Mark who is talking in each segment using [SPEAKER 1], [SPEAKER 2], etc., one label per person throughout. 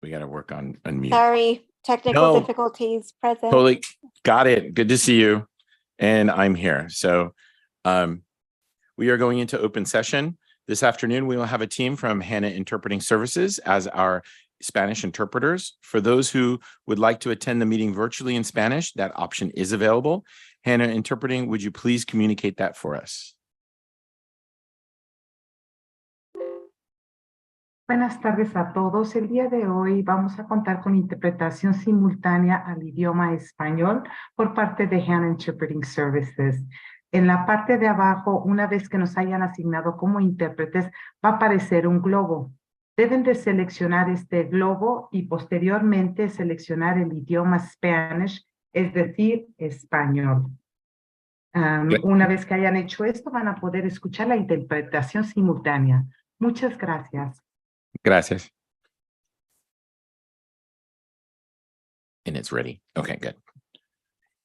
[SPEAKER 1] We got to work on unmute.
[SPEAKER 2] Sorry, technical difficulties present.
[SPEAKER 1] Totally got it. Good to see you. And I'm here. So we are going into open session. This afternoon, we will have a team from Hannah Interpreting Services as our Spanish interpreters. For those who would like to attend the meeting virtually in Spanish, that option is available. Hannah Interpreting, would you please communicate that for us?
[SPEAKER 3] Buenas tardes a todos. El día de hoy vamos a contar con interpretación simultánea al idioma español por parte de Hannah Interpreting Services. En la parte de abajo, una vez que nos hayan asignado como intérpretes, va a aparecer un globo. Deben de seleccionar este globo y posteriormente seleccionar el idioma Spanish, es decir, español. Una vez que hayan hecho esto, van a poder escuchar la interpretación simultánea. Muchas gracias.
[SPEAKER 1] Gracias. And it's ready. Okay, good.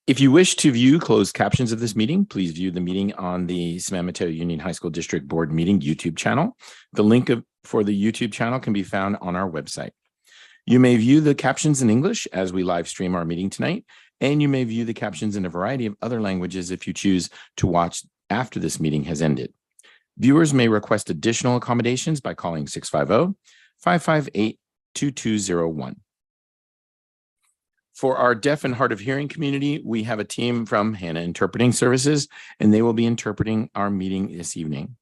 [SPEAKER 1] If you wish to view closed captions of this meeting, please view the meeting on the San Mateo Union High School District Board Meeting YouTube channel. The link for the YouTube channel can be found on our website. You may view the captions in English as we live stream our meeting tonight, and you may view the captions in a variety of other languages if you choose to watch after this meeting has ended. Viewers may request additional accommodations by calling 650-558-2201. For our deaf and hard of hearing community, we have a team from Hannah Interpreting Services, and they will be interpreting our meeting this evening.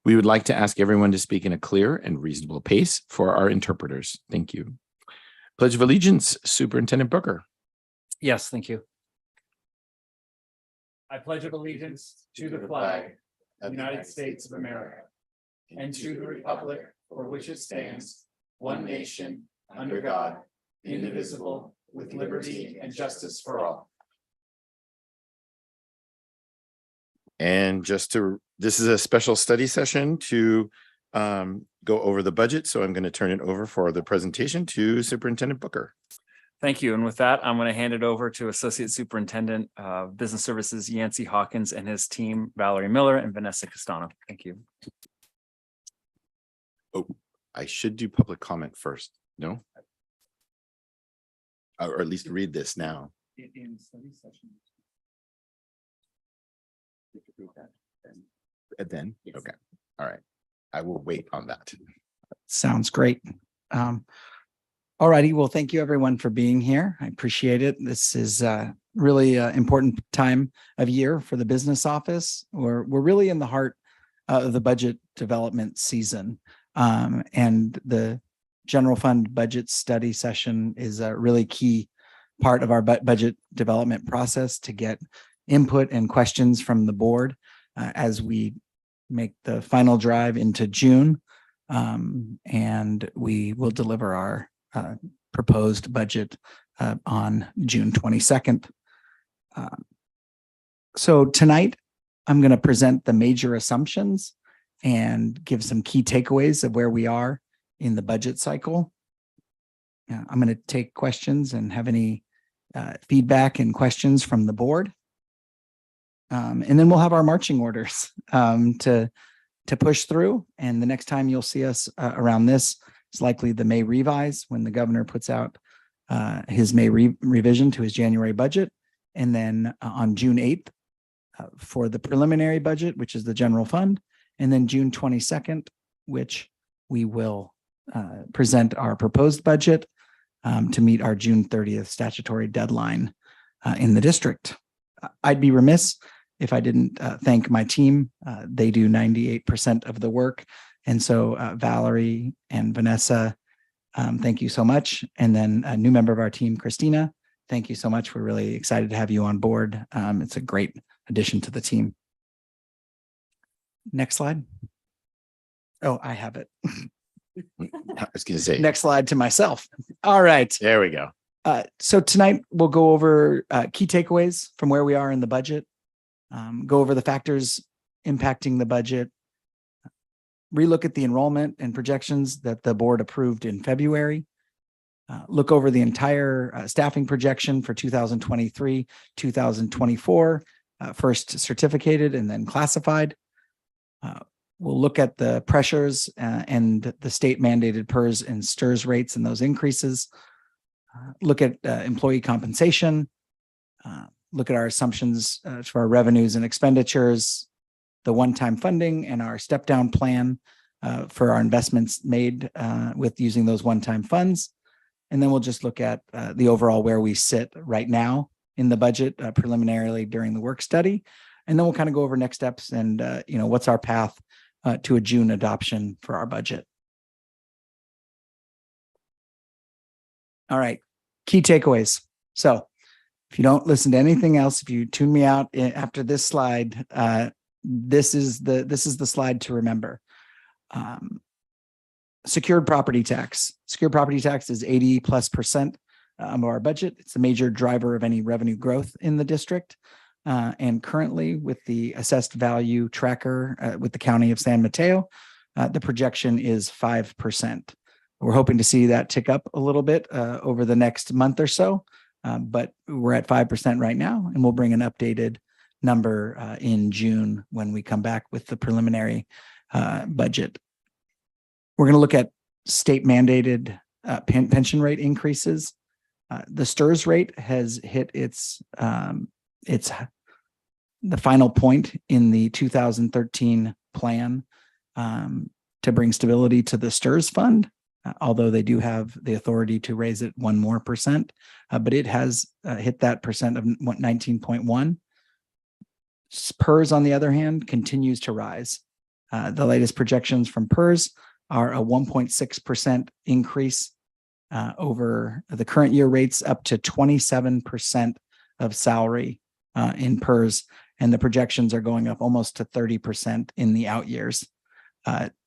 [SPEAKER 1] We would like to ask everyone to speak in a clear and reasonable pace for our interpreters. Thank you. Pledge of Allegiance, Superintendent Booker.
[SPEAKER 4] Yes, thank you. I pledge allegiance to the flag of the United States of America and to the republic for which it stands, one nation, under God, indivisible, with liberty and justice for all.
[SPEAKER 1] And this is a special study session to go over the budget. So I'm going to turn it over for the presentation to Superintendent Booker.
[SPEAKER 4] Thank you. And with that, I'm going to hand it over to Associate Superintendent of Business Services, Yancey Hawkins, and his team, Valerie Miller and Vanessa Castano. Thank you.
[SPEAKER 1] Oh, I should do public comment first. No? Or at least read this now.
[SPEAKER 4] In study session.
[SPEAKER 1] And then, yes. Okay. All right. I will wait on that.
[SPEAKER 5] Sounds great. All righty. Well, thank you everyone for being here. I appreciate it. This is really an important time of year for the business office. We're really in the heart of the budget development season. And the general fund budget study session is a really key part of our budget development process to get input and questions from the board as we make the final drive into June. And we will deliver our proposed budget on June 22nd. So tonight, I'm going to present the major assumptions and give some key takeaways of where we are in the budget cycle. I'm going to take questions and have any feedback and questions from the board. And then we'll have our marching orders to push through. And the next time you'll see us around this is likely the May revise when the governor puts out his May revision to his January budget. And then on June 8th for the preliminary budget, which is the general fund. And then June 22nd, which we will present our proposed budget to meet our June 30th statutory deadline in the district. I'd be remiss if I didn't thank my team. They do 98% of the work. And so Valerie and Vanessa, thank you so much. And then a new member of our team, Christina, thank you so much. We're really excited to have you on board. It's a great addition to the team. Next slide. Oh, I have it.
[SPEAKER 1] I was going to say.
[SPEAKER 5] Next slide to myself. All right.
[SPEAKER 1] There we go.
[SPEAKER 5] So tonight we'll go over key takeaways from where we are in the budget, go over the factors impacting the budget, relook at the enrollment and projections that the board approved in February, look over the entire staffing projection for 2023, 2024, first certificated and then classified. We'll look at the pressures and the state mandated PERS and STIRS rates and those increases. Look at employee compensation. Look at our assumptions for our revenues and expenditures, the one-time funding, and our step-down plan for our investments made with using those one-time funds. And then we'll just look at the overall where we sit right now in the budget preliminarily during the work study. And then we'll kind of go over next steps and, what's our path to a June adoption for our budget. All right, key takeaways. So if you don't listen to anything else, if you tune me out after this slide, this is the slide to remember. Secured property tax. Secured property tax is 80+% of our budget. It's a major driver of any revenue growth in the district. And currently with the assessed value tracker with the County of San Mateo, the projection is 5%. We're hoping to see that tick up a little bit over the next month or so, but we're at 5% right now, and we'll bring an updated number in June when we come back with the preliminary budget. We're going to look at state mandated pension rate increases. The STIRS rate has hit its the final point in the 2013 plan to bring stability to the STIRS fund, although they do have the authority to raise it 1% more, but it has hit that percent of 19.1. PERS, on the other hand, continues to rise. The latest projections from PERS are a 1.6% increase over the current year rates, up to 27% of salary in PERS, and the projections are going up almost to 30% in the out years.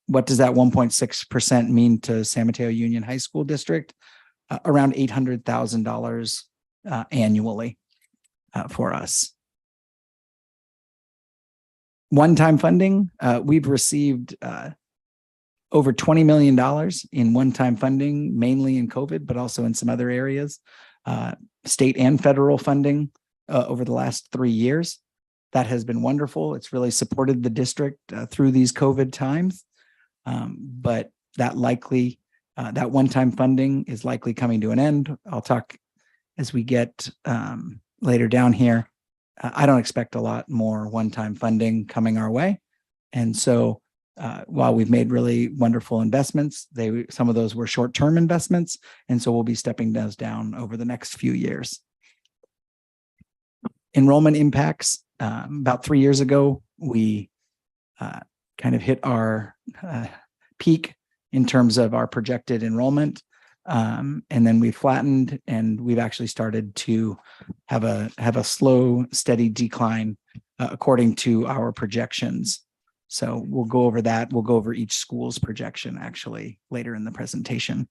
[SPEAKER 5] What does that 1.6% mean to San Mateo Union High School District? Around $800,000 annually for us. One-time funding, we've received over $20 million in one-time funding, mainly in COVID, but also in some other areas, state and federal funding over the last 3 years. That has been wonderful. It's really supported the district through these COVID times. But that one-time funding is likely coming to an end. I'll talk as we get later down here. I don't expect a lot more one-time funding coming our way. And so while we've made really wonderful investments, some of those were short-term investments. And so we'll be stepping those down over the next few years. Enrollment impacts. About 3 years ago, we kind of hit our peak in terms of our projected enrollment. And then we flattened, and we've actually started to have a slow, steady decline according to our projections. So we'll go over that. We'll go over each school's projection actually later in the presentation.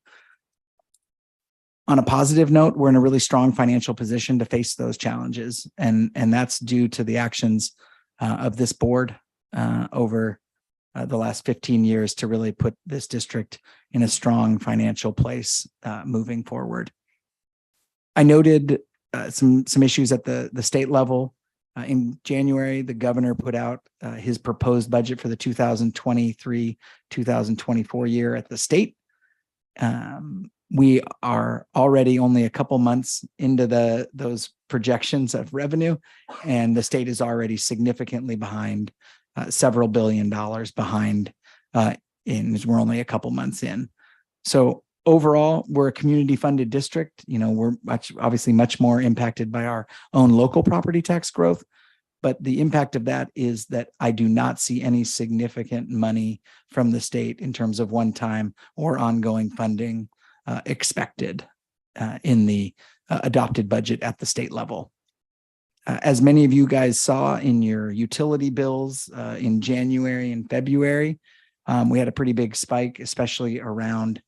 [SPEAKER 5] On a positive note, we're in a really strong financial position to face those challenges. And that's due to the actions of this board over the last 15 years to really put this district in a strong financial place moving forward. I noted some issues at the state level. In January, the governor put out his proposed budget for the 2023-2024 year at the state. We are already only a couple months into those projections of revenue, and the state is already significantly behind, several $1 billion behind, we're only a couple months in. So overall, we're a community-funded district. We're obviously much more impacted by our own local property tax growth, but the impact of that is that I do not see any significant money from the state in terms of one-time or ongoing funding expected in the adopted budget at the state level. As many of you guys saw in your utility bills in January and February, we had a pretty big spike, especially around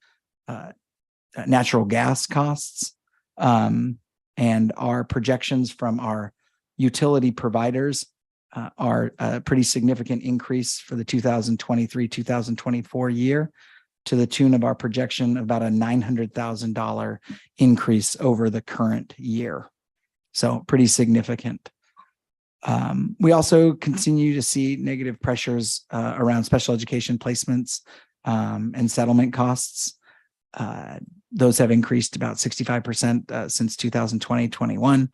[SPEAKER 5] natural gas costs. And our projections from our utility providers are a pretty significant increase for the 2023-2024 year, to the tune of our projection of about a $900,000 increase over the current year. So pretty significant. We also continue to see negative pressures around special education placements and settlement costs. Those have increased about 65% since 2020-21.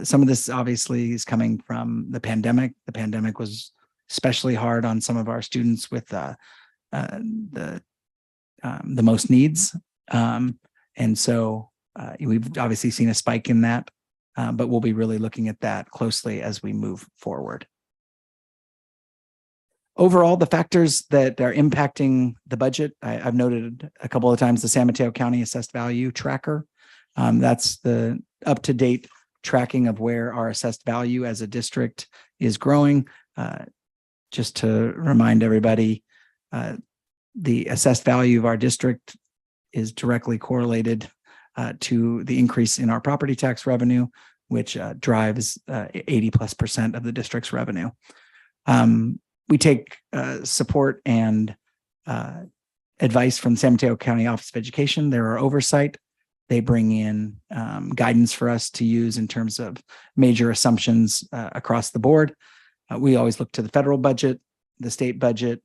[SPEAKER 5] Some of this obviously is coming from the pandemic. The pandemic was especially hard on some of our students with the most needs. And so we've obviously seen a spike in that, but we'll be really looking at that closely as we move forward. Overall, the factors that are impacting the budget, I've noted a couple of times the San Mateo County Assessed Value Tracker. That's the up-to-date tracking of where our assessed value as a district is growing. Just to remind everybody, the assessed value of our district is directly correlated to the increase in our property tax revenue, which drives 80+% of the district's revenue. We take support and advice from San Mateo County Office of Education. They're our oversight. They bring in guidance for us to use in terms of major assumptions across the board. We always look to the federal budget, the state budget.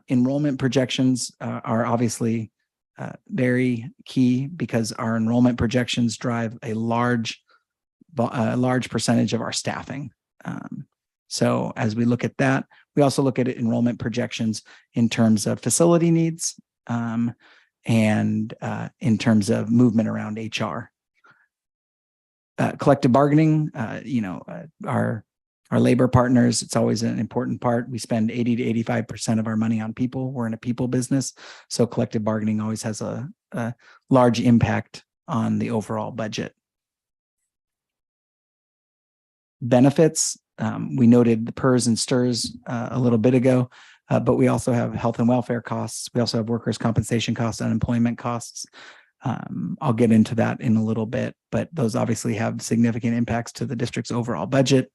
[SPEAKER 5] Enrollment projections are obviously very key because our enrollment projections drive a large percentage of our staffing. So as we look at that, we also look at enrollment projections in terms of facility needs and in terms of movement around HR. Collective bargaining, our labor partners, it's always an important part. We spend 80 to 85% of our money on people. We're in a people business. So collective bargaining always has a large impact on the overall budget. Benefits, we noted the PERS and STIRS a little bit ago, but we also have health and welfare costs. We also have workers' compensation costs, unemployment costs. I'll get into that in a little bit, but those obviously have significant impacts to the district's overall budget.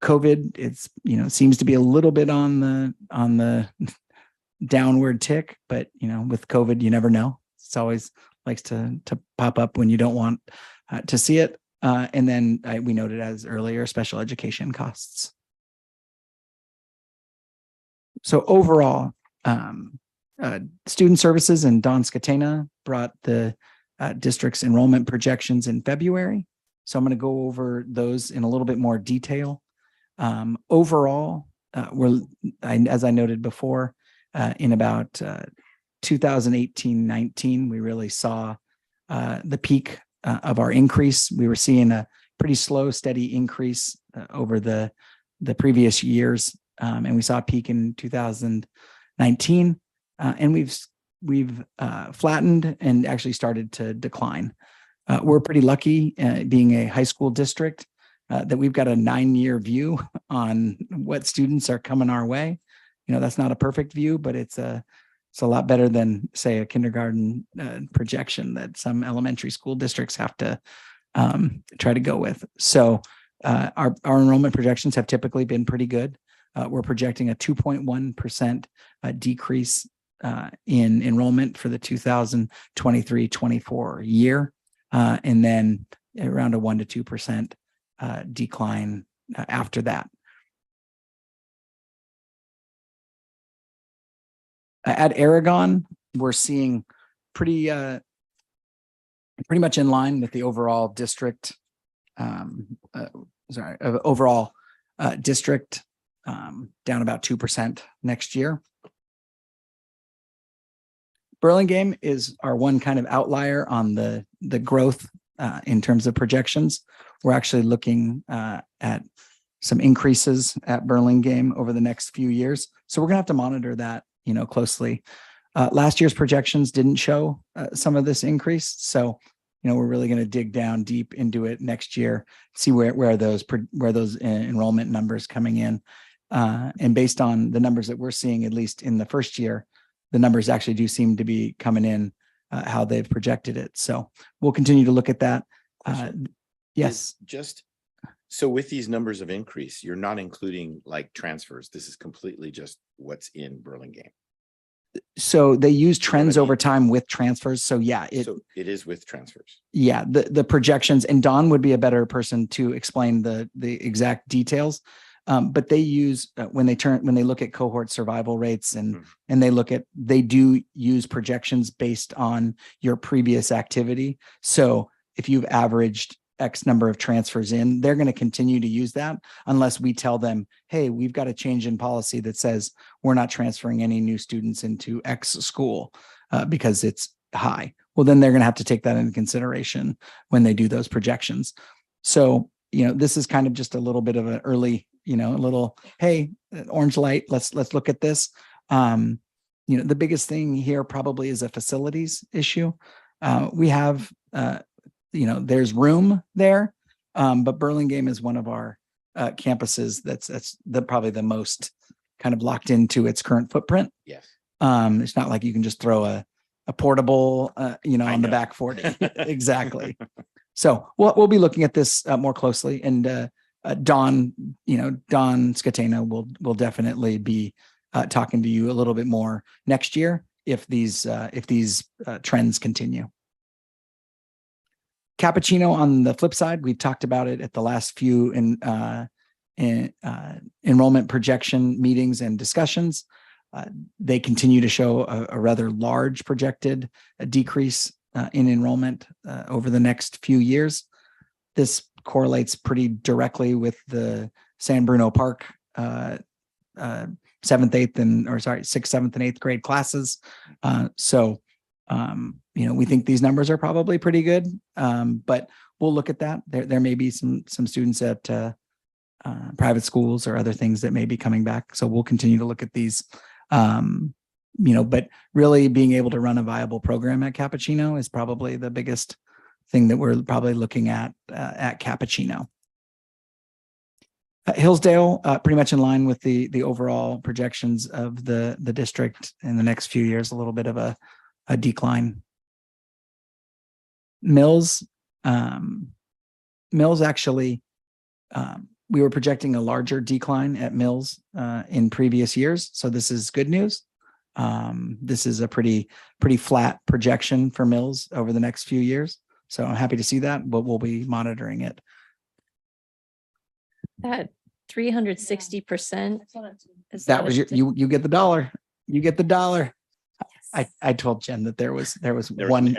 [SPEAKER 5] COVID, seems to be a little bit on the downward tick, but with COVID, you never know. It's always likes to pop up when you don't want to see it. And then we noted as earlier, special education costs. So overall, Student Services and Don Scatena brought the district's enrollment projections in February. So I'm going to go over those in a little bit more detail. Overall, as I noted before, in about 2018-19, we really saw the peak of our increase. We were seeing a pretty slow, steady increase over the previous years, and we saw a peak in 2019, and we've flattened and actually started to decline. We're pretty lucky being a high school district that we've got a 9-year view on what students are coming our way. That's not a perfect view, but it's a lot better than, say, a kindergarten projection that some elementary school districts have to try to go with. So our enrollment projections have typically been pretty good. We're projecting a 2.1% decrease in enrollment for the 2023-24 year, and then around a 1 to 2% decline after that. At Aragon, we're seeing pretty much in line with the overall district. Overall district down about 2% next year. Burlingame is our one kind of outlier on the growth in terms of projections. We're actually looking at some increases at Burlingame over the next few years. So we're gonna have to monitor that closely. Last year's projections didn't show some of this increase. So, we're really going to dig down deep into it next year, see where those enrollment numbers coming in. And based on the numbers that we're seeing, at least in the first year, the numbers actually do seem to be coming in how they've projected it. So we'll continue to look at that. Yes.
[SPEAKER 1] So with these numbers of increase, you're not including like transfers. This is completely just what's in Burlingame.
[SPEAKER 5] So they use trends over time with transfers. So yeah,
[SPEAKER 1] So it is with transfers.
[SPEAKER 5] yeah, the projections, and Don would be a better person to explain the exact details. But they use when they look at cohort survival rates and they do use projections based on your previous activity. So if you've averaged X number of transfers in, they're going to continue to use that unless we tell them, hey, we've got a change in policy that says we're not transferring any new students into X school because it's high. Well, then they're going to have to take that into consideration when they do those projections. So, this is kind of just a little bit of an early, a little, hey, orange light, let's look at this. The biggest thing here probably is a facilities issue. We have, there's room there, but Burlingame is one of our campuses that's probably the most kind of locked into its current footprint.
[SPEAKER 1] Yes.
[SPEAKER 5] It's not like you can just throw a portable, on the back 40. Exactly. So we'll be looking at this more closely, and Don Scatena will definitely be talking to you a little bit more next year if these trends continue. Cappuccino, on the flip side, we've talked about it at the last few enrollment projection meetings and discussions. They continue to show a rather large projected decrease in enrollment over the next few years. This correlates pretty directly with the San Bruno Park 7th, 8th, 6th, 7th, and 8th grade classes. We think these numbers are probably pretty good, but we'll look at that. There may be some students at private schools or other things that may be coming back. So we'll continue to look at these. But really being able to run a viable program at Cappuccino is probably the biggest thing that we're probably looking at Cappuccino. Hillsdale, pretty much in line with the overall projections of the district in the next few years, a little bit of a decline. Mills actually, we were projecting a larger decline at Mills in previous years. So this is good news. This is a pretty flat projection for Mills over the next few years. So I'm happy to see that, but we'll be monitoring it.
[SPEAKER 6] That 360%.
[SPEAKER 5] That was you get the dollar. You get the dollar. I told Jen that there was one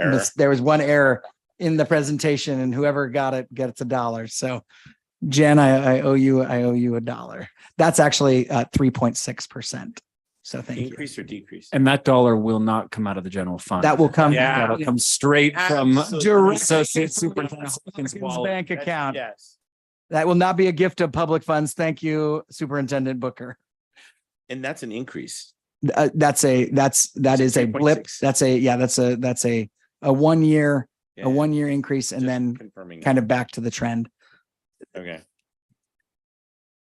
[SPEAKER 5] error in the presentation, and whoever got it gets $1. So Jen, I owe you $1. That's actually 3.6%. So thank you.
[SPEAKER 1] Increase or decrease?
[SPEAKER 7] And that dollar will not come out of the general fund.
[SPEAKER 5] That will come.
[SPEAKER 7] That'll come straight from Associate Superintendent's wallet.
[SPEAKER 5] Bank account.
[SPEAKER 1] Yes.
[SPEAKER 5] That will not be a gift of public funds. Thank you, Superintendent Booker.
[SPEAKER 1] And that's an increase.
[SPEAKER 5] That is a blip.
[SPEAKER 1] 3.6.
[SPEAKER 5] That's a 1 year,
[SPEAKER 1] Yeah.
[SPEAKER 5] a 1 year increase, and
[SPEAKER 1] Just
[SPEAKER 5] then
[SPEAKER 1] confirming
[SPEAKER 5] kind of back to the trend.
[SPEAKER 1] Okay.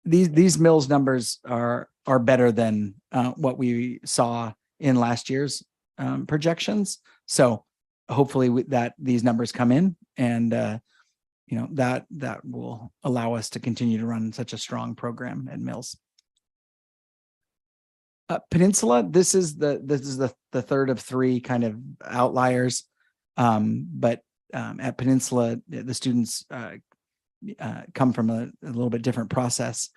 [SPEAKER 5] These Mills numbers are better than what we saw in last year's projections. So hopefully these numbers come in, and that will allow us to continue to run such a strong program at Mills. Peninsula, this is the third of three kind of outliers, but at Peninsula, the students come from a little bit different process.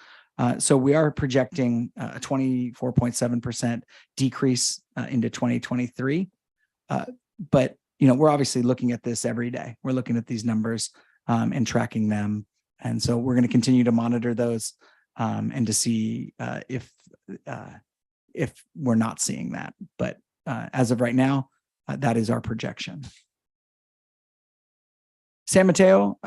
[SPEAKER 5] So we are projecting a 24.7% decrease into 2023. But, we're obviously looking at this every day. We're looking at these numbers and tracking them. And so we're going to continue to monitor those and to see if we're not seeing that. But as of right now, that is our projection. San Mateo,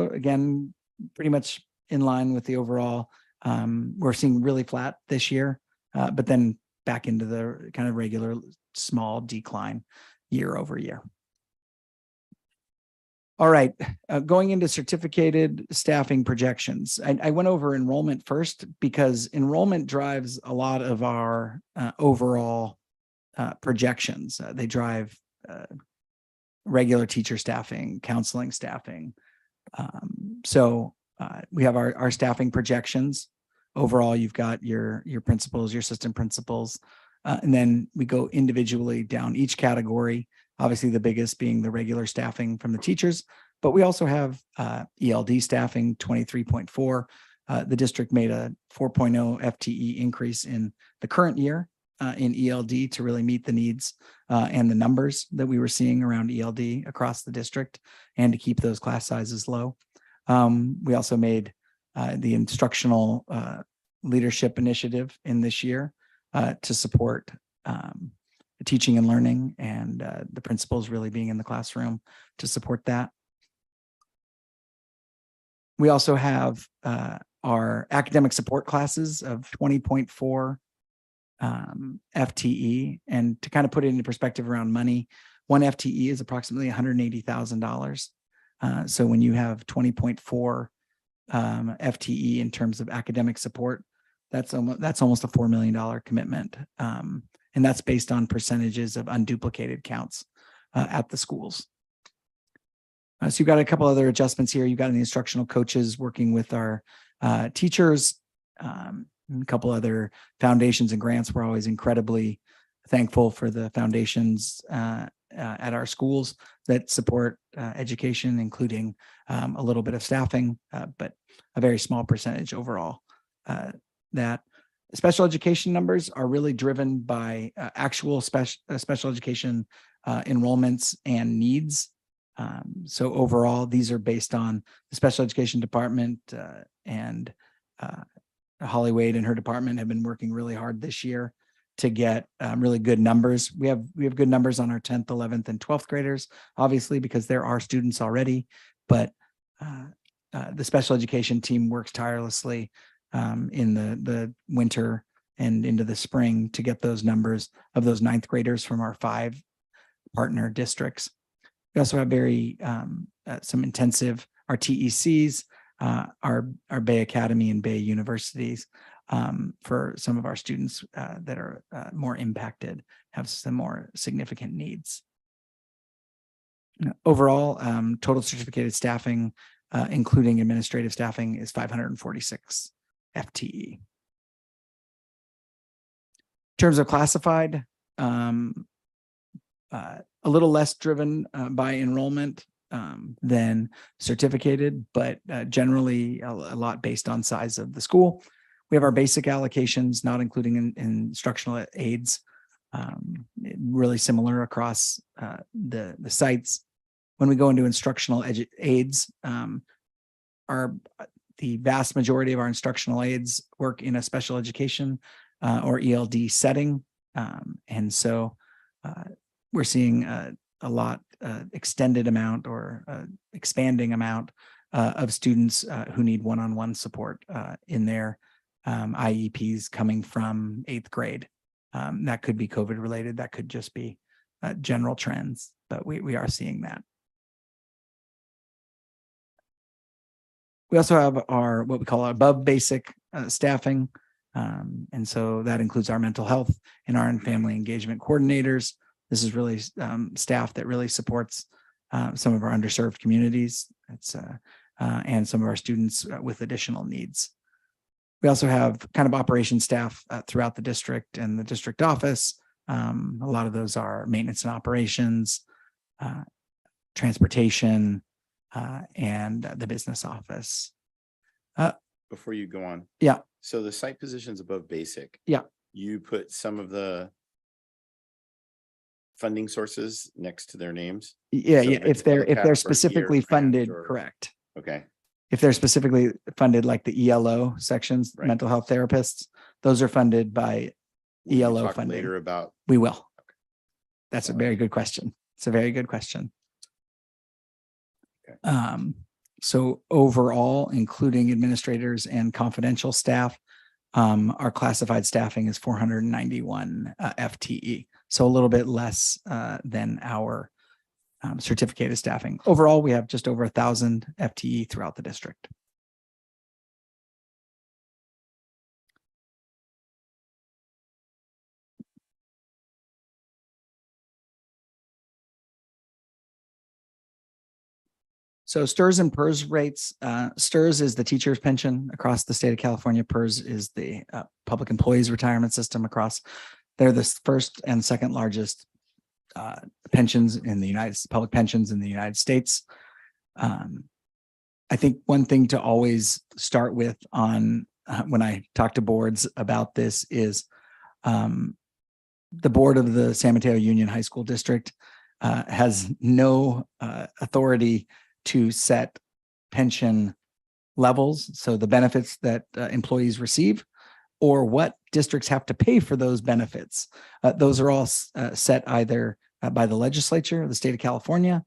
[SPEAKER 5] again, pretty much in line with the overall. We're seeing really flat this year, but then back into the kind of regular small decline year over year. All right, going into certificated staffing projections. I went over enrollment first because enrollment drives a lot of our overall projections. They drive regular teacher staffing, counseling staffing. So we have our staffing projections. Overall, you've got your principals, your assistant principals, And then we go individually down each category, obviously the biggest being the regular staffing from the teachers, but we also have ELD staffing 23.4. The district made a 4.0 FTE increase in the current year in ELD to really meet the needs and the numbers that we were seeing around ELD across the district and to keep those class sizes low. We also made the instructional leadership initiative in this year to support teaching and learning and the principals really being in the classroom to support that. We also have our academic support classes of 20.4 FTE. And to kind of put it into perspective around money, one FTE is approximately $180,000. So when you have 20.4 FTE in terms of academic support, that's almost a $4 million commitment. And that's based on percentages of unduplicated counts at the schools. So you've got a couple other adjustments here. You've got the instructional coaches working with our teachers, and a couple other foundations and grants. We're always incredibly thankful for the foundations at our schools that support education, including a little bit of staffing, but a very small percentage overall. That special education numbers are really driven by actual special education enrollments and needs. So overall, these are based on the special education department and Holly Wade and her department have been working really hard this year to get really good numbers. We have good numbers on our 10th, 11th, and 12th graders, obviously, because there are students already, but the special education team works tirelessly in the winter and into the spring to get those numbers of those 9th graders from our 5 partner districts. We also have very some intensive, our TECs, our Bay Academy and Bay Universities for some of our students that are more impacted, have some more significant needs. Overall, total certificated staffing, including administrative staffing, is 546 FTE. In terms of classified, a little less driven by enrollment than certificated, but generally a lot based on size of the school. We have our basic allocations, not including instructional aides, really similar across the sites. When we go into instructional aides, the vast majority of our instructional aides work in a special education or ELD setting. And so we're seeing a lot extended amount or expanding amount of students who need one-on-one support in their IEPs coming from 8th grade. That could be COVID related. That could just be general trends, but we are seeing that. We also have our what we call our above basic staffing. And so that includes our mental health and our family engagement coordinators. This is really staff that really supports some of our underserved communities. It's and some of our students with additional needs. We also have kind of operation staff throughout the district and the district office. A lot of those are maintenance and operations, transportation, and the business office.
[SPEAKER 1] Before you go on.
[SPEAKER 5] Yeah.
[SPEAKER 1] So the site positions above basic.
[SPEAKER 5] Yeah.
[SPEAKER 1] You put some of the funding sources next to their names.
[SPEAKER 5] Yeah,
[SPEAKER 1] So
[SPEAKER 5] yeah. If they're specifically funded,
[SPEAKER 1] or,
[SPEAKER 5] correct.
[SPEAKER 1] Okay.
[SPEAKER 5] If they're specifically funded, like the ELO sections,
[SPEAKER 1] Right.
[SPEAKER 5] mental health therapists, those are funded by
[SPEAKER 1] Will you
[SPEAKER 5] ELO
[SPEAKER 1] talk
[SPEAKER 5] funding.
[SPEAKER 1] later about.
[SPEAKER 5] We will. That's a very good question. It's a very good question.
[SPEAKER 1] Okay.
[SPEAKER 5] So overall, including administrators and confidential staff, our classified staffing is 491 FTE. So a little bit less than our certificated staffing. Overall, we have just over 1,000 FTE throughout the district. So STRS and PERS rates, STRS is the teacher's pension across the state of California. PERS is the public employees retirement system across They're the first and second largest pensions in the public pensions in the United States. I think one thing to always start with on when I talk to boards about this is the board of the San Mateo Union High School District has no authority to set pension levels, so the benefits that employees receive, or what districts have to pay for those benefits. Those are all set either by the legislature of the state of California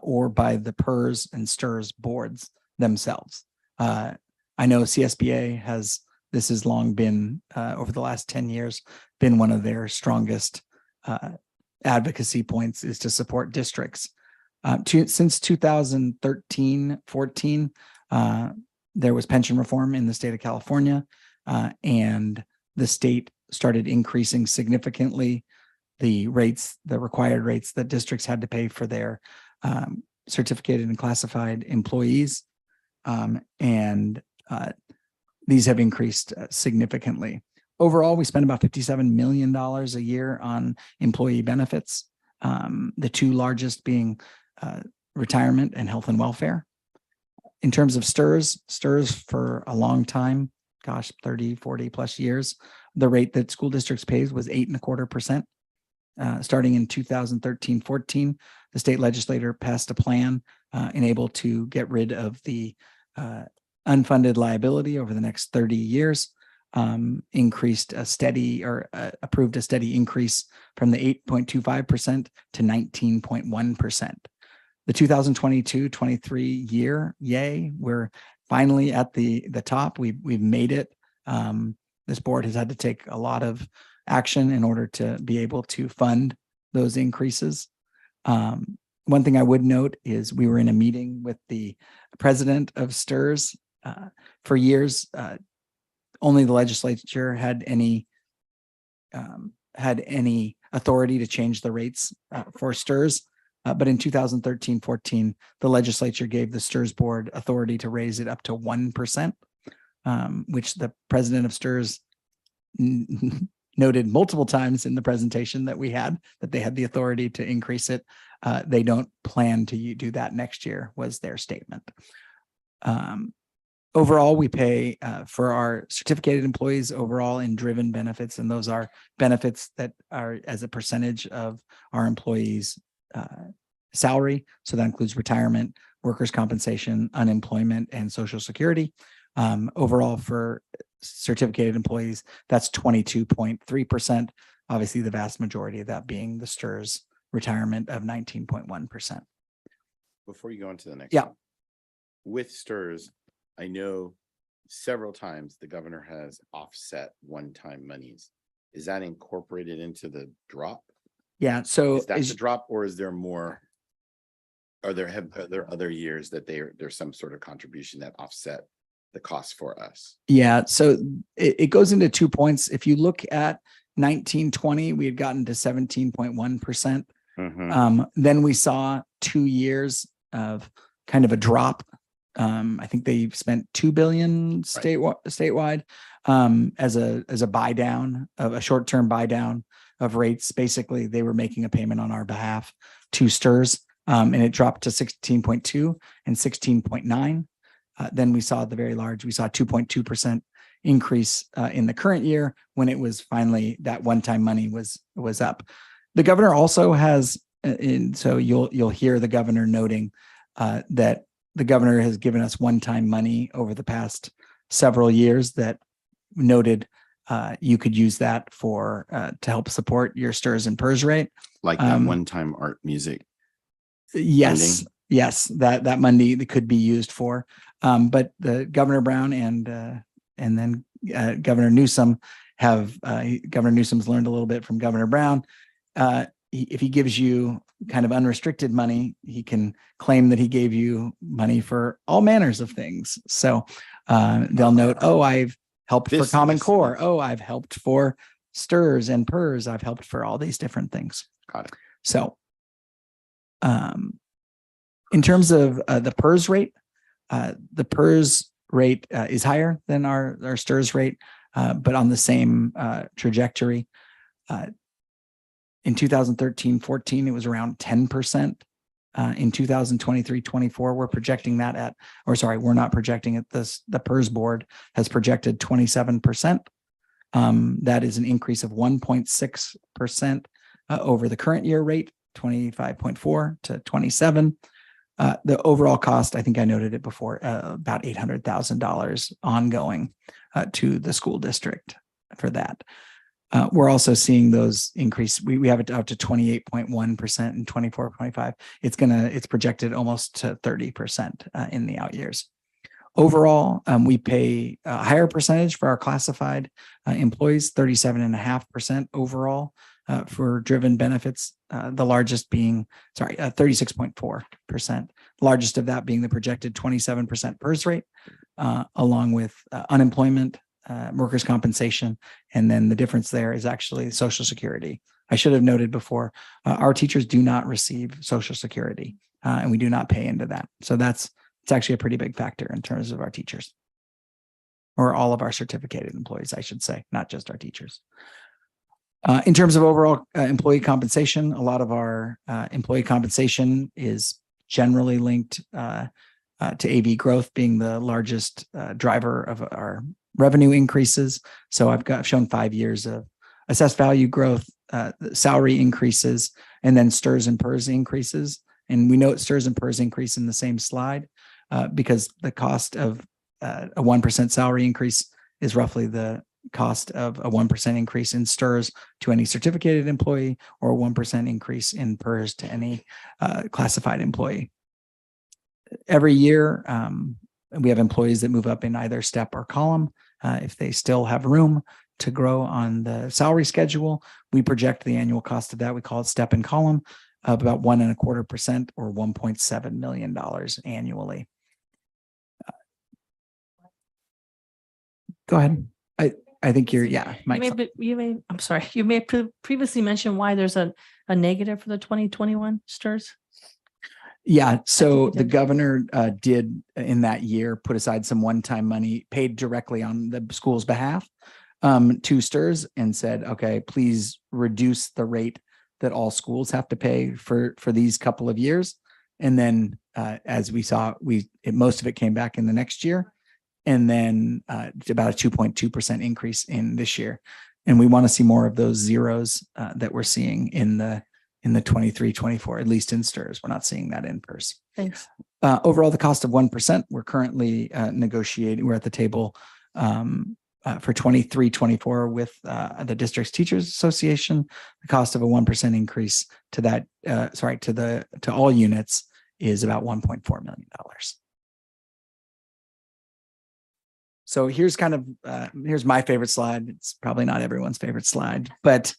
[SPEAKER 5] or by the PERS and STRS boards themselves. I know CSBA this has long been, over the last 10 years, been one of their strongest advocacy points is to support districts. Since 2013-14, there was pension reform in the state of California, and the state started increasing significantly the required rates that districts had to pay for their certificated and classified employees. These have increased significantly. Overall, we spend about $57 million a year on employee benefits, the two largest being retirement and health and welfare. In terms of STRS for a long time, 30, 40 plus years, the rate that school districts pays was 8.25%. Starting in 2013-14, the state legislature passed a plan able to get rid of the unfunded liability over the next 30 years, approved a steady increase from the 8.25% to 19.1%. The 2022-23 year, yay, we're finally at the top. We've made it. This board has had to take a lot of action in order to be able to fund those increases. One thing I would note is we were in a meeting with the president of STRS. For years, only the legislature had any authority to change the rates for STRS. But in 2013-14, the legislature gave the STRS board authority to raise it up to 1%, which the president of STRS noted multiple times in the presentation that we had, that they had the authority to increase it. They don't plan to do that next year, was their statement. Overall, we pay for our certificated employees overall in driven benefits, and those are benefits that are as a percentage of our employees' salary. So that includes retirement, workers' compensation, unemployment, and Social Security. Overall, for certificated employees, that's 22.3%. Obviously, the vast majority of that being the STRS retirement of 19.1%.
[SPEAKER 1] Before you go on to the next
[SPEAKER 5] Yeah.
[SPEAKER 1] one, with STRS, I know several times the governor has offset one-time monies. Is that incorporated into the drop?
[SPEAKER 5] Yeah. So
[SPEAKER 1] Is that the drop, or is there more? Are there other years that there's some sort of contribution that offset the cost for us?
[SPEAKER 5] Yeah. So it goes into 2 points. If you look at 1920, we had gotten to 17.1%. Then we saw 2 years of kind of a drop. I think they spent $2 billion statewide as a buy down, of a short-term buy down of rates. Basically, they were making a payment on our behalf to STRS, and it dropped to 16.2 and 16.9. Then we saw 2.2% increase in the current year, when it was finally that one-time money was up. The governor also has, so you'll hear the governor noting that the governor has given us one-time money over the past several years that noted you could use that for to help support your STRS and PERS rate.
[SPEAKER 1] Like that one-time art music.
[SPEAKER 5] Yes,
[SPEAKER 1] funding?
[SPEAKER 5] yes, that money that could be used for. But the Governor Brown and then Governor Newsom Governor Newsom's learned a little bit from Governor Brown. If he gives you kind of unrestricted money, he can claim that he gave you money for all manners of things. So they'll note, oh, I've helped for Common Core. Oh, I've helped for STRS and PERS. I've helped for all these different things.
[SPEAKER 1] Got it.
[SPEAKER 5] So in terms of the PERS rate is higher than our STRS rate, but on the same trajectory. In 2013-14, it was around 10%. In 2023-24, we're projecting that at, or sorry, we're not projecting it. The PERS board has projected 27%. That is an increase of 1.6% over the current year rate, 25.4 to 27. The overall cost, I think I noted it before, about $800,000 ongoing to the school district for that. We're also seeing those increase. We have it up to 28.1% in 24-25. It's projected almost to 30% in the out years. Overall, we pay a higher percentage for our classified employees, 37.5% overall for driven benefits. The largest being, 36.4%. Largest of that being the projected 27% PERS rate, along with unemployment, workers' compensation, and then the difference there is actually Social Security. I should have noted before, our teachers do not receive Social Security, and we do not pay into that. So it's actually a pretty big factor in terms of our teachers, or all of our certificated employees, I should say, not just our teachers. In terms of overall employee compensation, a lot of our employee compensation is generally linked to AV growth being the largest driver of our revenue increases. So I've shown 5 years of assessed value growth, salary increases, and then STRS and PERS increases. And we note STRS and PERS increase in the same slide because the cost of a 1% salary increase is roughly the cost of a 1% increase in STRS to any certificated employee, or a 1% increase in PERS to any classified employee. Every year, we have employees that move up in either step or column. If they still have room to grow on the salary schedule, we project the annual cost of that. We call it step and column of about 1.25% or $1.7 million annually. Go ahead. I think you're, yeah.
[SPEAKER 8] I'm sorry. You may previously mention why there's a negative for the 2021 STRS.
[SPEAKER 5] Yeah. So the governor did in that year put aside some one-time money paid directly on the school's behalf to STRS and said, okay, please reduce the rate that all schools have to pay for these couple of years. And then as we saw, most of it came back in the next year. And then about a 2.2% increase in this year. And we want to see more of those zeros that we're seeing in the 23-24, at least in STRS. We're not seeing that in PERS.
[SPEAKER 8] Thanks.
[SPEAKER 5] Overall, the cost of 1%, we're currently negotiating. We're at the table for 23-24 with the District's Teachers Association. The cost of a 1% increase to that, to all units is about $1.4 million. So here's here's my favorite slide. It's probably not everyone's favorite slide, but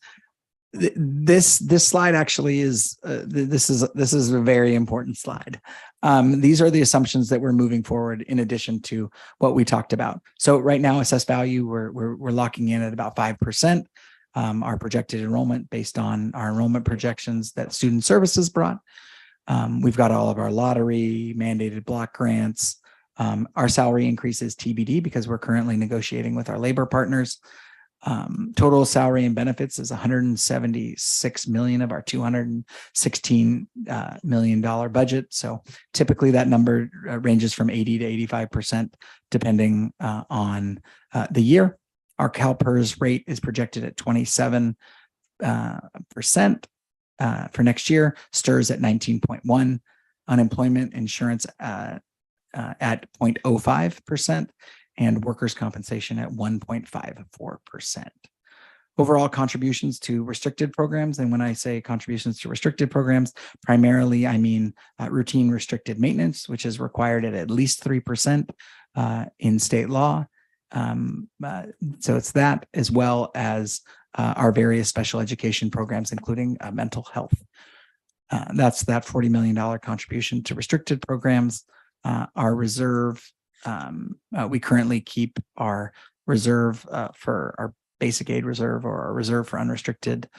[SPEAKER 5] this slide actually is this is a very important slide. These are the assumptions that we're moving forward in addition to what we talked about. So right now, assessed value, we're locking in at about 5%. Our projected enrollment based on our enrollment projections that Student Services brought. We've got all of our lottery, mandated block grants. Our salary increase is TBD because we're currently negotiating with our labor partners. Total salary and benefits is $176 million of our $216 million budget. So typically that number ranges from 80 to 85% depending on the year. Our CalPERS rate is projected at 27% for next year. STRS at 19.1%. Unemployment insurance at 0.05%. And workers' compensation at 1.54%. Overall contributions to restricted programs. And when I say contributions to restricted programs, primarily I mean routine restricted maintenance, which is required at least 3% in state law. So it's that, as well as our various special education programs, including mental health. That's that $40 million contribution to restricted programs. Our reserve, we currently keep our reserve for our basic aid reserve, or our reserve for unrestricted,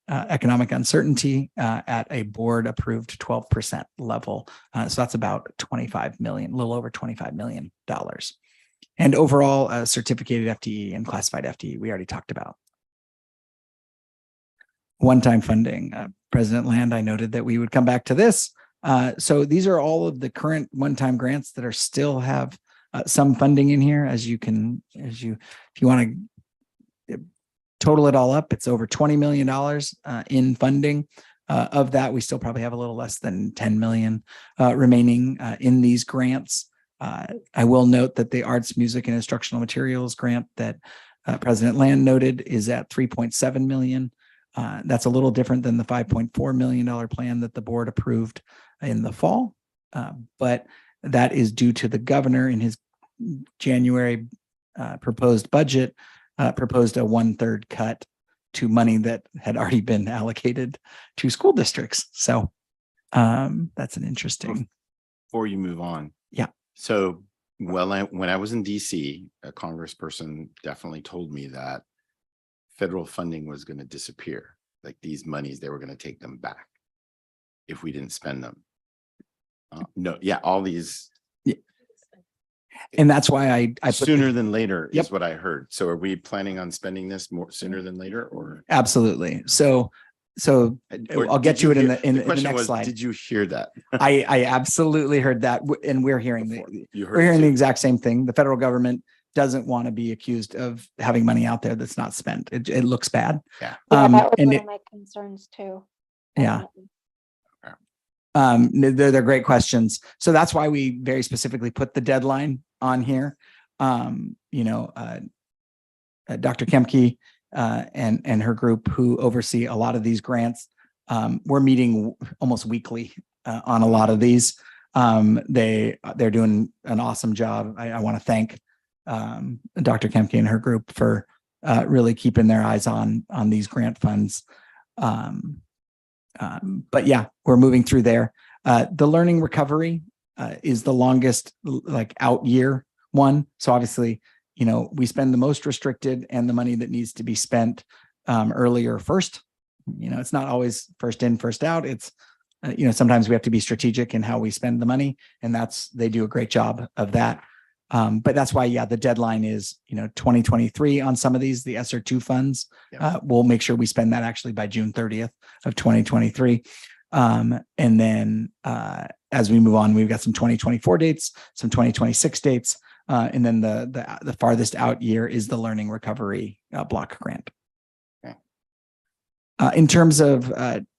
[SPEAKER 5] economic uncertainty at a board approved 12% level. So that's about $25 million, a little over $25 million. And overall certificated FTE and classified FTE, we already talked about. one-time funding. President Land, I noted that we would come back to this. So these are all of the current one-time grants that are still have some funding in here. If you want to total it all up, it's over $20 million in funding. Of that, we still probably have a little less than 10 million remaining in these grants. I will note that the arts, music, and instructional materials grant that President Land noted is at 3.7 million. That's a little different than the $5.4 million plan that the board approved in the fall. But that is due to the governor in his January proposed budget, proposed a 1/3 cut to money that had already been allocated to school districts. So that's an interesting.
[SPEAKER 1] Before you move on.
[SPEAKER 5] Yeah.
[SPEAKER 1] So when I was in DC, a congressperson definitely told me that federal funding was going to disappear. Like these monies, they were going to take them back if we didn't spend them. No, yeah, all these.
[SPEAKER 5] And that's why I put
[SPEAKER 1] sooner than later
[SPEAKER 5] Yep.
[SPEAKER 1] is what I heard. So are we planning on spending this more sooner than later, or?
[SPEAKER 5] absolutely. So
[SPEAKER 1] Or
[SPEAKER 5] I'll get
[SPEAKER 1] did you
[SPEAKER 5] to it in
[SPEAKER 1] hear-
[SPEAKER 5] the
[SPEAKER 1] question
[SPEAKER 5] next
[SPEAKER 1] was,
[SPEAKER 5] slide.
[SPEAKER 1] Did you hear that?
[SPEAKER 5] I absolutely heard that, and we're hearing
[SPEAKER 1] Before? You heard
[SPEAKER 5] we're
[SPEAKER 1] it
[SPEAKER 5] hearing the
[SPEAKER 1] too?
[SPEAKER 5] exact same thing. The federal government doesn't want to be accused of having money out there that's not spent. It looks bad.
[SPEAKER 1] Yeah.
[SPEAKER 2] Yeah, that was
[SPEAKER 5] and
[SPEAKER 2] one
[SPEAKER 5] it-
[SPEAKER 2] of my concerns too.
[SPEAKER 5] Yeah.
[SPEAKER 2] Definitely.
[SPEAKER 5] They're great questions. So that's why we very specifically put the deadline on here. Dr. Kemke and her group who oversee a lot of these grants, we're meeting almost weekly on a lot of these. They're doing an awesome job. I want to thank Dr. Kemke and her group for really keeping their eyes on these grant funds. But yeah, we're moving through there. The learning recovery is the longest out year one. So obviously, we spend the most restricted and the money that needs to be spent earlier first. It's not always first in, first out. It's, sometimes we have to be strategic in how we spend the money, and they do a great job of that. But that's why, the deadline is, 2023 on some of these, the ESSER 2 funds.
[SPEAKER 1] Yeah.
[SPEAKER 5] We'll make sure we spend that actually by June 30th of 2023. And then as we move on, we've got some 2024 dates, some 2026 dates. And then the farthest out year is the learning recovery block grant.
[SPEAKER 1] Okay.
[SPEAKER 5] In terms of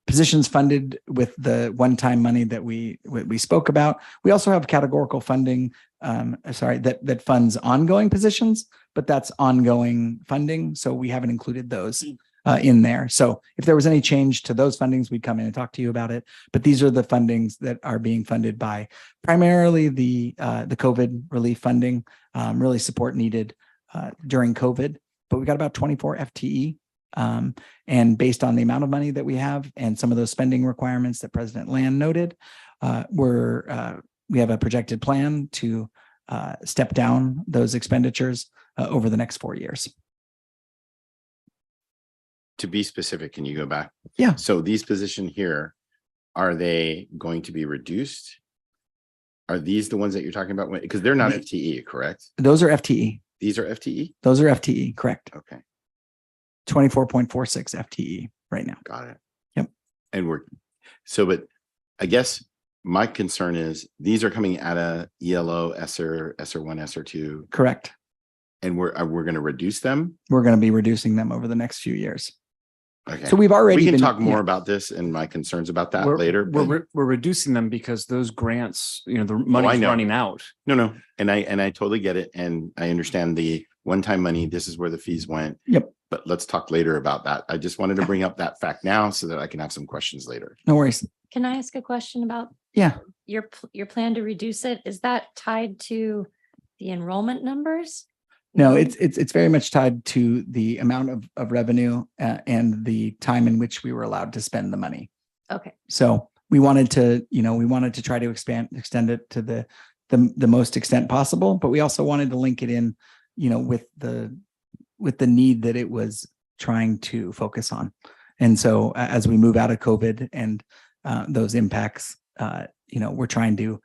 [SPEAKER 5] positions funded with the one-time money that we spoke about, we also have categorical funding. That funds ongoing positions, but that's ongoing funding. So we haven't included those in there. So if there was any change to those fundings, we'd come in and talk to you about it. But these are the fundings that are being funded by primarily the COVID relief funding, really support needed during COVID. But we got about 24 FTE. And based on the amount of money that we have and some of those spending requirements that President Land noted, we have a projected plan to step down those expenditures over the next 4 years.
[SPEAKER 1] To be specific, can you go back?
[SPEAKER 5] Yeah.
[SPEAKER 1] So these positions here, are they going to be reduced? Are these the ones that you're talking about? Because they're not FTE, correct?
[SPEAKER 5] Those are FTE.
[SPEAKER 1] These are FTE?
[SPEAKER 5] Those are FTE, correct.
[SPEAKER 1] Okay.
[SPEAKER 5] 24.46 FTE right now.
[SPEAKER 1] Got it.
[SPEAKER 5] Yep.
[SPEAKER 1] And but I guess my concern is these are coming out of ELO, ESSER 1, ESSER 2.
[SPEAKER 5] Correct.
[SPEAKER 1] And we're going to reduce them.
[SPEAKER 5] We're going to be reducing them over the next few years.
[SPEAKER 1] Okay.
[SPEAKER 5] So we've already
[SPEAKER 1] we can
[SPEAKER 5] been,
[SPEAKER 1] talk more
[SPEAKER 5] yeah.
[SPEAKER 1] about this and my concerns about that
[SPEAKER 7] We're-
[SPEAKER 1] later.
[SPEAKER 7] We're reducing them because those grants, the
[SPEAKER 1] I
[SPEAKER 7] money's
[SPEAKER 1] know.
[SPEAKER 7] running out.
[SPEAKER 1] No. And I totally get it. And I understand the one-time money. This is where the fees went.
[SPEAKER 5] Yep.
[SPEAKER 1] But let's talk later about that. I just wanted to bring up that fact now so that I can have some questions later.
[SPEAKER 5] No worries.
[SPEAKER 6] Can I ask a question about
[SPEAKER 5] Yeah.
[SPEAKER 6] your plan to reduce it? Is that tied to the enrollment numbers?
[SPEAKER 5] No, it's very much tied to the amount of revenue and the time in which we were allowed to spend the money.
[SPEAKER 6] Okay.
[SPEAKER 5] So we wanted to try to extend it to the most extent possible, but we also wanted to link it in, with the need that it was trying to focus on. And so as we move out of COVID and those impacts, we're trying to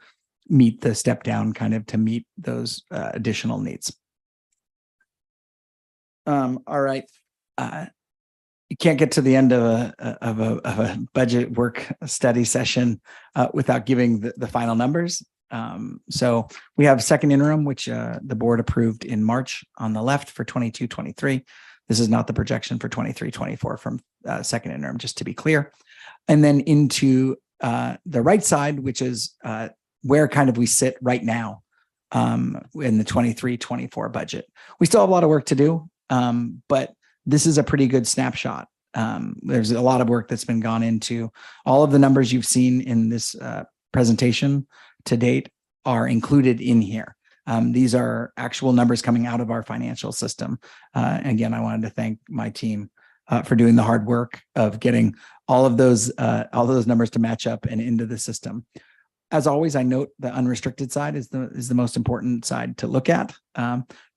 [SPEAKER 5] meet the step down kind of to meet those additional needs. All right. you can't get to the end of a budget work study session without giving the final numbers. So we have second interim, which the board approved in March on the left for 22-23. This is not the projection for 23-24 from second interim, just to be clear. And then into the right side, which is where kind of we sit right now in the 23-24 budget. We still have a lot of work to do, but this is a pretty good snapshot. There's a lot of work that's been gone into all of the numbers you've seen in this presentation to date are included in here. These are actual numbers coming out of our financial system. Again, I wanted to thank my team for doing the hard work of getting all of those numbers to match up and into the system. As always, I note the unrestricted side is the most important side to look at.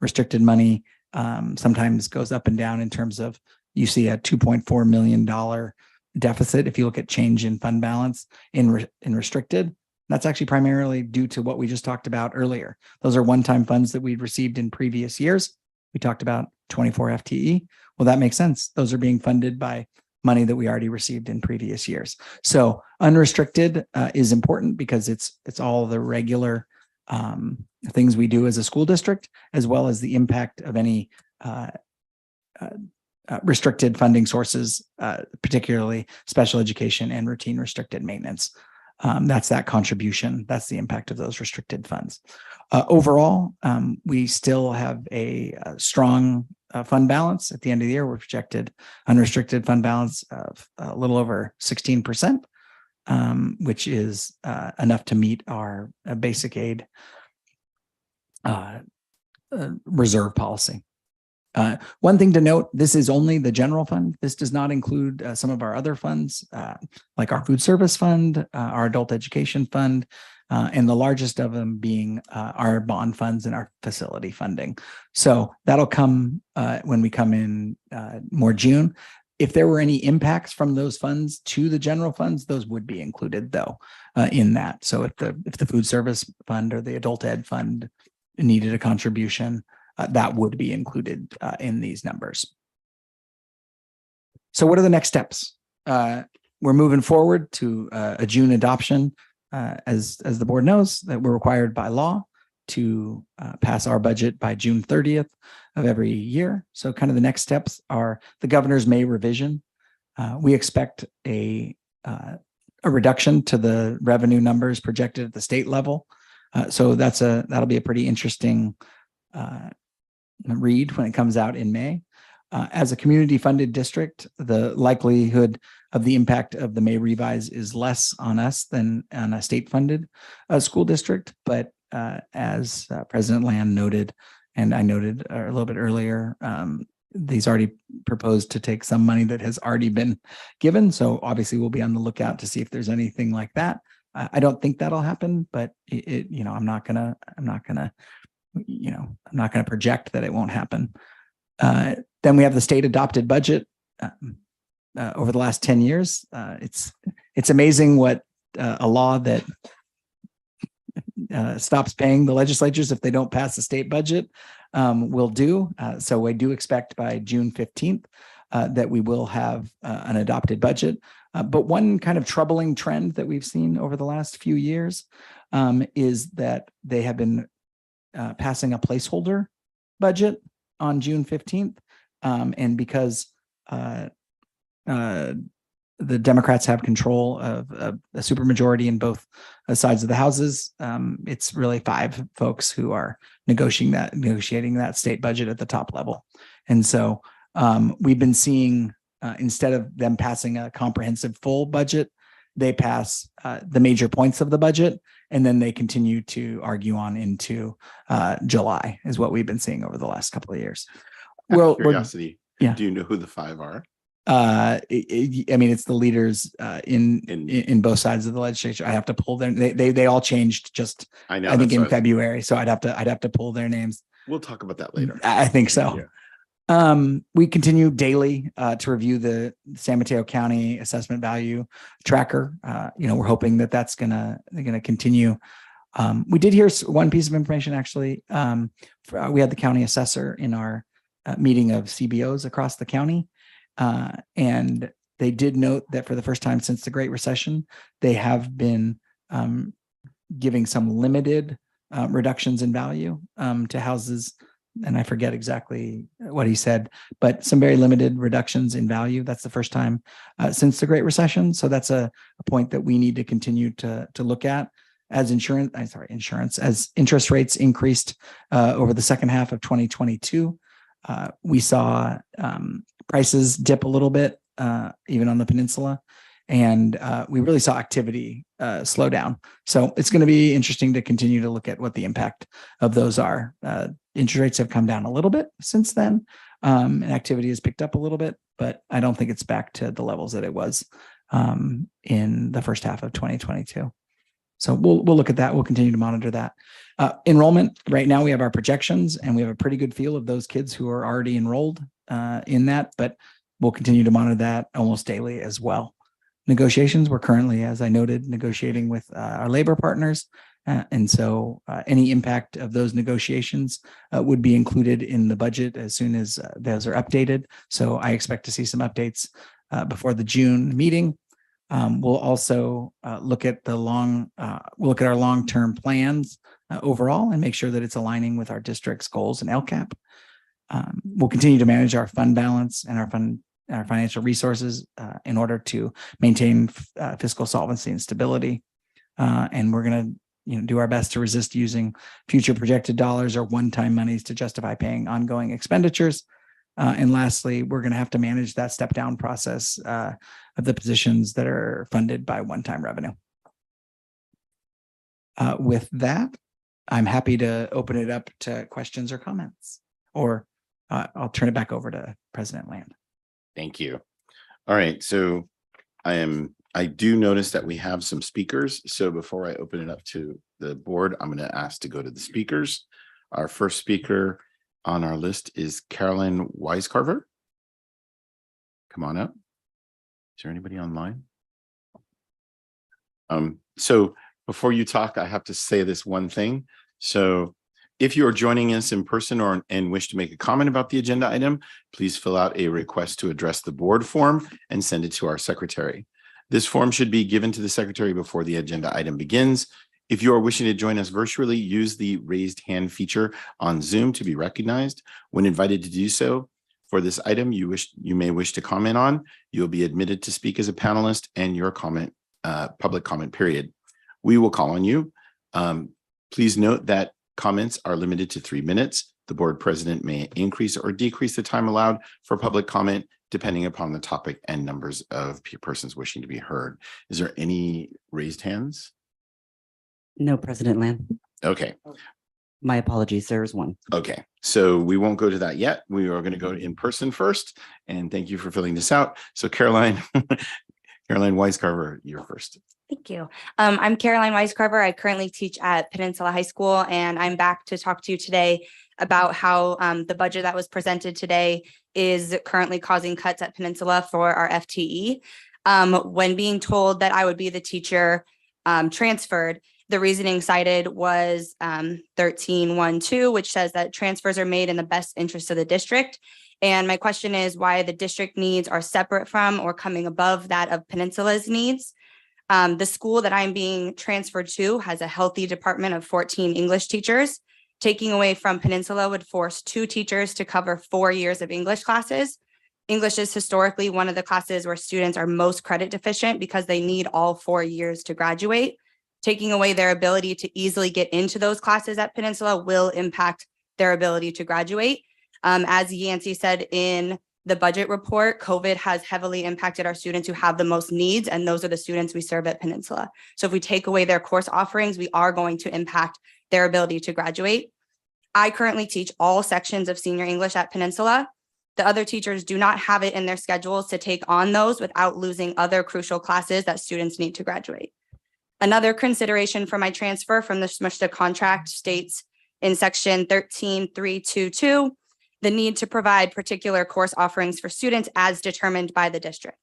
[SPEAKER 5] Restricted money sometimes goes up and down in terms of, you see a $2.4 million deficit if you look at change in fund balance in restricted. That's actually primarily due to what we just talked about earlier. Those are one-time funds that we'd received in previous years. We talked about 24 FTE. Well, that makes sense. Those are being funded by money that we already received in previous years. So unrestricted is important because it's all the regular things we do as a school district, as well as the impact of any restricted funding sources, particularly special education and routine restricted maintenance. That's that contribution. That's the impact of those restricted funds. Overall, we still have a strong fund balance. At the end of the year, we're projected unrestricted fund balance of a little over 16%, which is enough to meet our basic aid reserve policy. One thing to note, this is only the general fund. This does not include some of our other funds, like our food service fund, our adult education fund, and the largest of them being our bond funds and our facility funding. So that'll come when we come in more June. If there were any impacts from those funds to the general funds, those would be included though in that. So if the food service fund or the adult ed fund needed a contribution, that would be included in these numbers. So what are the next steps? We're moving forward to a June adoption. As the board knows, that we're required by law to pass our budget by June 30th of every year. So kind of the next steps are the governor's May revision. We expect a reduction to the revenue numbers projected at the state level. So that'll be a pretty interesting read when it comes out in May. As a community funded district, the likelihood of the impact of the May revise is less on us than on a state funded school district. But as President Land noted, and I noted a little bit earlier, these already proposed to take some money that has already been given. So obviously we'll be on the lookout to see if there's anything like that. I don't think that'll happen, but I'm not gonna project that it won't happen. Then we have the state adopted budget. Over the last 10 years, it's amazing what a law that stops paying the legislatures if they don't pass the state budget will do. So I do expect by June 15th that we will have an adopted budget. But one kind of troubling trend that we've seen over the last few years is that they have been passing a placeholder budget on June 15th. And because the Democrats have control of a supermajority in both sides of the houses, it's really 5 folks who are negotiating that state budget at the top level. And so we've been seeing, instead of them passing a comprehensive full budget, they pass the major points of the budget, and then they continue to argue on into July, is what we've been seeing over the last couple of years.
[SPEAKER 9] Well, curiosity.
[SPEAKER 5] Yeah.
[SPEAKER 9] Do you know who the 5 are?
[SPEAKER 5] I mean, it's the leaders in both sides of the legislature. I have to pull them. They all changed just, I think in February. So I'd have to pull their names.
[SPEAKER 9] We'll talk about that later.
[SPEAKER 5] I think so. Yeah. We continue daily to review the San Mateo County assessment value tracker. We're hoping that they're gonna continue. We did hear one piece of information actually. We had the county assessor in our meeting of CBOs across the county, And they did note that for the first time since the Great Recession, they have been giving some limited reductions in value to houses. And I forget exactly what he said, but some very limited reductions in value. That's the first time since the Great Recession. So that's a point that we need to continue to look at as as interest rates increased over the second half of 2022. We saw prices dip a little bit, even on the peninsula. And we really saw activity slow down. So it's going to be interesting to continue to look at what the impact of those are. Interest rates have come down a little bit since then, and activity has picked up a little bit, but I don't think it's back to the levels that it was in the first half of 2022. So we'll look at that. We'll continue to monitor that. Enrollment, right now we have our projections and we have a pretty good feel of those kids who are already enrolled in that, but we'll continue to monitor that almost daily as well. Negotiations, we're currently, as I noted, negotiating with our labor partners. And so any impact of those negotiations would be included in the budget as soon as those are updated. So I expect to see some updates before the June meeting. We'll also look at our long-term plans overall and make sure that it's aligning with our district's goals and LCAP. We'll continue to manage our fund balance and our financial resources in order to maintain fiscal solvency and stability. And we're going to do our best to resist using future projected dollars or one-time monies to justify paying ongoing expenditures. And lastly, we're going to have to manage that step down process of the positions that are funded by one-time revenue. With that, I'm happy to open it up to questions or comments, or I'll turn it back over to President Land.
[SPEAKER 9] Thank you. All right. So I do notice that we have some speakers. So before I open it up to the board, I'm going to ask to go to the speakers. Our first speaker on our list is Caroline Weiscarver. Come on up. Is there anybody online? So before you talk, I have to say this one thing. So if you are joining us in person and wish to make a comment about the agenda item, please fill out a request to address the board form and send it to our secretary. This form should be given to the secretary before the agenda item begins. If you are wishing to join us virtually, use the raised hand feature on Zoom to be recognized. When invited to do so for this item you may wish to comment on, you'll be admitted to speak as a panelist and your comment, public comment period. We will call on you. Please note that comments are limited to 3 minutes. The board president may increase or decrease the time allowed for public comment depending upon the topic and numbers of persons wishing to be heard. Is there any raised hands?
[SPEAKER 10] No, President Lamb.
[SPEAKER 9] Okay.
[SPEAKER 10] My apologies, there is one.
[SPEAKER 9] Okay, so we won't go to that yet. We are going to go in person first. And thank you for filling this out. So Caroline, Caroline Weiscarver, you're first.
[SPEAKER 11] Thank you. I'm Caroline Weiscarver. I currently teach at Peninsula High School, and I'm back to talk to you today about how the budget that was presented today is currently causing cuts at Peninsula for our FTE. When being told that I would be the teacher transferred, the reasoning cited was 13.12, which says that transfers are made in the best interest of the district. And my question is why the district needs are separate from or coming above that of Peninsula's needs. The school that I'm being transferred to has a healthy department of 14 English teachers. Taking away from Peninsula would force 2 teachers to cover 4 years of English classes. English is historically one of the classes where students are most credit deficient because they need all 4 years to graduate. Taking away their ability to easily get into those classes at Peninsula will impact their ability to graduate. As Yancey said in the budget report, COVID has heavily impacted our students who have the most needs, and those are the students we serve at Peninsula. So if we take away their course offerings, we are going to impact their ability to graduate. I currently teach all sections of senior English at Peninsula. The other teachers do not have it in their schedules to take on those without losing other crucial classes that students need to graduate. Another consideration for my transfer from the SMUHSD contract states in section 13.322, the need to provide particular course offerings for students as determined by the district.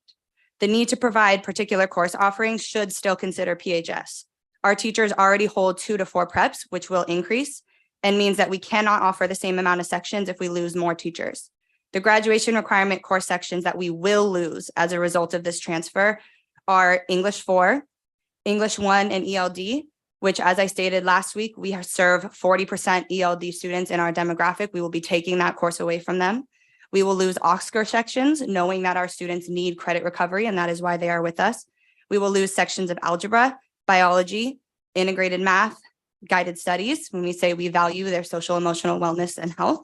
[SPEAKER 11] The need to provide particular course offerings should still consider PHS. Our teachers already hold 2 to 4 preps, which will increase and means that we cannot offer the same amount of sections if we lose more teachers. The graduation requirement course sections that we will lose as a result of this transfer are English 4, English 1, and ELD, which, as I stated last week, we serve 40% ELD students in our demographic. We will be taking that course away from them. We will lose Oscar sections, knowing that our students need credit recovery, and that is why they are with us. We will lose sections of algebra, biology, integrated math, guided studies, when we say we value their social emotional wellness and health.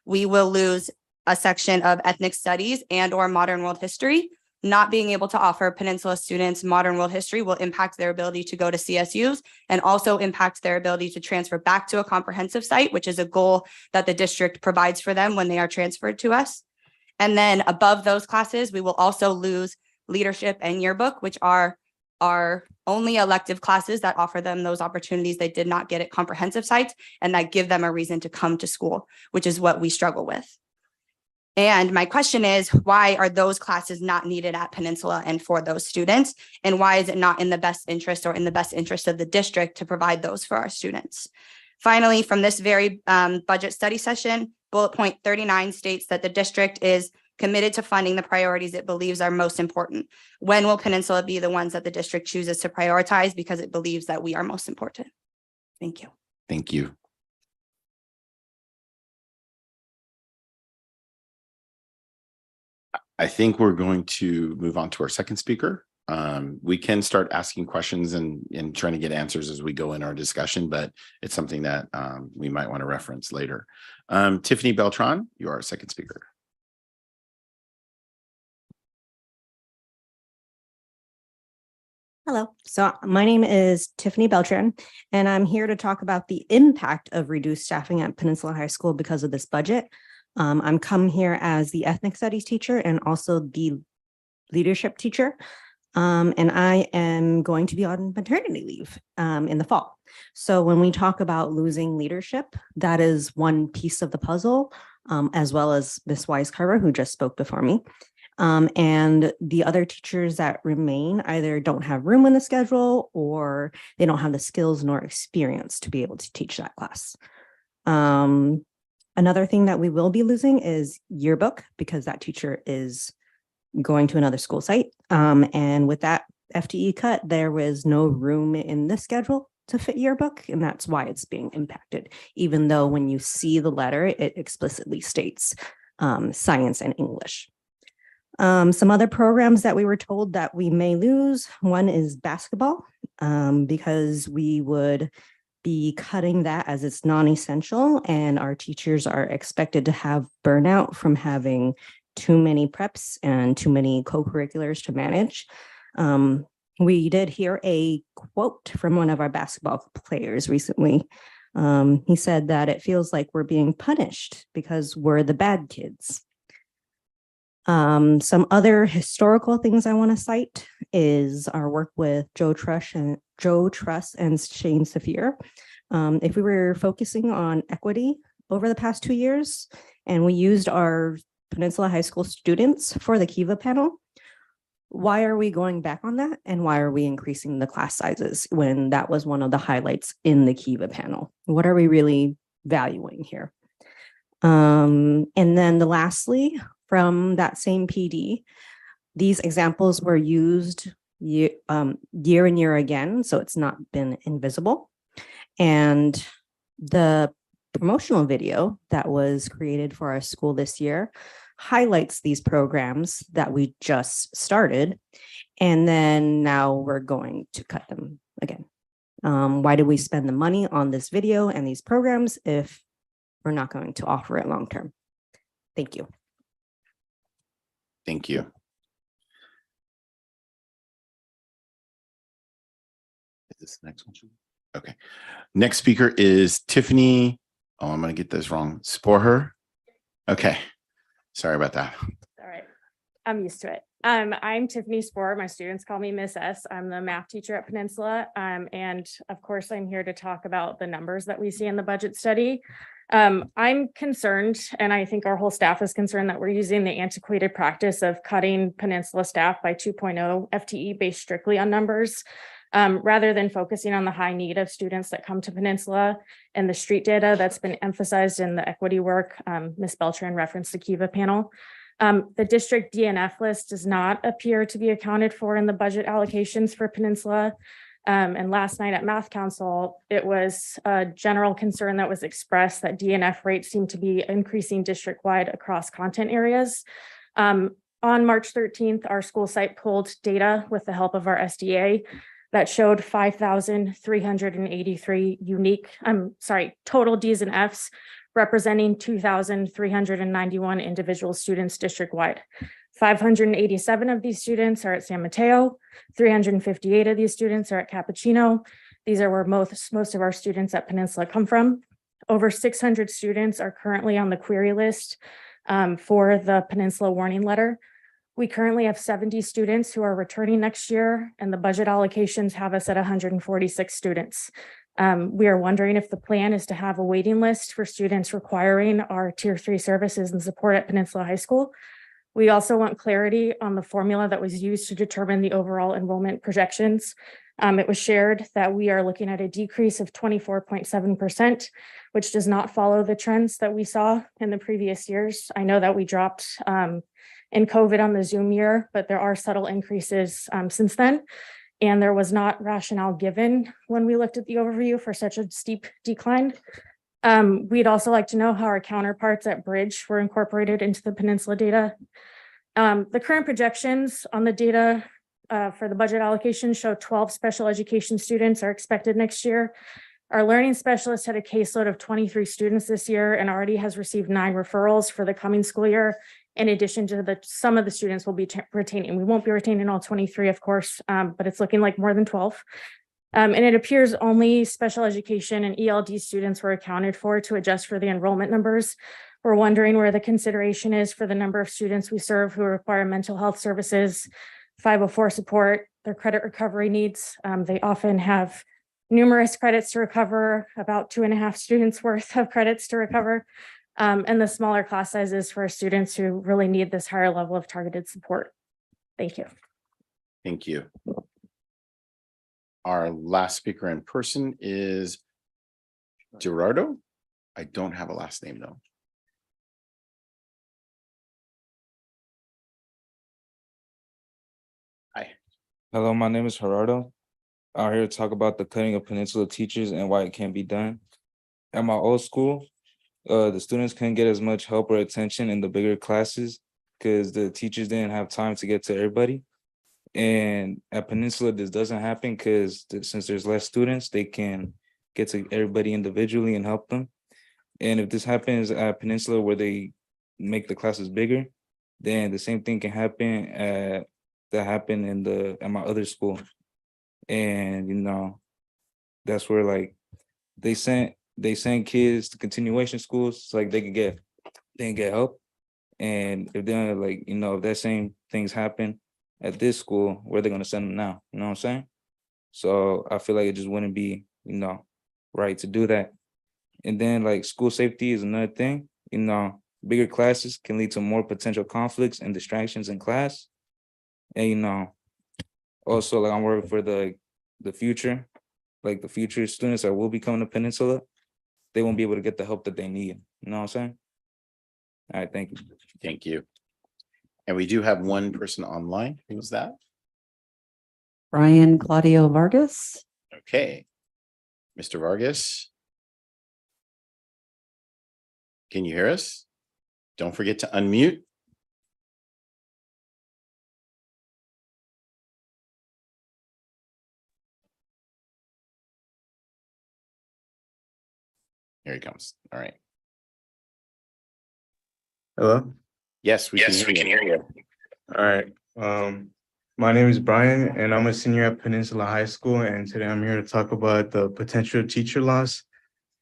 [SPEAKER 11] We will lose a section of ethnic studies and or modern world history. Not being able to offer Peninsula students modern world history will impact their ability to go to CSUs and also impact their ability to transfer back to a comprehensive site, which is a goal that the district provides for them when they are transferred to us. And then above those classes, we will also lose leadership and yearbook, which are our only elective classes that offer them those opportunities they did not get at comprehensive sites and that give them a reason to come to school, which is what we struggle with. And my question is, why are those classes not needed at Peninsula and for those students? And why is it not in the best interest or in the best interest of the district to provide those for our students? Finally, from this very budget study session, bullet point 39 states that the district is committed to funding the priorities it believes are most important. When will Peninsula be the ones that the district chooses to prioritize because it believes that we are most important? Thank you.
[SPEAKER 9] Thank you. I think we're going to move on to our second speaker. We can start asking questions and trying to get answers as we go in our discussion, but it's something that we might want to reference later. Tiffany Beltran, you are our second speaker.
[SPEAKER 12] Hello, so my name is Tiffany Beltran, and I'm here to talk about the impact of reduced staffing at Peninsula High School because of this budget. I'm come here as the ethnic studies teacher and also the leadership teacher. And I am going to be on maternity leave in the fall. So when we talk about losing leadership, that is one piece of the puzzle, as well as Ms. Weiscarver, who just spoke before me. And the other teachers that remain either don't have room in the schedule or they don't have the skills nor experience to be able to teach that class. Another thing that we will be losing is yearbook because that teacher is going to another school site. And with that FTE cut, there was no room in the schedule to fit yearbook, and that's why it's being impacted, even though when you see the letter, it explicitly states science and English. Some other programs that we were told that we may lose, one is basketball, because we would be cutting that as it's non-essential, and our teachers are expected to have burnout from having too many preps and too many co-curriculars to manage. We did hear a quote from one of our basketball players recently. He said that it feels like we're being punished because we're the bad kids. Some other historical things I want to cite is our work with Joe Truss and Shane Saphir. If we were focusing on equity over the past 2 years, and we used our Peninsula High School students for the Kiva panel, why are we going back on that? And why are we increasing the class sizes when that was one of the highlights in the Kiva panel? What are we really valuing here? And then lastly, from that same PD, these examples were used year and year again, so it's not been invisible. And the promotional video that was created for our school this year highlights these programs that we just started, and then now we're going to cut them again. Why do we spend the money on this video and these programs if we're not going to offer it long term? Thank you.
[SPEAKER 9] Thank you. Is this the next one? Okay. Next speaker is Tiffany. Oh, I'm going to get this wrong. Sporher. Okay. Sorry about that.
[SPEAKER 13] All right. I'm used to it. I'm Tiffany Spohr. My students call me Miss S. I'm the math teacher at Peninsula. And of course, I'm here to talk about the numbers that we see in the budget study. I'm concerned, and I think our whole staff is concerned, that we're using the antiquated practice of cutting Peninsula staff by 2.0 FTE based strictly on numbers. rather than focusing on the high need of students that come to Peninsula and the street data that's been emphasized in the equity work. Ms. Beltran referenced the Kiva panel. The district DNF list does not appear to be accounted for in the budget allocations for Peninsula. And last night at Math Council, it was a general concern that was expressed that DNF rates seem to be increasing district-wide across content areas. On March 13th, our school site pulled data with the help of our SDA that showed 5,383 total Ds and Fs, representing 2,391 individual students district-wide. 587 of these students are at San Mateo. 358 of these students are at Cappuccino. These are where most of our students at Peninsula come from. Over 600 students are currently on the query list for the Peninsula warning letter. We currently have 70 students who are returning next year, and the budget allocations have us at 146 students. We are wondering if the plan is to have a waiting list for students requiring our Tier 3 services and support at Peninsula High School. We also want clarity on the formula that was used to determine the overall enrollment projections. It was shared that we are looking at a decrease of 24.7%, which does not follow the trends that we saw in the previous years. I know that we dropped in COVID on the Zoom year, but there are subtle increases since then. And there was not rationale given when we looked at the overview for such a steep decline. We'd also like to know how our counterparts at Bridge were incorporated into the Peninsula data. The current projections on the data for the budget allocation show 12 special education students are expected next year. Our learning specialist had a caseload of 23 students this year and already has received 9 referrals for the coming school year. In addition to some of the students will be retaining. We won't be retaining all 23, of course, but it's looking like more than 12. And it appears only special education and ELD students were accounted for to adjust for the enrollment numbers. We're wondering where the consideration is for the number of students we serve who require mental health services, 504 support, their credit recovery needs. They often have numerous credits to recover, about 2.5 students worth of credits to recover. And the smaller class sizes for students who really need this higher level of targeted support. Thank you.
[SPEAKER 9] Thank you. Our last speaker in person is Gerardo. I don't have a last name though. Hi.
[SPEAKER 14] Hello, my name is Gerardo. I'm here to talk about the cutting of Peninsula teachers and why it can't be done. At my old school, the students couldn't get as much help or attention in the bigger classes because the teachers didn't have time to get to everybody. And at Peninsula, this doesn't happen because since there's less students, they can get to everybody individually and help them. And if this happens at Peninsula where they make the classes bigger, then the same thing can happen at my other school. And that's where like they sent kids to continuation schools so like they can get help. And if they're like, if that same things happen at this school, where they're gonna send them now? You know what I'm saying? So I feel like it just wouldn't be, right to do that. And then like school safety is another thing. Bigger classes can lead to more potential conflicts and distractions in class. And also like I'm worried for the future, like the future students that will be coming to Peninsula. They won't be able to get the help that they need. You know what I'm saying? All right, thank you.
[SPEAKER 9] Thank you. And we do have one person online. Who's that?
[SPEAKER 10] Brian Claudio Vargas.
[SPEAKER 9] Okay. Mr. Vargas. Can you hear us? Don't forget to unmute. Here he comes. All right.
[SPEAKER 15] Hello?
[SPEAKER 9] Yes, we can hear you.
[SPEAKER 15] All right. My name is Brian and I'm a senior at Peninsula High School, and today I'm here to talk about the potential teacher loss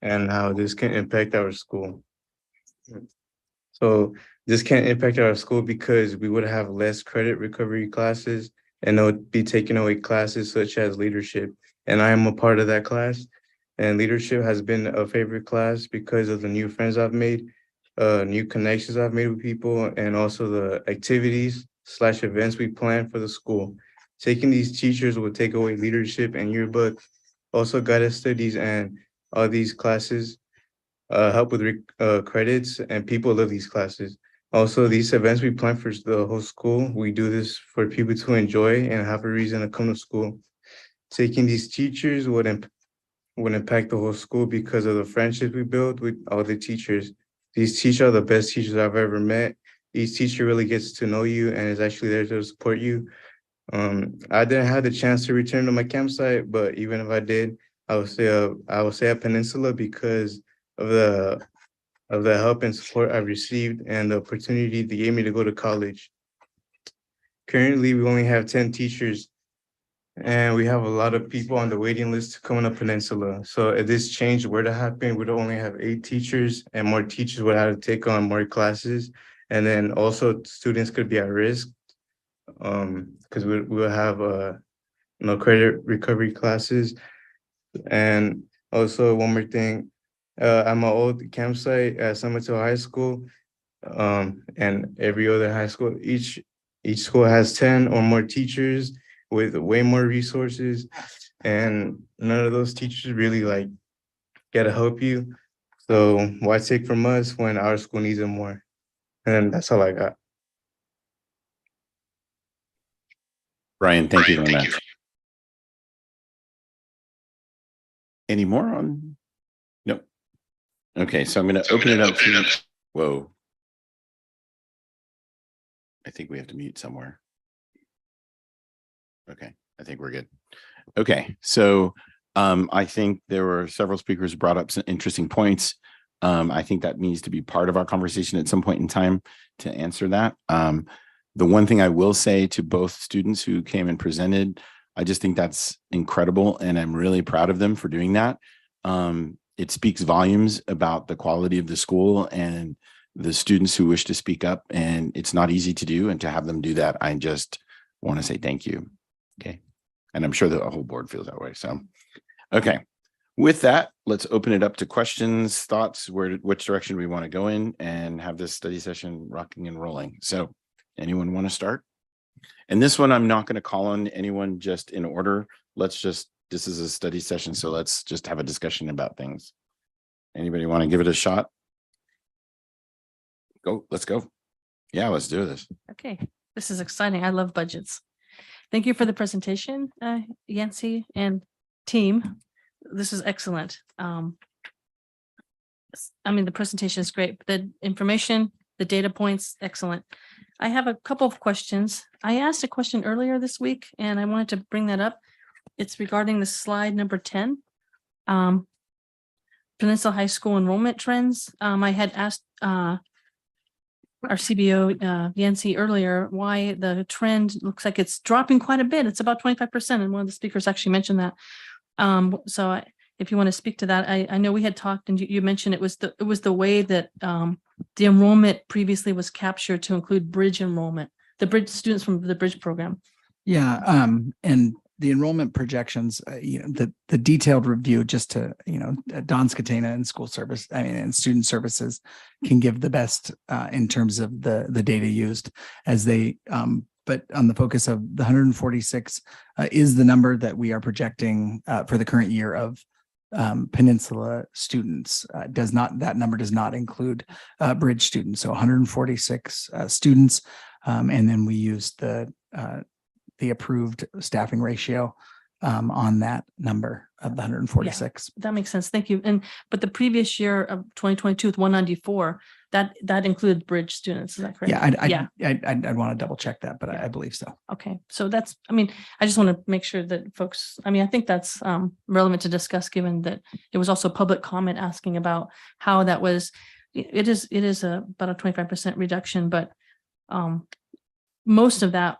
[SPEAKER 15] and how this can impact our school. So this can impact our school because we would have less credit recovery classes and they'll be taking away classes such as leadership. And I am a part of that class. And leadership has been a favorite class because of the new friends I've made, new connections I've made with people, and also the activities / events we plan for the school. Taking these teachers will take away leadership and yearbook, also guided studies, and all these classes help with credits, and people love these classes. Also, these events we plan for the whole school. We do this for people to enjoy and have a reason to come to school. Taking these teachers would impact the whole school because of the friendships we build with all the teachers. These teachers are the best teachers I've ever met. Each teacher really gets to know you and is actually there to support you. I didn't have the chance to return to my campsite, but even if I did, I would say at Peninsula because of the help and support I've received and the opportunity they gave me to go to college. Currently, we only have 10 teachers, and we have a lot of people on the waiting list to come on the Peninsula. So if this change were to happen, we'd only have 8 teachers, and more teachers would have to take on more classes. And then also students could be at risk because we'll have no credit recovery classes. And also one more thing, at my old campsite at SMUHSD High School, and every other high school, each school has 10 or more teachers with way more resources, and none of those teachers really get to help you. So why take from us when our school needs it more? And that's all I got.
[SPEAKER 9] Brian, thank you very much. Any more on? No. Okay, so I'm going to open it up to, whoa. I think we have to mute somewhere. Okay, I think we're good. Okay, so I think there were several speakers brought up some interesting points. I think that needs to be part of our conversation at some point in time to answer that. The one thing I will say to both students who came and presented, I just think that's incredible, and I'm really proud of them for doing that. It speaks volumes about the quality of the school and the students who wish to speak up, and it's not easy to do, and to have them do that, I just want to say thank you. Okay, and I'm sure the whole board feels that way. So, okay, with that, let's open it up to questions, thoughts, which direction we want to go in, and have this study session rocking and rolling. So, anyone want to start? And this one, I'm not going to call on anyone just in order. This is a study session, so let's just have a discussion about things. Anybody want to give it a shot? Let's go. Yeah, let's do this.
[SPEAKER 8] Okay, this is exciting. I love budgets. Thank you for the presentation, Yancy and team. This is excellent. I mean, the presentation is great. The information, the data points, excellent. I have a couple of questions. I asked a question earlier this week, and I wanted to bring that up. It's regarding the slide number 10. Peninsula High School enrollment trends. I had asked our CBO Yancy earlier why the trend looks like it's dropping quite a bit. It's about 25%, and one of the speakers actually mentioned that. If you want to speak to that, I know we had talked, and you mentioned it was the way that the enrollment previously was captured to include bridge enrollment, the bridge students from the bridge program.
[SPEAKER 5] Yeah, and the enrollment projections, the detailed review, just to, Don Scatena and and student services can give the best in terms of the data used as they, but on the focus of the 146 is the number that we are projecting for the current year of Peninsula students. That number does not include bridge students. So 146 students, and then we use the approved staffing ratio on that number of the 146.
[SPEAKER 8] Yeah, that makes sense. Thank you. But the previous year of 2022 with 194, that included bridge students. Is that correct?
[SPEAKER 5] Yeah, I'd want to double check that, but I believe so.
[SPEAKER 8] Okay, so I just want to make sure that folks, I think that's relevant to discuss, given that it was also public comment asking about how that was. It is about a 25% reduction, but most of that,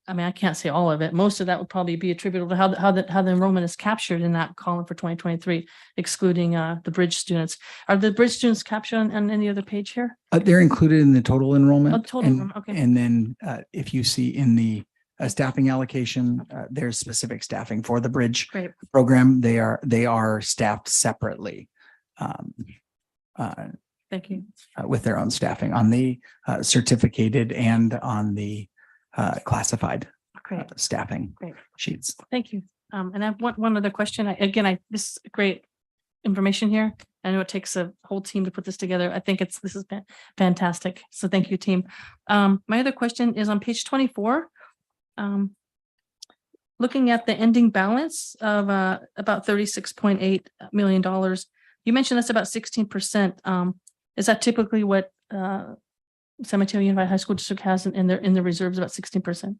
[SPEAKER 8] I can't say all of it. Most of that would probably be attributable to how the enrollment is captured in that column for 2023, excluding the bridge students. Are the bridge students captured on any other page here?
[SPEAKER 5] They're included in the total enrollment.
[SPEAKER 8] Oh, total enrollment, okay.
[SPEAKER 5] And then if you see in the staffing allocation, there's specific staffing for the bridge program. They are staffed separately.
[SPEAKER 8] Thank you.
[SPEAKER 5] With their own staffing on the certificated and on the classified
[SPEAKER 8] Great.
[SPEAKER 5] staffing
[SPEAKER 8] Great.
[SPEAKER 5] sheets.
[SPEAKER 8] Thank you. And I have one other question. This is great information here. I know it takes a whole team to put this together. I think this is fantastic. So thank you, team. My other question is on page 24. Looking at the ending balance of about $36.8 million. You mentioned that's about 16%. Is that typically what San Mateo Unified High School District has in the reserves, about 16%?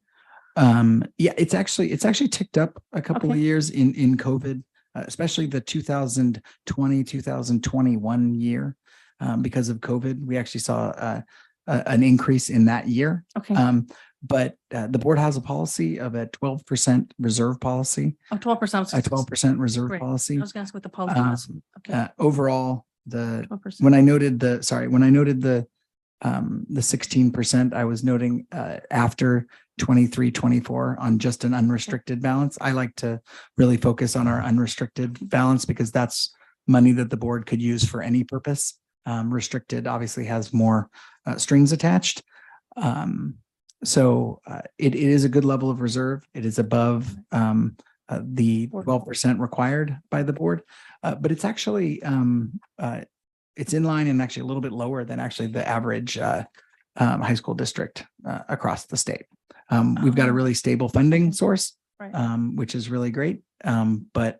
[SPEAKER 5] Yeah, it's actually ticked up a couple of years in COVID, especially the 2020, 2021 year. Because of COVID, we actually saw an increase in that year.
[SPEAKER 8] Okay.
[SPEAKER 5] But the board has a policy of a 12% reserve policy.
[SPEAKER 8] Oh, 12%.
[SPEAKER 5] A 12% reserve
[SPEAKER 8] Great.
[SPEAKER 5] policy.
[SPEAKER 8] I was going to ask what the policy was. Okay.
[SPEAKER 5] Overall,
[SPEAKER 8] 12%.
[SPEAKER 5] when I noted the 16%, I was noting after 23, 24 on just an unrestricted balance. I like to really focus on our unrestricted balance because that's money that the board could use for any purpose. Restricted obviously has more strings attached. So it is a good level of reserve. It is above the 12% required by the board, but it's actually it's in line and actually a little bit lower than actually the average high school district across the state. We've got a really stable funding source, which is really great. But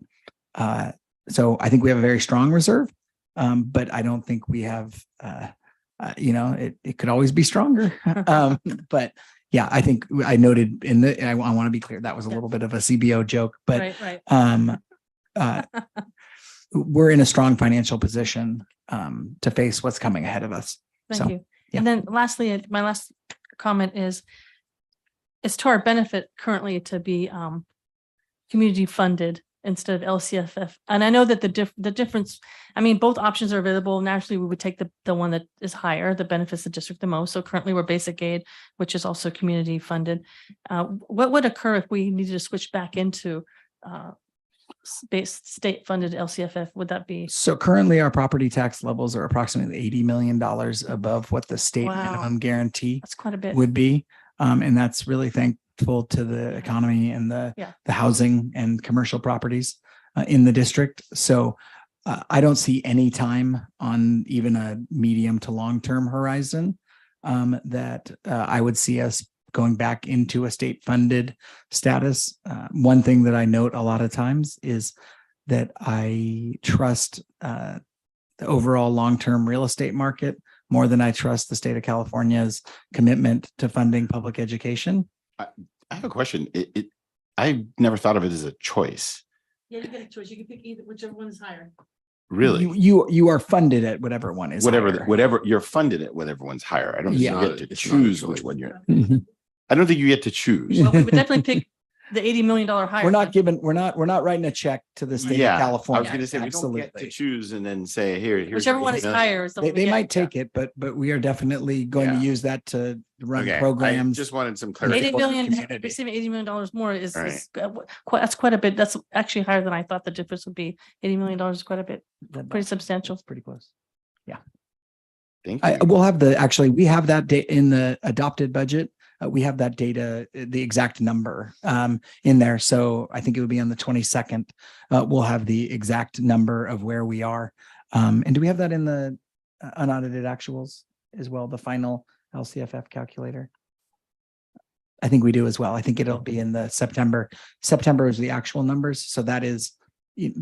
[SPEAKER 5] so I think we have a very strong reserve, but I don't think we have, it could always be stronger. But yeah, I think I noted I want to be clear, that was a little bit of a CBO joke, but we're in a strong financial position to face what's coming ahead of us.
[SPEAKER 8] Thank you. Yeah. And then lastly, my last comment is it's to our benefit currently to be community funded instead of LCFF. And I know that the difference, I mean, both options are available. Naturally, we would take the one that is higher, that benefits the district the most. So currently we're basic aid, which is also community funded. What would occur if we needed to switch back into state funded LCFF? Would that be?
[SPEAKER 5] So currently our property tax levels are approximately $80 million above what the state minimum guarantee
[SPEAKER 8] That's quite a bit.
[SPEAKER 5] would be. And that's really thankful to the economy and the housing and commercial properties in the district. So I don't see any time on even a medium to long-term horizon that I would see us going back into a state funded status. One thing that I note a lot of times is that I trust the overall long-term real estate market more than I trust the state of California's commitment to funding public education.
[SPEAKER 9] I have a question. I never thought of it as a choice.
[SPEAKER 8] Yeah, you get a choice. You can pick whichever one is higher.
[SPEAKER 9] Really?
[SPEAKER 5] You are funded at whatever one is higher.
[SPEAKER 9] Whatever you're funded at, whatever one's higher. I don't think you get to choose which one you're. I don't think you get to choose.
[SPEAKER 8] Well, we would definitely pick the $80 million higher.
[SPEAKER 5] We're not writing a check to the state of California.
[SPEAKER 9] I was going to say, we don't get to choose and then say, here's
[SPEAKER 8] whichever one is higher. Is
[SPEAKER 5] they might take it, but we are definitely going to use that to run programs.
[SPEAKER 9] I just wanted some clarity.
[SPEAKER 8] Receiving $80 million more is that's quite a bit. That's actually higher than I thought the difference would be. $80 million is quite a bit, pretty substantial.
[SPEAKER 5] It's pretty close. Yeah.
[SPEAKER 9] Thank you.
[SPEAKER 5] We'll have we have that data in the adopted budget. We have that data, the exact number in there. So I think it would be on the 22nd. We'll have the exact number of where we are. And do we have that in the unaudited actuals as well, the final LCFF calculator? I think we do as well. I think it'll be in the September. September is the actual numbers. So that is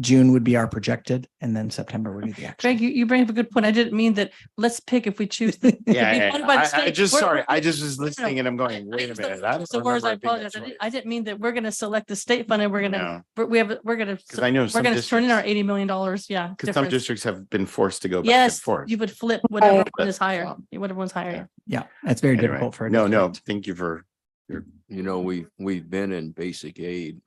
[SPEAKER 5] June would be our projected, and then September would be the actual.
[SPEAKER 8] Greg, you bring up a good point. I didn't mean that. Let's pick if we choose.
[SPEAKER 9] I just was listening and I'm going, wait a minute.
[SPEAKER 8] So words, I apologize. I didn't mean that we're going to select the state fund and we're going to
[SPEAKER 9] because I know
[SPEAKER 8] we're going to turn in our $80 million. Yeah,
[SPEAKER 9] because some districts have been forced to go back and
[SPEAKER 8] yes,
[SPEAKER 9] forth.
[SPEAKER 8] you would flip whatever one is higher. Whatever one's higher.
[SPEAKER 5] Yeah, that's very difficult for a
[SPEAKER 9] no. Thank you for
[SPEAKER 16] your. We've been in basic aid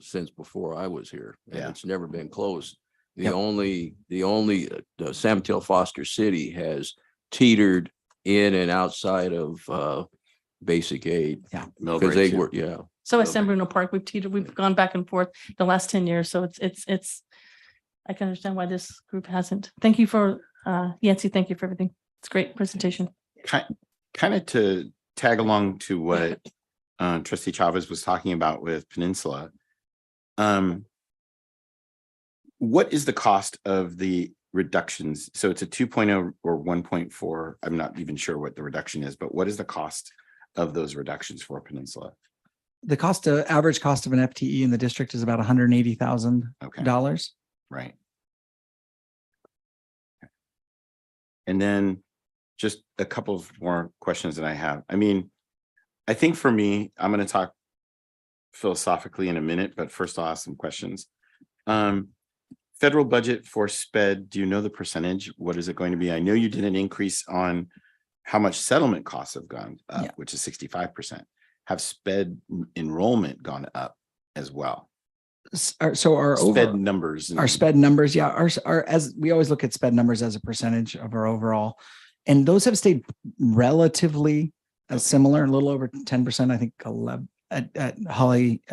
[SPEAKER 16] since before I was here. And it's never been close. The only San Mateo Foster City has teetered in and outside of basic aid.
[SPEAKER 5] Yeah.
[SPEAKER 16] Because they were,
[SPEAKER 8] So at San Bruno Park, we've gone back and forth the last 10 years. So it's I can understand why this group hasn't. Thank you for Yancy. Thank you for everything. It's a great presentation.
[SPEAKER 9] Kind of to tag along to what Trustee Chavez was talking about with Peninsula. What is the cost of the reductions? So it's a 2.0 or 1.4. I'm not even sure what the reduction is, but what is the cost of those reductions for Peninsula?
[SPEAKER 5] The average cost of an FTE in the district is about $180,000.
[SPEAKER 9] Right. And then just a couple of more questions that I have. I mean, I think for me, I'm going to talk philosophically in a minute, but first I'll ask some questions. Federal budget for SPED, do you know the percentage? What is it going to be? I know you did an increase on how much settlement costs have gone up, which is 65%. Have SPED enrollment gone up as well?
[SPEAKER 5] So our
[SPEAKER 9] SPED numbers,
[SPEAKER 5] our SPED numbers, our as we always look at SPED numbers as a percentage of our overall, and those have stayed relatively similar, a little over 10%. I think 11 at Holly.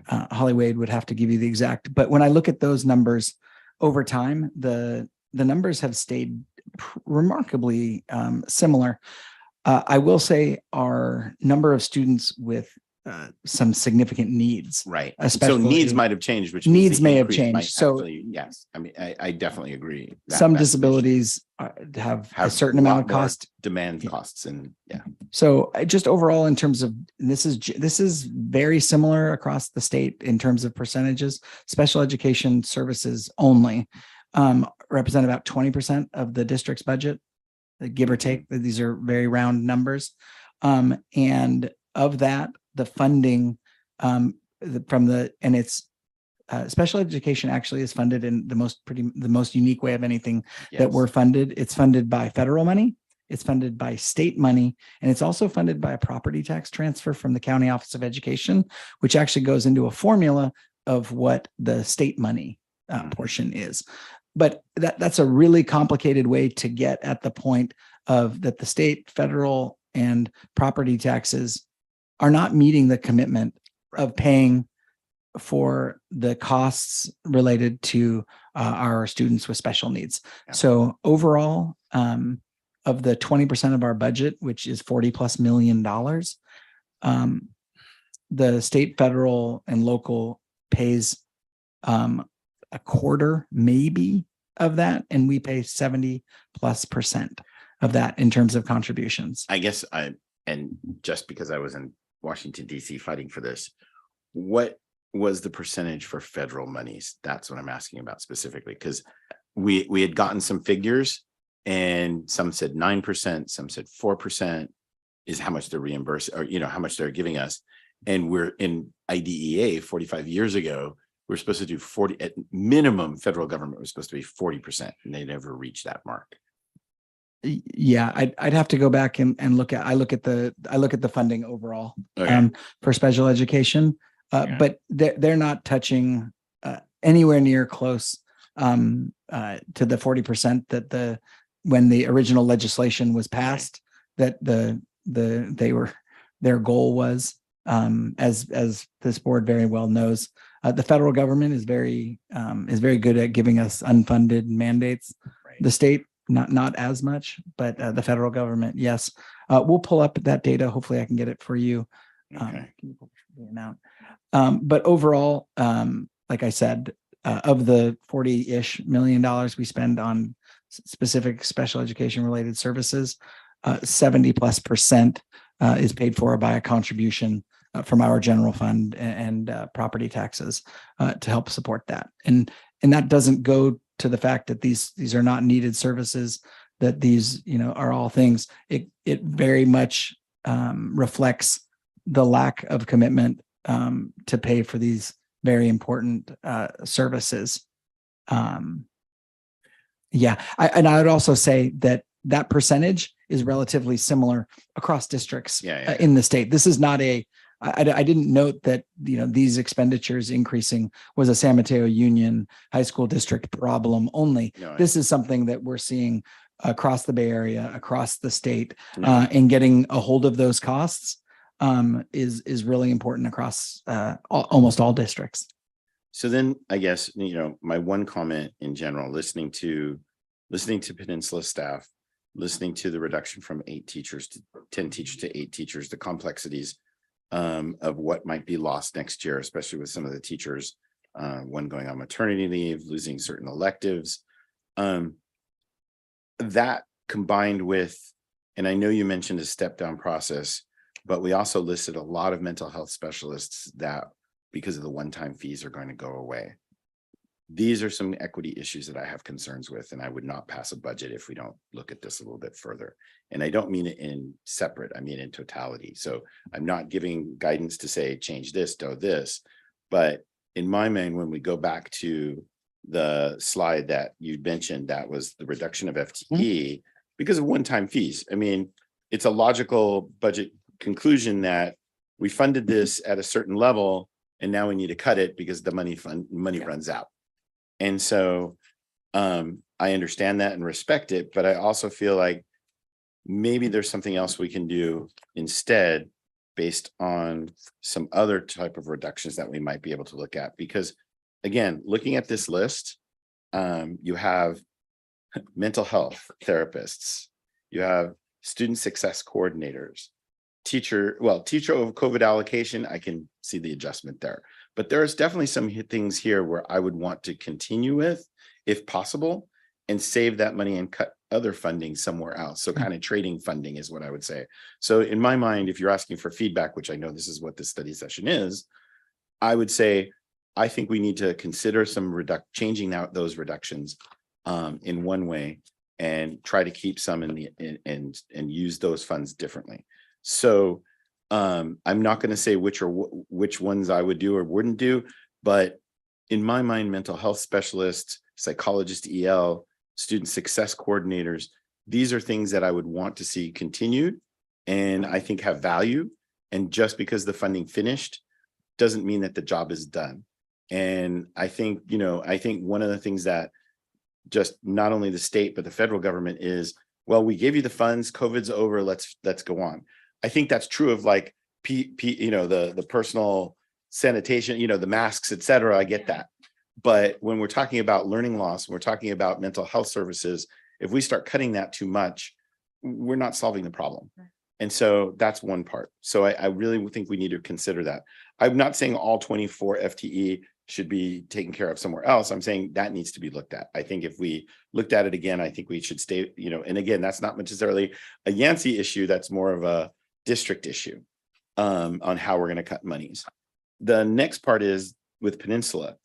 [SPEAKER 5] Holly Wade would have to give you the exact, but when I look at those numbers over time, the numbers have stayed remarkably similar. I will say our number of students with some significant needs,
[SPEAKER 9] right?
[SPEAKER 5] Especially,
[SPEAKER 9] so needs might have changed, which
[SPEAKER 5] needs may have changed. So
[SPEAKER 9] yes, I mean, I definitely agree.
[SPEAKER 5] Some disabilities have a certain amount of cost,
[SPEAKER 9] demand costs, and
[SPEAKER 5] So just overall, in terms of this is very similar across the state in terms of percentages. Special education services only represent about 20% of the district's budget, give or take. These are very round numbers, and of that, the funding special education actually is funded in the most unique way of anything that we're funded. It's funded by federal money, it's funded by state money, and it's also funded by a property tax transfer from the County Office of Education, which actually goes into a formula of what the state money portion is. But that's a really complicated way to get at the point of that the state, federal, and property taxes are not meeting the commitment of paying for the costs related to our students with special needs. So overall, of the 20% of our budget, which is $40+ million, the state, federal, and local pays a quarter maybe of that, and we pay 70+% of that in terms of contributions.
[SPEAKER 9] I guess and just because I was in Washington, DC fighting for this, what was the percentage for federal monies? That's what I'm asking about specifically, because we had gotten some figures and some said 9%, some said 4% is how much they're reimbursed, or how much they're giving us. And we're in IDEA 45 years ago, we're supposed to do 40 at minimum. Federal government was supposed to be 40%, and they never reached that mark.
[SPEAKER 5] Yeah, I'd have to go back and look at. I look at the funding overall for special education, but they're not touching anywhere near close to the 40% that when the original legislation was passed, that their goal was. As this board very well knows, the federal government is very good at giving us unfunded mandates. Right. The state, not as much, but the federal government, yes. We'll pull up that data. Hopefully I can get it for you. Can you pull the amount? But overall, like I said, of the $40-ish million we spend on specific special education related services, 70+% is paid for by a contribution from our general fund and property taxes to help support that. And that doesn't go to the fact that these are not needed services, that these are all things. It very much reflects the lack of commitment to pay for these very important services. I would also say that percentage is relatively similar across districts in the state. This is not I didn't note that these expenditures increasing was a San Mateo Union High School District problem only. This is something that we're seeing across the Bay Area, across the state, and getting a hold of those costs is really important across almost all districts.
[SPEAKER 9] So then I guess, my one comment in general, listening to Peninsula staff, listening to the reduction from 8 teachers to 10 teachers to 8 teachers, the complexities of what might be lost next year, especially with some of the teachers, one going on maternity leave, losing certain electives. That combined with, and I know you mentioned a step down process, but we also listed a lot of mental health specialists that because of the one-time fees are going to go away. These are some equity issues that I have concerns with, and I would not pass a budget if we don't look at this a little bit further. And I don't mean it in separate, I mean in totality. So I'm not giving guidance to say, change this, do this. But in my mind, when we go back to the slide that you mentioned, that was the reduction of FTE because of one-time fees. I mean, it's a logical budget conclusion that we funded this at a certain level and now we need to cut it because the money runs out. And so I understand that and respect it, but I also feel like maybe there's something else we can do instead based on some other type of reductions that we might be able to look at. Because again, looking at this list, you have mental health therapists, you have student success coordinators, teacher over COVID allocation. I can see the adjustment there, but there's definitely some things here where I would want to continue with, if possible, and save that money and cut other funding somewhere else. So kind of trading funding is what I would say. So in my mind, if you're asking for feedback, which I know this is what this study session is, I would say, I think we need to consider some changing out those reductions in one way and try to keep some and use those funds differently. So I'm not going to say which ones I would do or wouldn't do, but in my mind, mental health specialists, psychologists, EL, student success coordinators, these are things that I would want to see continued and I think have value. And just because the funding finished doesn't mean that the job is done. And I think, I think one of the things that just not only the state, but the federal government is, well, we gave you the funds, COVID's over, let's go on. I think that's true of like, the personal sanitation, the masks, et cetera. I get that. But when we're talking about learning loss, we're talking about mental health services, if we start cutting that too much, we're not solving the problem. And so that's one part. So I really think we need to consider that. I'm not saying all 24 FTE should be taken care of somewhere else. I'm saying that needs to be looked at. I think if we looked at it again, I think we should stay, and again, that's not necessarily a Yancey issue. That's more of a district issue on how we're going to cut monies. The next part is with Peninsula.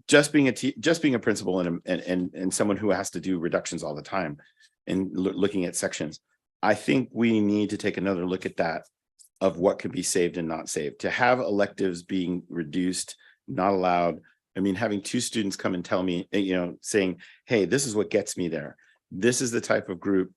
[SPEAKER 9] Just being a principal and someone who has to do reductions all the time and looking at sections, I think we need to take another look at that of what can be saved and not saved. To have electives being reduced, not allowed. I mean, having two students come and tell me, saying, hey, this is what gets me there. This is the type of group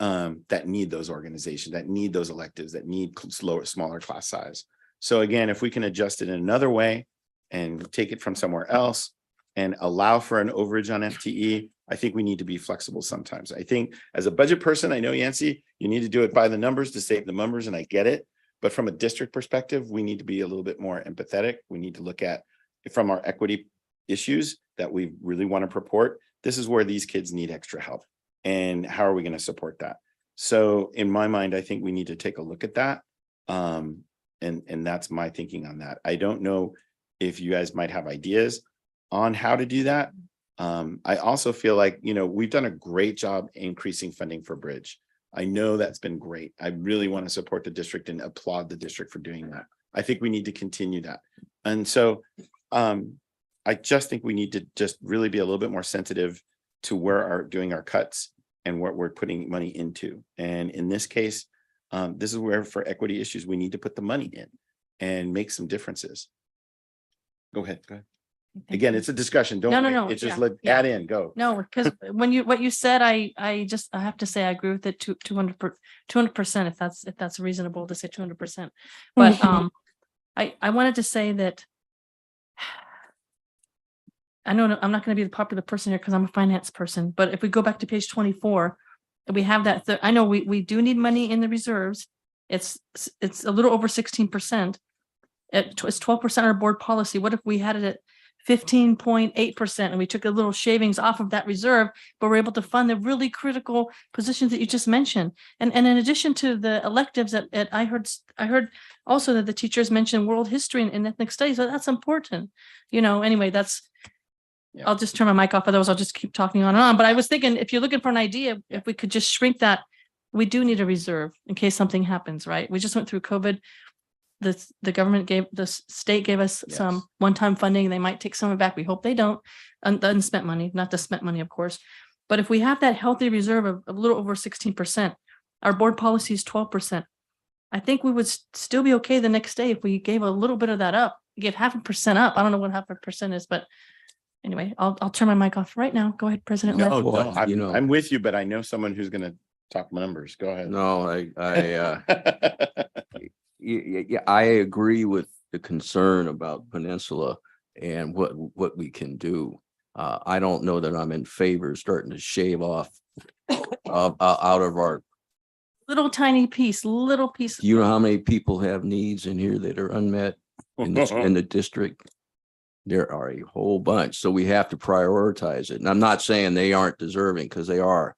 [SPEAKER 9] that need those organizations, that need those electives, that need smaller class size. So again, if we can adjust it in another way and take it from somewhere else and allow for an overage on FTE, I think we need to be flexible sometimes. I think as a budget person, I know, Yancey, you need to do it by the numbers to save the numbers, and I get it. But from a district perspective, we need to be a little bit more empathetic. We need to look at, from our equity issues that we really want to purport, this is where these kids need extra help. And how are we going to support that? So in my mind, I think we need to take a look at that. And that's my thinking on that. I don't know if you guys might have ideas on how to do that. I also feel like, we've done a great job increasing funding for Bridge. I know that's been great. I really want to support the district and applaud the district for doing that. I think we need to continue that. And so I just think we need to just really be a little bit more sensitive to where doing our cuts and what we're putting money into. And in this case, this is where for equity issues, we need to put the money in and make some differences. Go ahead. Again, it's a discussion.
[SPEAKER 8] No.
[SPEAKER 9] It's just add in, go.
[SPEAKER 8] No, because what you said, I have to say I agree with it 200%, if that's reasonable to say 200%. But I wanted to say that I know I'm not going to be the popular person here because I'm a finance person, but if we go back to page 24, we have that. I know we do need money in the reserves. It's a little over 16%. It's 12% our board policy. What if we had it at 15.8%. And we took a little shavings off of that reserve, but we're able to fund the really critical positions that you just mentioned. And in addition to the electives I heard also that the teachers mentioned world history and ethnic studies. So that's important. Anyway,
[SPEAKER 9] Yeah.
[SPEAKER 8] I'll just turn my mic off. Otherwise I'll just keep talking on and on. But I was thinking, if you're looking for an idea, if we could just shrink that, we do need a reserve in case something happens, right? We just went through COVID. The state gave us some one-time funding. They might take some of it back. We hope they don't. The unspent money, not the spent money, of course. But if we have that healthy reserve of a little over 16%, our board policy is 12%. I think we would still be okay the next day if we gave a little bit of that up, give 0.5% up. I don't know what 0.5% is, but anyway, I'll turn my mic off right now. Go ahead, President.
[SPEAKER 9] No,
[SPEAKER 8] Lynn.
[SPEAKER 9] I'm with you, but I know someone who's going to talk numbers. Go ahead.
[SPEAKER 16] No, yeah, I agree with the concern about Peninsula and what we can do. I don't know that I'm in favor of starting to shave off out of our.
[SPEAKER 8] Little tiny piece, little piece.
[SPEAKER 16] Do you know how many people have needs in here that are unmet in the district? There are a whole bunch. So we have to prioritize it. And I'm not saying they aren't deserving, because they are.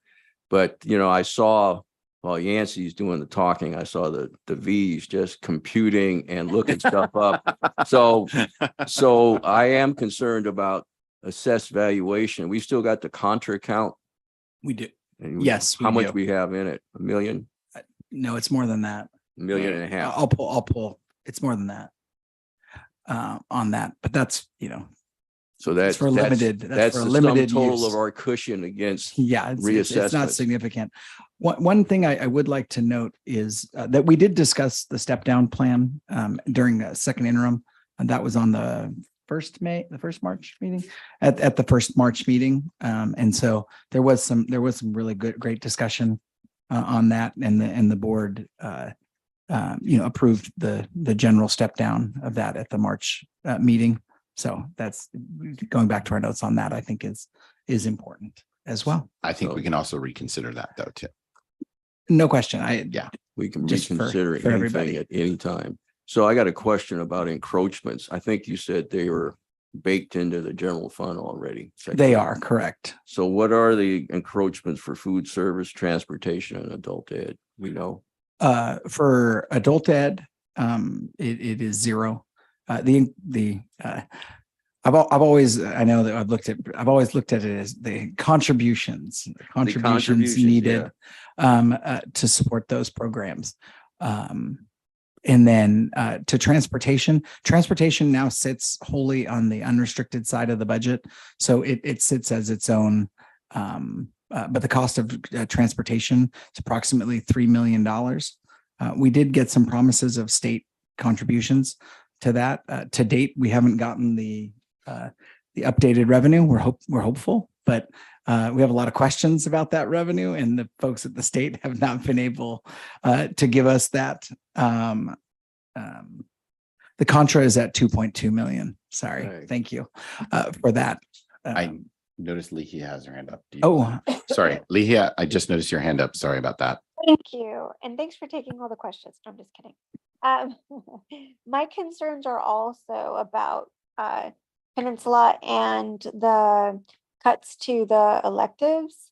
[SPEAKER 16] But, I saw while Yancey's doing the talking, I saw the V's just computing and looking stuff up. So I am concerned about assessed valuation. We still got the contra account.
[SPEAKER 5] We do.
[SPEAKER 16] And
[SPEAKER 5] Yes.
[SPEAKER 16] how much we have in it? $1 million?
[SPEAKER 5] No, it's more than that.
[SPEAKER 16] $1.5 million.
[SPEAKER 5] I'll pull. It's more than that. On that, but that's,
[SPEAKER 16] So that's
[SPEAKER 5] for limited.
[SPEAKER 16] That's
[SPEAKER 5] for
[SPEAKER 16] the
[SPEAKER 5] limited
[SPEAKER 16] sum total
[SPEAKER 5] use.
[SPEAKER 16] of our cushion against
[SPEAKER 5] It's not
[SPEAKER 16] reassessment.
[SPEAKER 5] significant. One thing I would like to note is that we did discuss the step down plan during a second interim, and that was on the first March meeting at the first March meeting. And so there was some really great discussion on that, and the board approved the general step down of that at the March meeting. So that's going back to our notes on that, I think is important as well.
[SPEAKER 9] I think we can also reconsider that though, too.
[SPEAKER 5] No question.
[SPEAKER 16] We can
[SPEAKER 5] just
[SPEAKER 16] reconsider
[SPEAKER 5] for
[SPEAKER 16] anything
[SPEAKER 5] everybody.
[SPEAKER 16] at any time. So I got a question about encroachments. I think you said they were baked into the general fund already.
[SPEAKER 5] They are correct.
[SPEAKER 16] So what are the encroachments for food service, transportation, and adult ed? We know.
[SPEAKER 5] For adult ed, it is zero. I've always looked at it as the contributions needed to support those programs. And then to transportation now sits wholly on the unrestricted side of the budget. So it sits as its own, but the cost of transportation is approximately $3 million. We did get some promises of state contributions to that. To date, we haven't gotten the updated revenue. We're hopeful, but we have a lot of questions about that revenue, and the folks at the state have not been able to give us that. The contra is at 2.2 million. Sorry.
[SPEAKER 16] Right.
[SPEAKER 5] Thank you for that.
[SPEAKER 9] I noticed Leahie has her hand up.
[SPEAKER 5] Sorry,
[SPEAKER 9] Leahie, I just noticed your hand up. Sorry about that.
[SPEAKER 2] Thank you. And thanks for taking all the questions. No, I'm just kidding. My concerns are also about Peninsula and the cuts to the electives.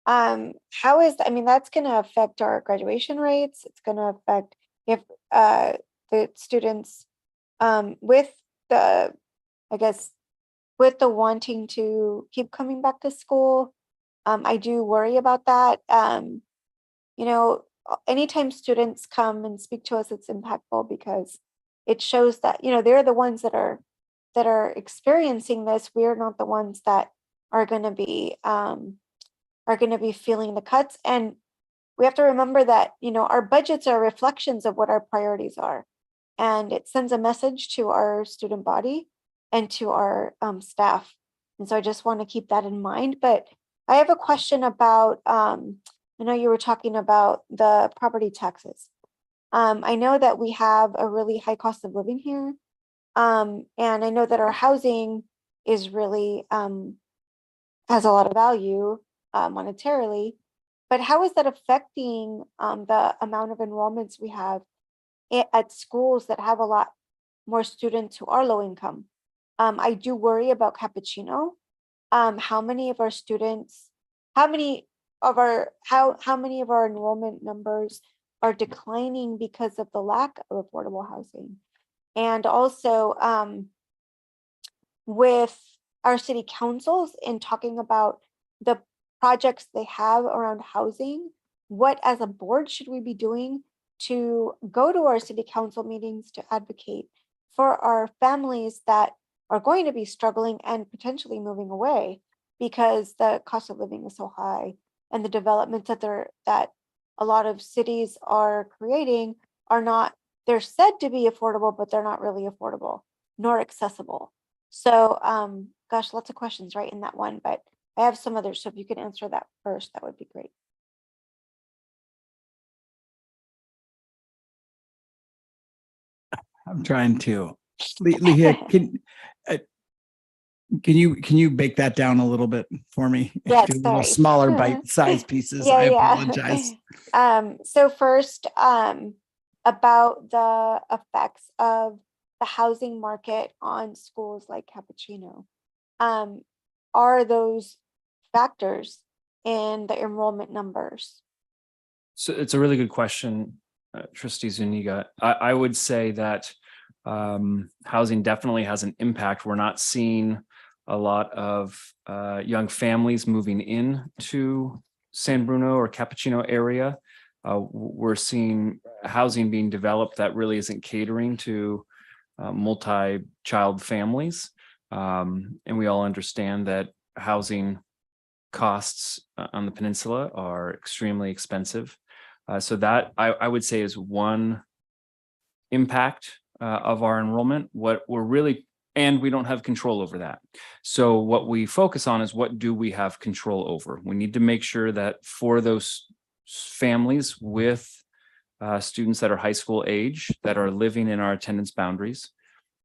[SPEAKER 2] That's going to affect our graduation rates. It's going to affect if the students with the wanting to keep coming back to school. I do worry about that. Anytime students come and speak to us, it's impactful because it shows that, they're the ones that are experiencing this. We're not the ones that are going to be feeling the cuts. And we have to remember that, our budgets are reflections of what our priorities are. And it sends a message to our student body and to our staff. And so I just want to keep that in mind. But I have a question about, I know you were talking about the property taxes. I know that we have a really high cost of living here. And I know that our housing is really, has a lot of value monetarily, but how is that affecting the amount of enrollments we have at schools that have a lot more students who are low income? I do worry about Cappuccino. How many of our students, how many of our enrollment numbers are declining because of the lack of affordable housing? And also with our city councils in talking about the projects they have around housing, what as a board should we be doing to go to our city council meetings to advocate for our families that are going to be struggling and potentially moving away because the cost of living is so high, and the developments that a lot of cities are creating are not, they're said to be affordable, but they're not really affordable nor accessible. So gosh, lots of questions right in that one, but I have some others. So if you could answer that first, that would be great.
[SPEAKER 5] I'm trying to. Leah, can you bake that down a little bit for me?
[SPEAKER 2] Yes,
[SPEAKER 5] Do a little
[SPEAKER 2] sorry.
[SPEAKER 5] smaller bite-sized pieces.
[SPEAKER 2] Yeah,
[SPEAKER 5] I
[SPEAKER 2] yeah.
[SPEAKER 5] apologize.
[SPEAKER 2] So first, about the effects of the housing market on schools like Cappuccino. Are those factors in the enrollment numbers?
[SPEAKER 7] So it's a really good question, Trustee Zuniga. I would say that housing definitely has an impact. We're not seeing a lot of young families moving in to San Bruno or Cappuccino area. We're seeing housing being developed that really isn't catering to multi-child families. And we all understand that housing costs on the peninsula are extremely expensive. So that I would say is one impact of our enrollment. What we're really, and we don't have control over that. So what we focus on is what do we have control over? We need to make sure that for those families with students that are high school age, that are living in our attendance boundaries,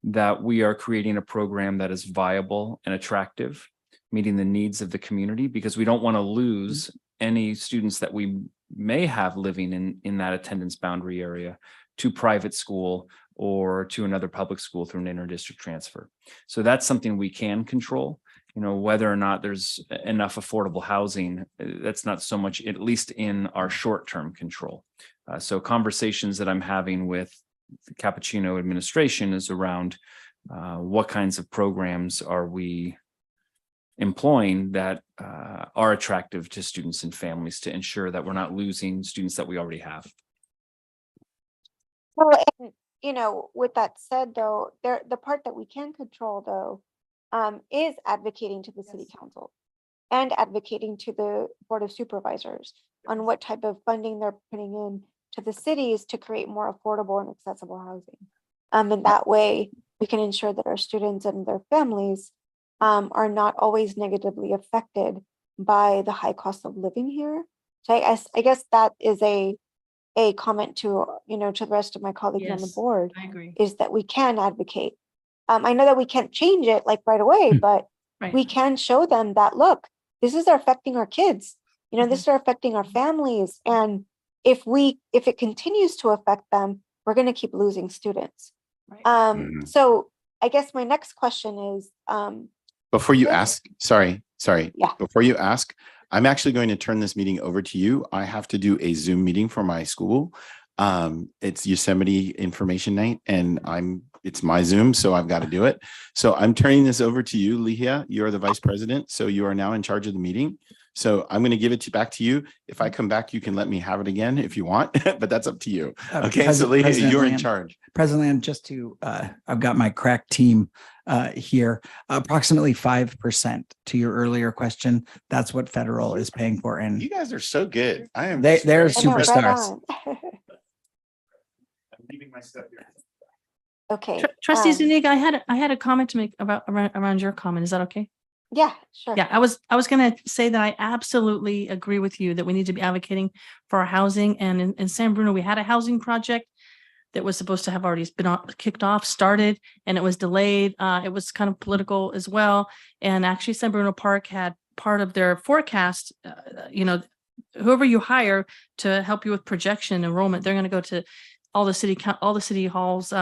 [SPEAKER 7] that we are creating a program that is viable and attractive, meeting the needs of the community, because we don't want to lose any students that we may have living in that attendance boundary area to private school or to another public school through an interdistrict transfer. So that's something we can control. You know, whether or not there's enough affordable housing, that's not so much, at least in our short-term control. So conversations that I'm having with the Cappuccino administration is around what kinds of programs are we employing that are attractive to students and families to ensure that we're not losing students that we already have.
[SPEAKER 2] Well, and you know, with that said, though, the part that we can control, though, is advocating to the city council and advocating to the board of supervisors on what type of funding they're putting in to the cities to create more affordable and accessible housing. And that way we can ensure that our students and their families are not always negatively affected by the high cost of living here. So I guess that is a comment to, you know, to the rest of my colleagues on the board.
[SPEAKER 8] I agree.
[SPEAKER 2] Is that we can advocate. I know that we can't change it like right away, but we can show them that, look, this is affecting our kids, you know, this is affecting our families. And if it continues to affect them, we're going to keep losing students. So I guess my next question is,
[SPEAKER 9] before you ask, sorry.
[SPEAKER 2] Yeah.
[SPEAKER 9] Before you ask, I'm actually going to turn this meeting over to you. I have to do a Zoom meeting for my school. It's Yosemite Information Night, and it's my Zoom, so I've got to do it. So I'm turning this over to you, Lihia. You're the vice president, so you are now in charge of the meeting. So I'm going to give it back to you. If I come back, you can let me have it again if you want, but that's up to you. Okay, so Lihia, you're in charge.
[SPEAKER 5] President Lamb, just to, I've got my crack team here, approximately 5% to your earlier question. That's what federal is paying for. And
[SPEAKER 9] you guys are so good.
[SPEAKER 5] They're superstars.
[SPEAKER 2] I'm
[SPEAKER 9] leaving my stuff here.
[SPEAKER 2] Okay.
[SPEAKER 8] Trustee Zuniga, I had a comment to make about around your comment. Is that okay?
[SPEAKER 2] Yeah, sure.
[SPEAKER 8] Yeah, I was going to say that I absolutely agree with you that we need to be advocating for our housing. And in San Bruno, we had a housing project that was supposed to have already been kicked off, started, and it was delayed. It was kind of political as well. And actually, San Bruno Park had part of their forecast, you know, whoever you hire to help you with projection enrollment, they're going to go to all the city halls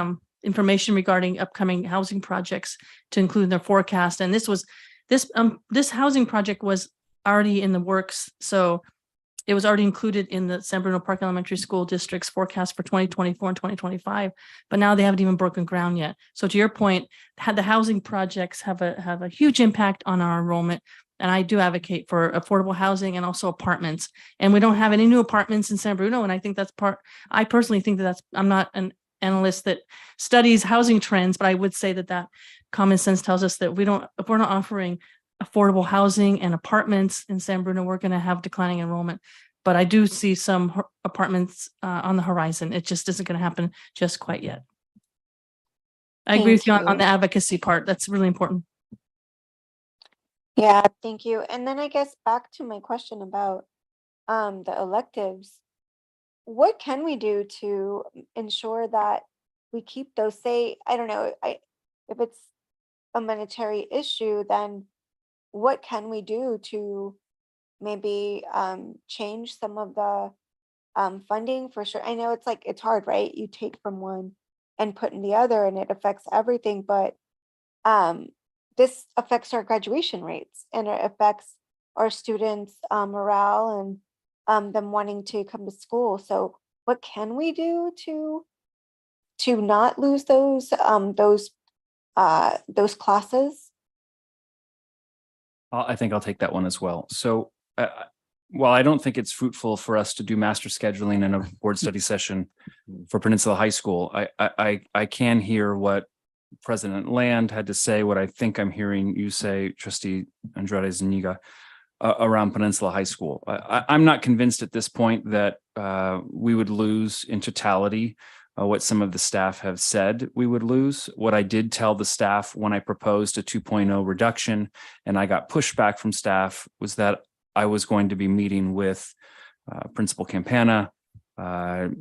[SPEAKER 8] information regarding upcoming housing projects to include in their forecast. And this housing project was already in the works. So it was already included in the San Bruno Park Elementary School District's forecast for 2024 and 2025, but now they haven't even broken ground yet. So to your point, the housing projects have a huge impact on our enrollment. And I do advocate for affordable housing and also apartments. And we don't have any new apartments in San Bruno. And I think I personally think I'm not an analyst that studies housing trends, but I would say that common sense tells us that if we're not offering affordable housing and apartments in San Bruno, we're going to have declining enrollment. But I do see some apartments on the horizon. It just isn't going to happen just quite yet. I agree with you on the advocacy part. That's really important.
[SPEAKER 2] Yeah, thank you. And then I guess back to my question about the electives. What can we do to ensure that we keep those? Say, I don't know, if it's a monetary issue, then what can we do to maybe change some of the funding for sure? I know it's hard, right? You take from one and put in the other and it affects everything, but this affects our graduation rates and it affects our students' morale and them wanting to come to school. So what can we do to not lose those classes?
[SPEAKER 7] I think I'll take that one as well. So while I don't think it's fruitful for us to do master scheduling in a board study session for Peninsula High School, I can hear what President Land had to say, what I think I'm hearing you say, Trustee Andrade Zuniga, around Peninsula High School. I'm not convinced at this point that we would lose in totality what some of the staff have said we would lose. What I did tell the staff when I proposed a 2.0 reduction and I got pushback from staff was that I was going to be meeting with Principal Campana, Don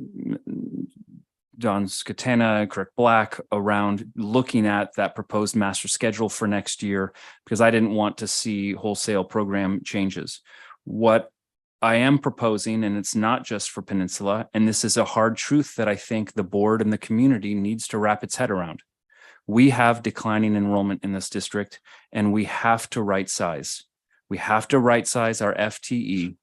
[SPEAKER 7] Scatena, Kirk Black around looking at that proposed master schedule for next year because I didn't want to see wholesale program changes. What I am proposing, and it's not just for Peninsula, and this is a hard truth that I think the board and the community needs to wrap its head around. We have declining enrollment in this district, and we have to right size. We have to right size our FTE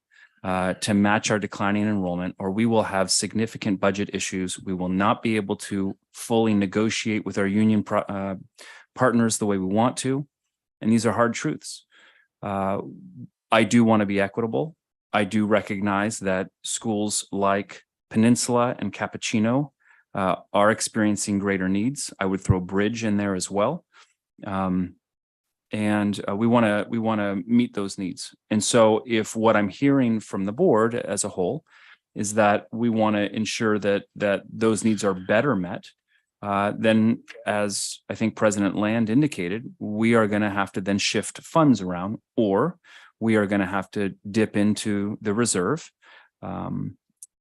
[SPEAKER 7] to match our declining enrollment, or we will have significant budget issues. We will not be able to fully negotiate with our union partners the way we want to. And these are hard truths. I do want to be equitable. I do recognize that schools like Peninsula and Cappuccino are experiencing greater needs. I would throw Bridge in there as well. And we want to meet those needs. And so if what I'm hearing from the board as a whole is that we want to ensure that those needs are better met, then as I think President Land indicated, we are going to have to then shift funds around, or we are going to have to dip into the reserve,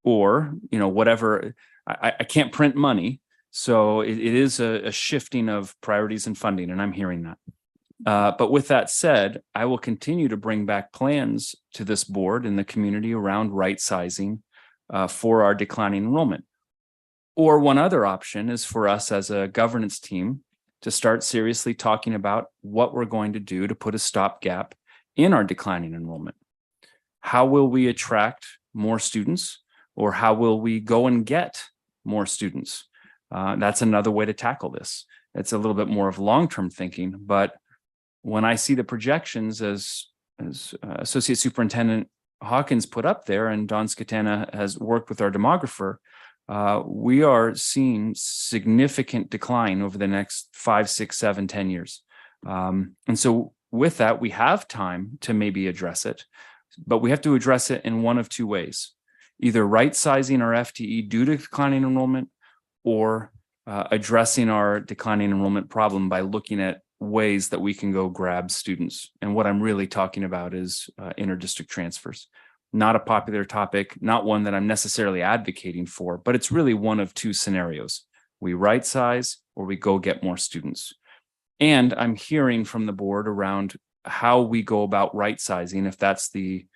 [SPEAKER 7] or whatever. I can't print money, so it is a shifting of priorities and funding, and I'm hearing that. But with that said, I will continue to bring back plans to this board and the community around right sizing for our declining enrollment. Or one other option is for us as a governance team to start seriously talking about what we're going to do to put a stopgap in our declining enrollment. How will we attract more students, or how will we go and get more students? That's another way to tackle this. It's a little bit more of long-term thinking, but when I see the projections as Associate Superintendent Hawkins put up there, and Don Scatena has worked with our demographer, we are seeing significant decline over the next 5, 6, 7, 10 years. And so with that, we have time to maybe address it, but we have to address it in one of two ways: either right sizing our FTE due to declining enrollment, or addressing our declining enrollment problem by looking at ways that we can go grab students. And what I'm really talking about is inter-district transfers. Not a popular topic, not one that I'm necessarily advocating for, but it's really one of two scenarios. We right size, or we go get more students. And I'm hearing from the board around how we go about right sizing, if that's the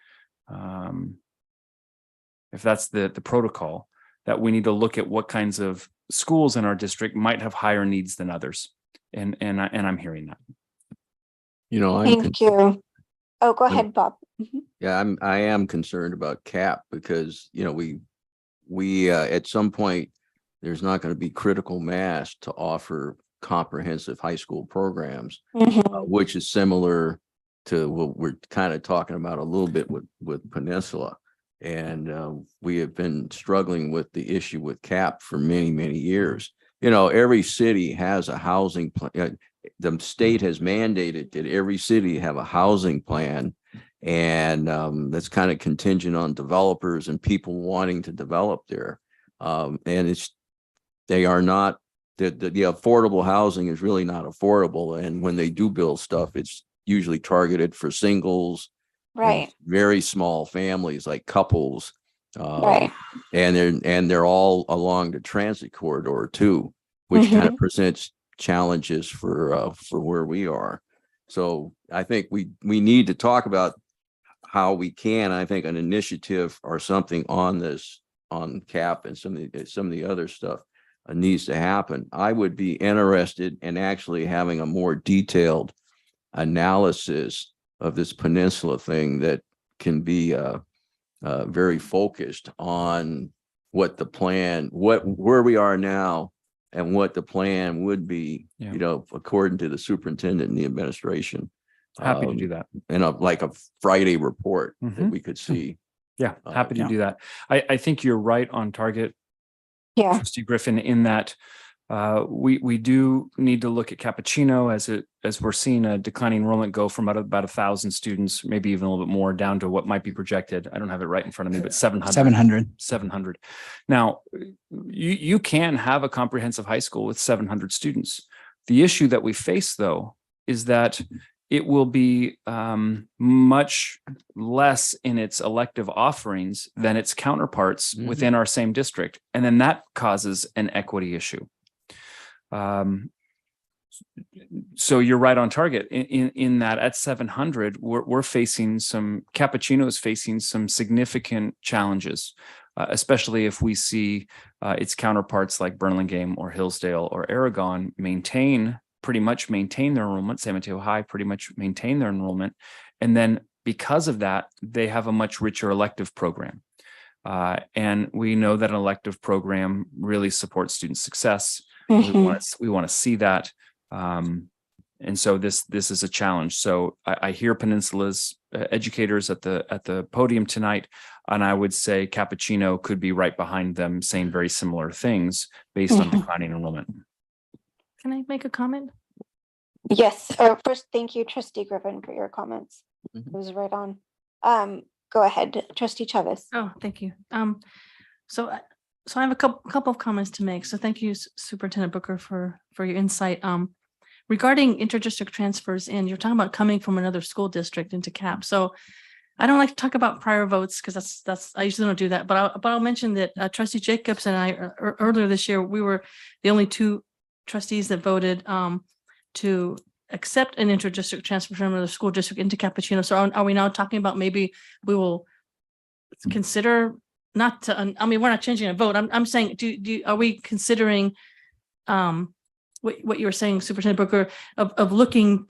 [SPEAKER 7] protocol, that we need to look at what kinds of schools in our district might have higher needs than others. And I'm hearing that.
[SPEAKER 16] You know,
[SPEAKER 2] Thank you. Oh, go ahead, Bob. Mhm.
[SPEAKER 16] Yeah, I am concerned about CAP because, you know, we at some point, there's not going to be critical mass to offer comprehensive high school programs, which is similar to what we're kind of talking about a little bit with Peninsula. And we have been struggling with the issue with CAP for many, many years. You know, every city has a housing plan. The state has mandated that every city have a housing plan, and that's kind of contingent on developers and people wanting to develop there. And they are not, the affordable housing is really not affordable. And when they do build stuff, it's usually targeted for singles,
[SPEAKER 2] Right.
[SPEAKER 16] very small families like couples.
[SPEAKER 2] Right.
[SPEAKER 16] And they're all along the transit corridor too, which kind of presents challenges for where we are. So I think we need to talk about how we can, I think, an initiative or something on this, on CAP and some of the other stuff needs to happen. I would be interested in actually having a more detailed analysis of this Peninsula thing that can be very focused on what the plan, where we are now and what the plan would be, you know, according to the superintendent and the administration.
[SPEAKER 7] Happy to do that.
[SPEAKER 16] And like a Friday report that we could see.
[SPEAKER 7] Yeah, happy to do that. I think you're right on target, Trustee Griffin, in that we do need to look at Cappuccino as we're seeing a declining enrollment go from about 1,000 students, maybe even a little bit more, down to what might be projected. I don't have it right in front of me, but 700. Now, you can have a comprehensive high school with 700 students. The issue that we face, though, is that it will be much less in its elective offerings than its counterparts within our same district. And then that causes an equity issue. So you're right on target in that at 700, we're facing Cappuccino is facing some significant challenges, especially if we see its counterparts like Burlingame or Hillsdale or Aragon pretty much maintain their enrollment. San Mateo High pretty much maintain their enrollment. And then because of that, they have a much richer elective program. And we know that an elective program really supports student success. We want to see that. And so this is a challenge. So I hear Peninsula's educators at the podium tonight, and I would say Cappuccino could be right behind them saying very similar things based on declining enrollment.
[SPEAKER 8] Can I make a comment?
[SPEAKER 2] Yes. First, thank you, Trustee Griffin, for your comments. It was right on. Go ahead, Trustee Chavez.
[SPEAKER 8] Oh, thank you. So I have a couple of comments to make. So thank you, Superintendent Booker, for your insight. Regarding interdistrict transfers, and you're talking about coming from another school district into CAP. So I don't like to talk about prior votes because that's I usually don't do that. But I'll mention that Trustee Jacobs and I earlier this year, we were the only two trustees that voted to accept an interdistrict transfer from another school district into Cappuccino. So are we now talking about maybe we will consider not to? I mean, we're not changing a vote. I'm saying, are we considering what you were saying, Superintendent Booker, of looking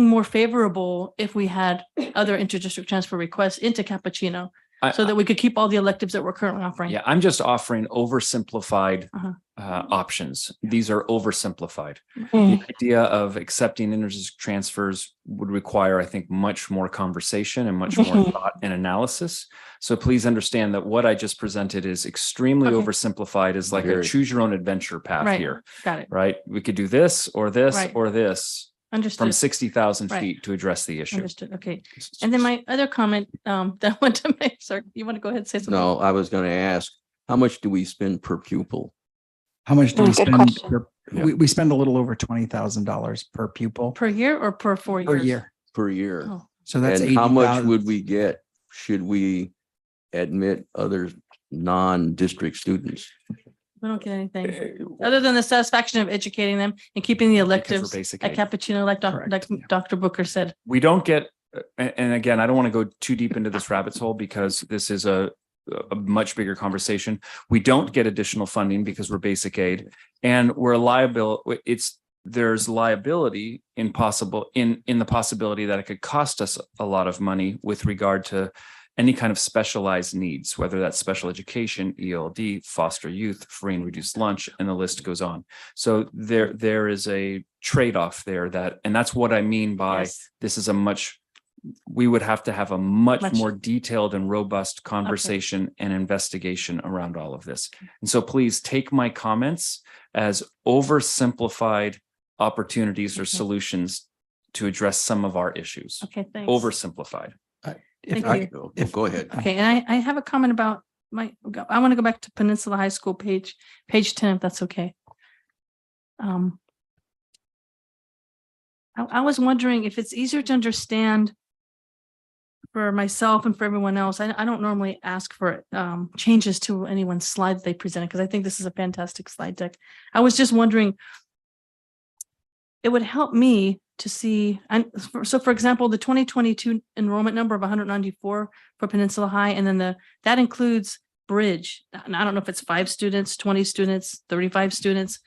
[SPEAKER 8] more favorable if we had other interdistrict transfer requests into Cappuccino, so that we could keep all the electives that we're currently offering?
[SPEAKER 7] Yeah, I'm just offering oversimplified options. These are oversimplified. The idea of accepting interdistrict transfers would require, I think, much more conversation and much more thought and analysis. So please understand that what I just presented is extremely oversimplified, is like a choose your own adventure path here.
[SPEAKER 8] Got it.
[SPEAKER 7] Right? We could do this or this or this.
[SPEAKER 8] Understood.
[SPEAKER 7] From 60,000 feet to address the issue.
[SPEAKER 8] Understood. Okay. And then my other comment that I want to make, sorry, you want to go ahead and say something?
[SPEAKER 16] No, I was going to ask, how much do we spend per pupil?
[SPEAKER 5] How much do we spend? We spend a little over $20,000 per pupil.
[SPEAKER 8] Per year or per 4 years?
[SPEAKER 5] Per year.
[SPEAKER 16] Per year.
[SPEAKER 8] Oh.
[SPEAKER 5] So that's
[SPEAKER 16] and how much
[SPEAKER 5] 80,000.
[SPEAKER 16] would we get? Should we admit other non-district students?
[SPEAKER 8] We don't get anything other than the satisfaction of educating them and keeping the electives at Cappuccino, like Dr. Booker said.
[SPEAKER 7] We don't get, and again, I don't want to go too deep into this rabbit's hole because this is a a much bigger conversation. We don't get additional funding because we're basic aid, and we're liable. There's liability in the possibility that it could cost us a lot of money with regard to any kind of specialized needs, whether that's special education, ELD, foster youth, free and reduced lunch, and the list goes on. So there is a trade-off there and that's what I mean by this is we would have to have a much more detailed and robust conversation and investigation around all of this. And so please take my comments as oversimplified opportunities or solutions to address some of our issues.
[SPEAKER 8] Okay, thanks.
[SPEAKER 7] Oversimplified.
[SPEAKER 16] Go ahead.
[SPEAKER 8] Okay, and I have a comment about I want to go back to Peninsula High School page 10, if that's okay. I was wondering if it's easier to understand for myself and for everyone else. I don't normally ask for changes to anyone's slide that they presented, because I think this is a fantastic slide deck. I was just wondering, it would help me to see, and so for example, the 2022 enrollment number of 194 for Peninsula High, and then that includes Bridge. And I don't know if it's 5 students, 20 students, 35 students.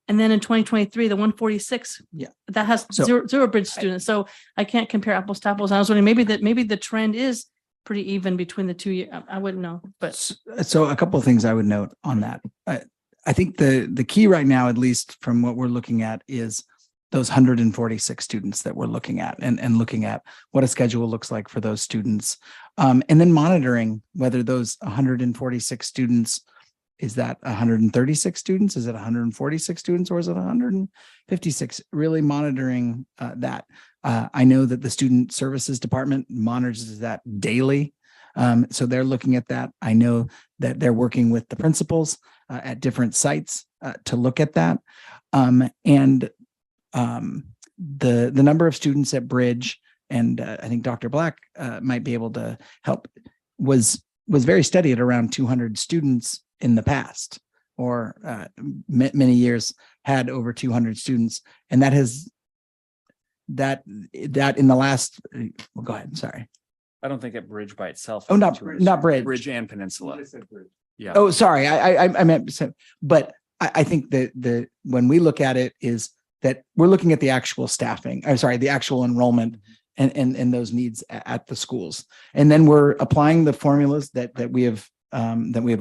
[SPEAKER 8] And then in 2023, the 146, that has zero Bridge students. So I can't compare apples to apples. I was wondering maybe the trend is pretty even between the 2 years. I wouldn't know, but.
[SPEAKER 5] So a couple of things I would note on that. I think the key right now, at least from what we're looking at, is those 146 students that we're looking at and looking at what a schedule looks like for those students. And then monitoring whether those 146 students, is that 136 students? Is it 146 students, or is it 156? Really monitoring that. I know that the Student Services Department monitors that daily. So they're looking at that. I know that they're working with the principals at different sites to look at that. The number of students at Bridge, and I think Dr. Black might be able to help, was very steady at around 200 students in the past, or many years had over 200 students. And that in the last, well, go ahead. Sorry.
[SPEAKER 7] I don't think at Bridge by itself.
[SPEAKER 5] Oh, not Bridge.
[SPEAKER 7] Bridge and Peninsula. Yeah.
[SPEAKER 5] Oh, sorry. I meant, but I think that when we look at it is that we're looking at the actual staffing, the actual enrollment and those needs at the schools. And then we're applying the formulas that we have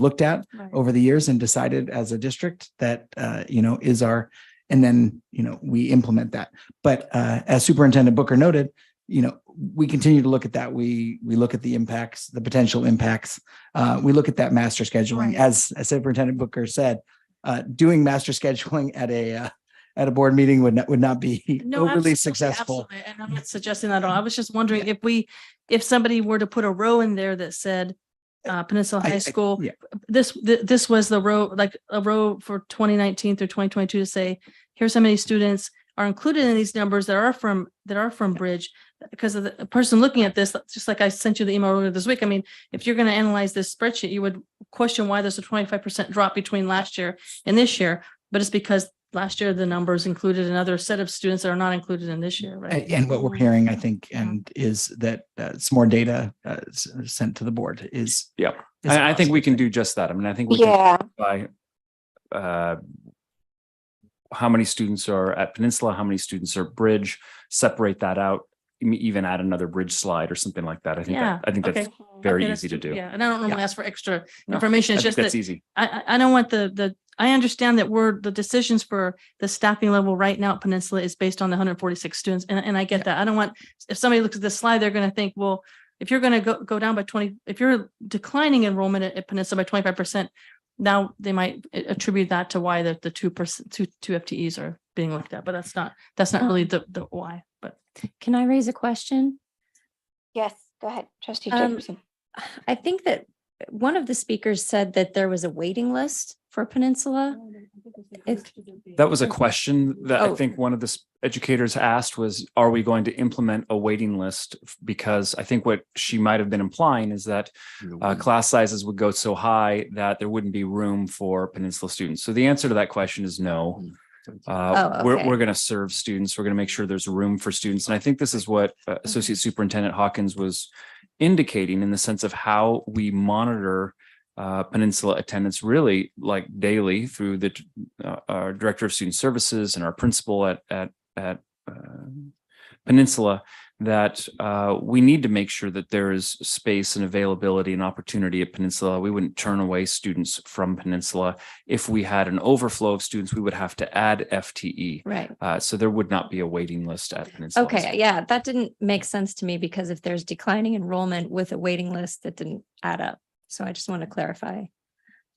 [SPEAKER 5] looked at over the years and decided as a district that, is our, and then, we implement that. But as Superintendent Booker noted, we continue to look at that. We look at the impacts, the potential impacts. We look at that master scheduling. As Superintendent Booker said, doing master scheduling at a board meeting would not be overly successful.
[SPEAKER 8] Absolutely. And I'm not suggesting that at all. I was just wondering if somebody were to put a row in there that said Peninsula High School, this was the row, like a row for 2019 through 2022, to say, here's how many students are included in these numbers that are from Bridge, because of the person looking at this, just like I sent you the email earlier this week. I mean, if you're going to analyze this spreadsheet, you would question why there's a 25% drop between last year and this year, but it's because last year the numbers included another set of students that are not included in this year, right?
[SPEAKER 5] And what we're hearing, I think, and is that some more data sent to the board is.
[SPEAKER 7] Yeah, I think we can do just that. I mean, I think we can by how many students are at Peninsula, how many students are Bridge, separate that out, even add another Bridge slide or something like that. I think that's very easy to do.
[SPEAKER 8] Yeah, and I don't normally ask for extra information. It's just
[SPEAKER 7] that's easy.
[SPEAKER 8] I don't want I understand that the decisions for the staffing level right now at Peninsula is based on the 146 students. And I get that. I don't want, if somebody looks at this slide, they're going to think, well, if you're going to go down by 20, if you're declining enrollment at Peninsula by 25%, now they might attribute that to why the 2% two FTEs are being looked at, but that's not really the why. But
[SPEAKER 6] can I raise a question?
[SPEAKER 2] Yes, go ahead, Trustee Jefferson.
[SPEAKER 6] I think that one of the speakers said that there was a waiting list for Peninsula.
[SPEAKER 7] That was a question that I think one of the educators asked was, are we going to implement a waiting list? Because I think what she might have been implying is that class sizes would go so high that there wouldn't be room for Peninsula students. So the answer to that question is no. We're going to serve students. We're going to make sure there's room for students. And I think this is what Associate Superintendent Hawkins was indicating in the sense of how we monitor Peninsula attendance really like daily through the our director of student services and our principal at Peninsula, that we need to make sure that there is space and availability and opportunity at Peninsula. We wouldn't turn away students from Peninsula. If we had an overflow of students, we would have to add FTE.
[SPEAKER 6] Right.
[SPEAKER 7] So there would not be a waiting list at Peninsula. High
[SPEAKER 6] Okay,
[SPEAKER 7] School.
[SPEAKER 6] yeah, that didn't make sense to me because if there's declining enrollment with a waiting list, that didn't add up. So I just want to clarify.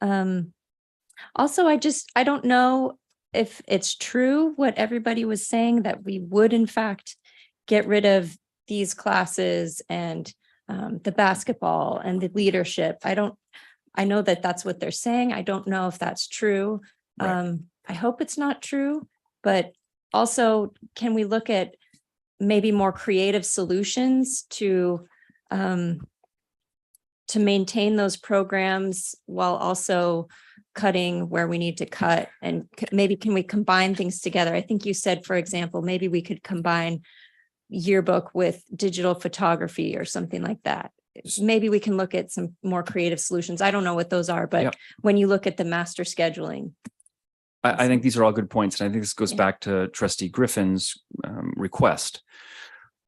[SPEAKER 6] Also, I don't know if it's true what everybody was saying, that we would in fact get rid of these classes and the basketball and the leadership. I know that that's what they're saying. I don't know if that's true.
[SPEAKER 7] Right.
[SPEAKER 6] I hope it's not true, but also can we look at maybe more creative solutions to maintain those programs while also cutting where we need to cut? And maybe can we combine things together? I think you said, for example, maybe we could combine yearbook with digital photography or something like that. Maybe we can look at some more creative solutions. I don't know what those are, but
[SPEAKER 7] Yep.
[SPEAKER 6] when you look at the master scheduling.
[SPEAKER 7] I think these are all good points. And I think this goes back to Trustee Griffin's request.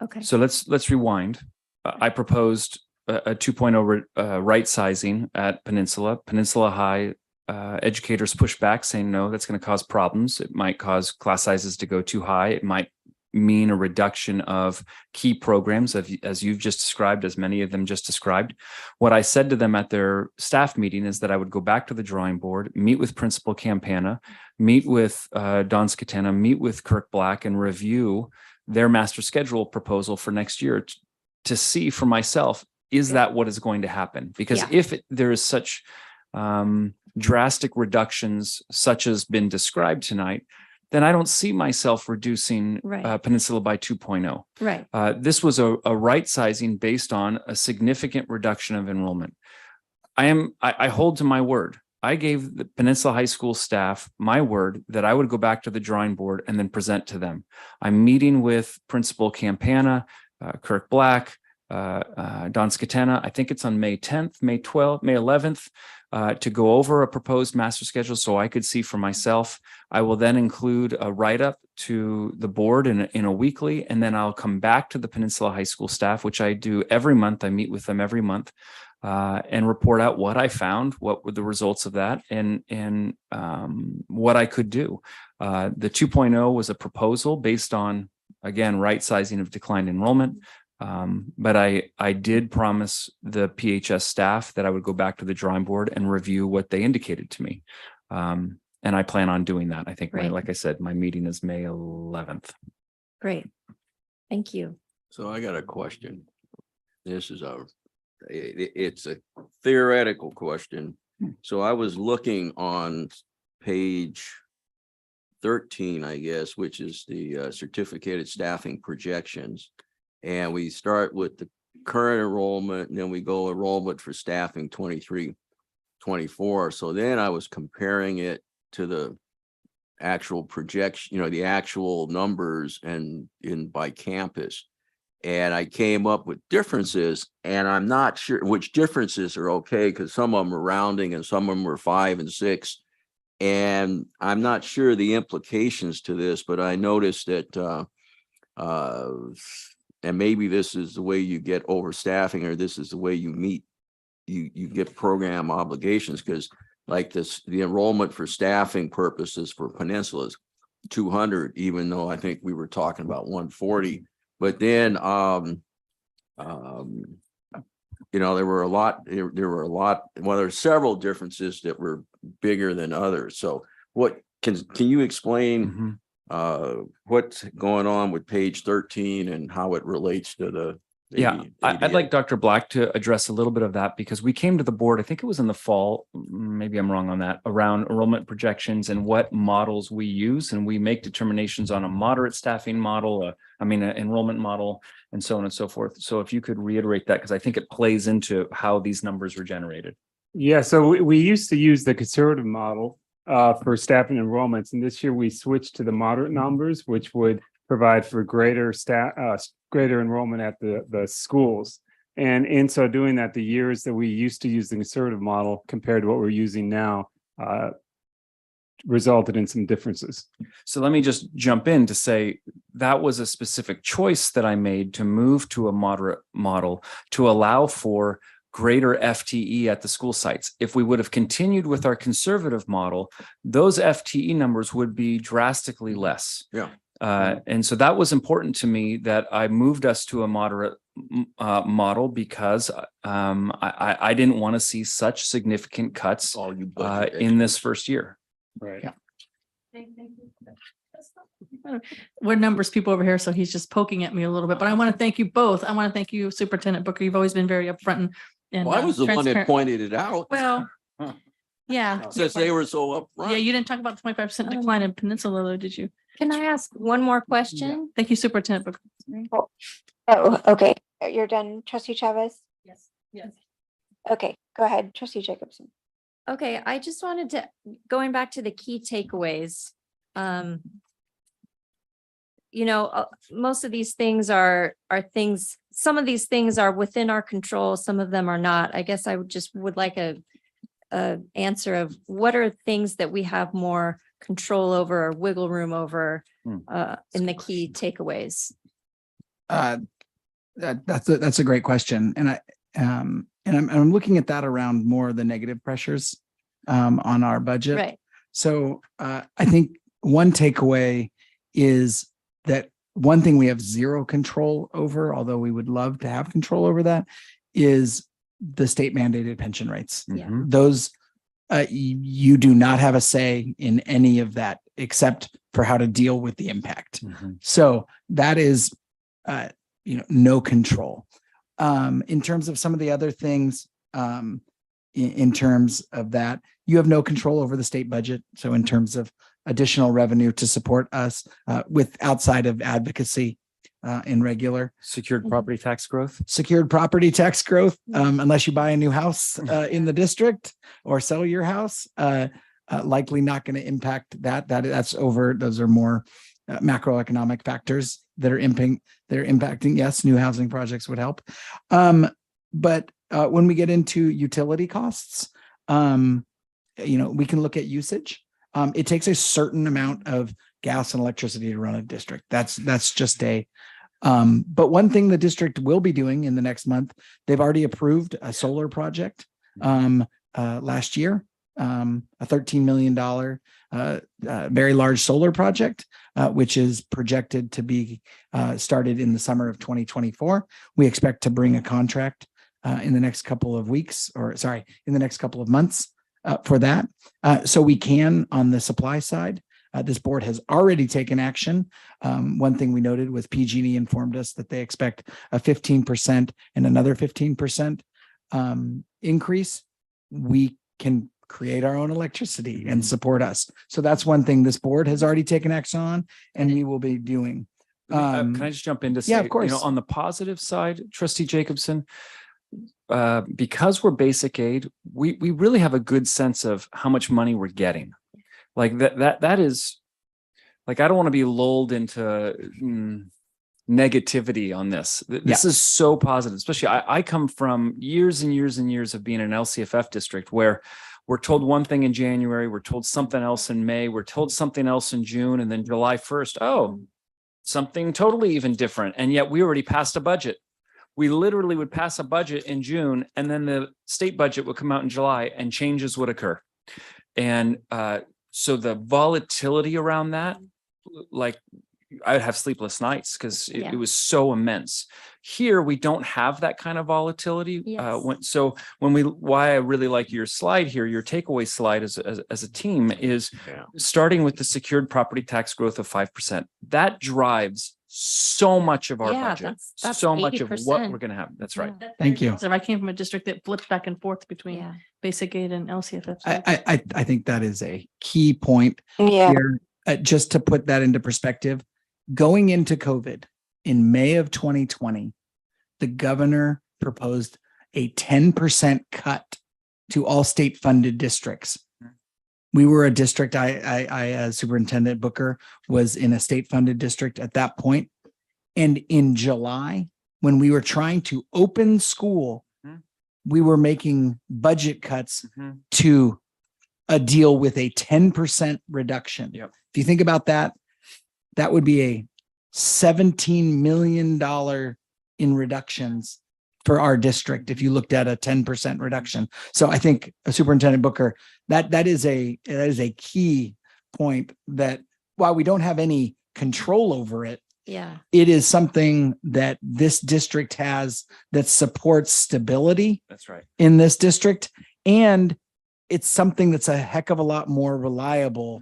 [SPEAKER 6] Okay.
[SPEAKER 7] So let's rewind. I proposed a 2.0 right sizing at Peninsula. Peninsula High educators pushed back saying, no, that's going to cause problems. It might cause class sizes to go too high. It might mean a reduction of key programs, as you've just described, as many of them just described. What I said to them at their staff meeting is that I would go back to the drawing board, meet with Principal Campana, meet with Don Scatena, meet with Kirk Black, and review their master schedule proposal for next year to see for myself, is that what is going to happen? Because if there is such drastic reductions such as been described tonight, then I don't see myself reducing Peninsula by 2.0.
[SPEAKER 6] Right.
[SPEAKER 7] This was a right sizing based on a significant reduction of enrollment. I hold to my word. I gave the Peninsula High School staff my word that I would go back to the drawing board and then present to them. I'm meeting with Principal Campana, Kirk Black, Don Scatena. I think it's on May 10th, May 12th, May 11th, to go over a proposed master schedule so I could see for myself. I will then include a write-up to the board in a weekly, and then I'll come back to the Peninsula High School staff, which I do every month. I meet with them every month and report out what I found, what were the results of that, and what I could do. The 2.0 was a proposal based on, again, right sizing of declined enrollment. But I did promise the PHS staff that I would go back to the drawing board and review what they indicated to me. And I plan on doing that. I think, like I said, my meeting is May 11th.
[SPEAKER 6] Great. Thank you.
[SPEAKER 16] So I got a question. This is it's a theoretical question. So I was looking on page 13, I guess, which is the certificated staffing projections. And we start with the current enrollment, and then we go enrollment for staffing 23-24. So then I was comparing it to the actual projection, the actual numbers and by campus. And I came up with differences, and I'm not sure which differences are okay, because some of them are rounding and some of them were 5 and 6. And I'm not sure the implications to this, but I noticed that and maybe this is the way you get overstaffing, or this is the way you meet, you get program obligations, because like this, the enrollment for staffing purposes for Peninsula is 200, even though I think we were talking about 140. But then, there were a lot, well, there's several differences that were bigger than others. So what can you explain what's going on with page 13 and how it relates to the
[SPEAKER 7] I'd like Dr. Black to address a little bit of that, because we came to the board, I think it was in the fall, maybe I'm wrong on that, around enrollment projections and what models we use, and we make determinations on a moderate staffing model, an enrollment model, and so on and so forth. So if you could reiterate that, because I think it plays into how these numbers were generated.
[SPEAKER 17] Yeah, so we used to use the conservative model for staffing enrollments, and this year we switched to the moderate numbers, which would provide for greater enrollment at the schools. And in so doing that, the years that we used to use the conservative model compared to what we're using now resulted in some differences.
[SPEAKER 7] So let me just jump in to say that was a specific choice that I made to move to a moderate model to allow for greater FTE at the school sites. If we would have continued with our conservative model, those FTE numbers would be drastically less.
[SPEAKER 16] Yeah.
[SPEAKER 7] And so that was important to me that I moved us to a moderate model because I didn't want to see such significant cuts in this first year.
[SPEAKER 17] Right.
[SPEAKER 5] Yeah.
[SPEAKER 8] We're numbers people over here, so he's just poking at me a little bit, but I want to thank you both. I want to thank you, Superintendent Booker. You've always been very upfront and
[SPEAKER 16] Well, I was the one that
[SPEAKER 8] transparent.
[SPEAKER 16] pointed it out.
[SPEAKER 8] Well, yeah.
[SPEAKER 16] Since they were so upfront.
[SPEAKER 8] Yeah, you didn't talk about the 25% decline in Peninsula, though, did you?
[SPEAKER 6] Can I ask one more question?
[SPEAKER 8] Thank you, Superintendent Booker.
[SPEAKER 2] Oh, okay. You're done, Trustee Chavez?
[SPEAKER 8] Yes, yes.
[SPEAKER 2] Okay, go ahead, Trustee Jacobson.
[SPEAKER 6] Okay, I just wanted to, going back to the key takeaways. Most of these things are things, some of these things are within our control, some of them are not. I guess I would like a answer of what are things that we have more control over or wiggle room over in the key takeaways.
[SPEAKER 5] That's a great question. And I'm looking at that around more of the negative pressures on our budget.
[SPEAKER 6] Right.
[SPEAKER 5] So I think one takeaway is that one thing we have zero control over, although we would love to have control over that, is the state mandated pension rates.
[SPEAKER 6] Yeah.
[SPEAKER 5] Those you do not have a say in any of that except for how to deal with the impact. So that is no control. In terms of some of the other things, in terms of that, you have no control over the state budget. So in terms of additional revenue to support us with outside of advocacy in regular.
[SPEAKER 7] Secured property tax growth.
[SPEAKER 5] Secured property tax growth, unless you buy a new house in the district or sell your house, likely not going to impact that. That's over. Those are more macroeconomic factors that are impacting. Yes, new housing projects would help. But when we get into utility costs, we can look at usage. It takes a certain amount of gas and electricity to run a district. That's just but one thing the district will be doing in the next month, they've already approved a solar project last year, a $13 million very large solar project, which is projected to be started in the summer of 2024. We expect to bring a contract in the next couple of weeks, in the next couple of months for that. So we can, on the supply side, this board has already taken action. One thing we noted was PG&E informed us that they expect a 15% and another 15% increase. We can create our own electricity and support us. So that's one thing this board has already taken action on, and we will be doing.
[SPEAKER 7] Can I just jump in to say,
[SPEAKER 5] yeah, of course.
[SPEAKER 7] On the positive side, Trustee Jacobson, because we're basic aid, we really have a good sense of how much money we're getting. Like that is like, I don't want to be lulled into negativity on this. This is so positive, especially I come from years and years and years of being in an LCFF district where we're told one thing in January, we're told something else in May, we're told something else in June, and then July 1st, something totally even different. And yet we already passed a budget. We literally would pass a budget in June, and then the state budget would come out in July and changes would occur. And so the volatility around that, like I would have sleepless nights because it was so immense. Here, we don't have that kind of volatility.
[SPEAKER 6] Yes.
[SPEAKER 7] Why I really like your slide here, your takeaway slide as a team is starting with the secured property tax growth of 5%. That drives so much of our budget,
[SPEAKER 6] that's
[SPEAKER 7] so much of what
[SPEAKER 6] 80%.
[SPEAKER 7] we're going to have. That's right.
[SPEAKER 5] Thank you.
[SPEAKER 8] So I came from a district that flips back and forth between basic aid and LCFF.
[SPEAKER 5] I think that is a key point
[SPEAKER 2] Yeah.
[SPEAKER 5] here. Just to put that into perspective, going into COVID in May of 2020, the governor proposed a 10% cut to all state funded districts. We were a district, I as Superintendent Booker was in a state funded district at that point. And in July, when we were trying to open school, we were making budget cuts to a deal with a 10% reduction.
[SPEAKER 7] Yep.
[SPEAKER 5] If you think about that, that would be a $17 million in reductions for our district if you looked at a 10% reduction. So I think Superintendent Booker, that is a key point, that while we don't have any control over it,
[SPEAKER 6] Yeah.
[SPEAKER 5] it is something that this district has that supports stability
[SPEAKER 7] That's right.
[SPEAKER 5] in this district. And it's something that's a heck of a lot more reliable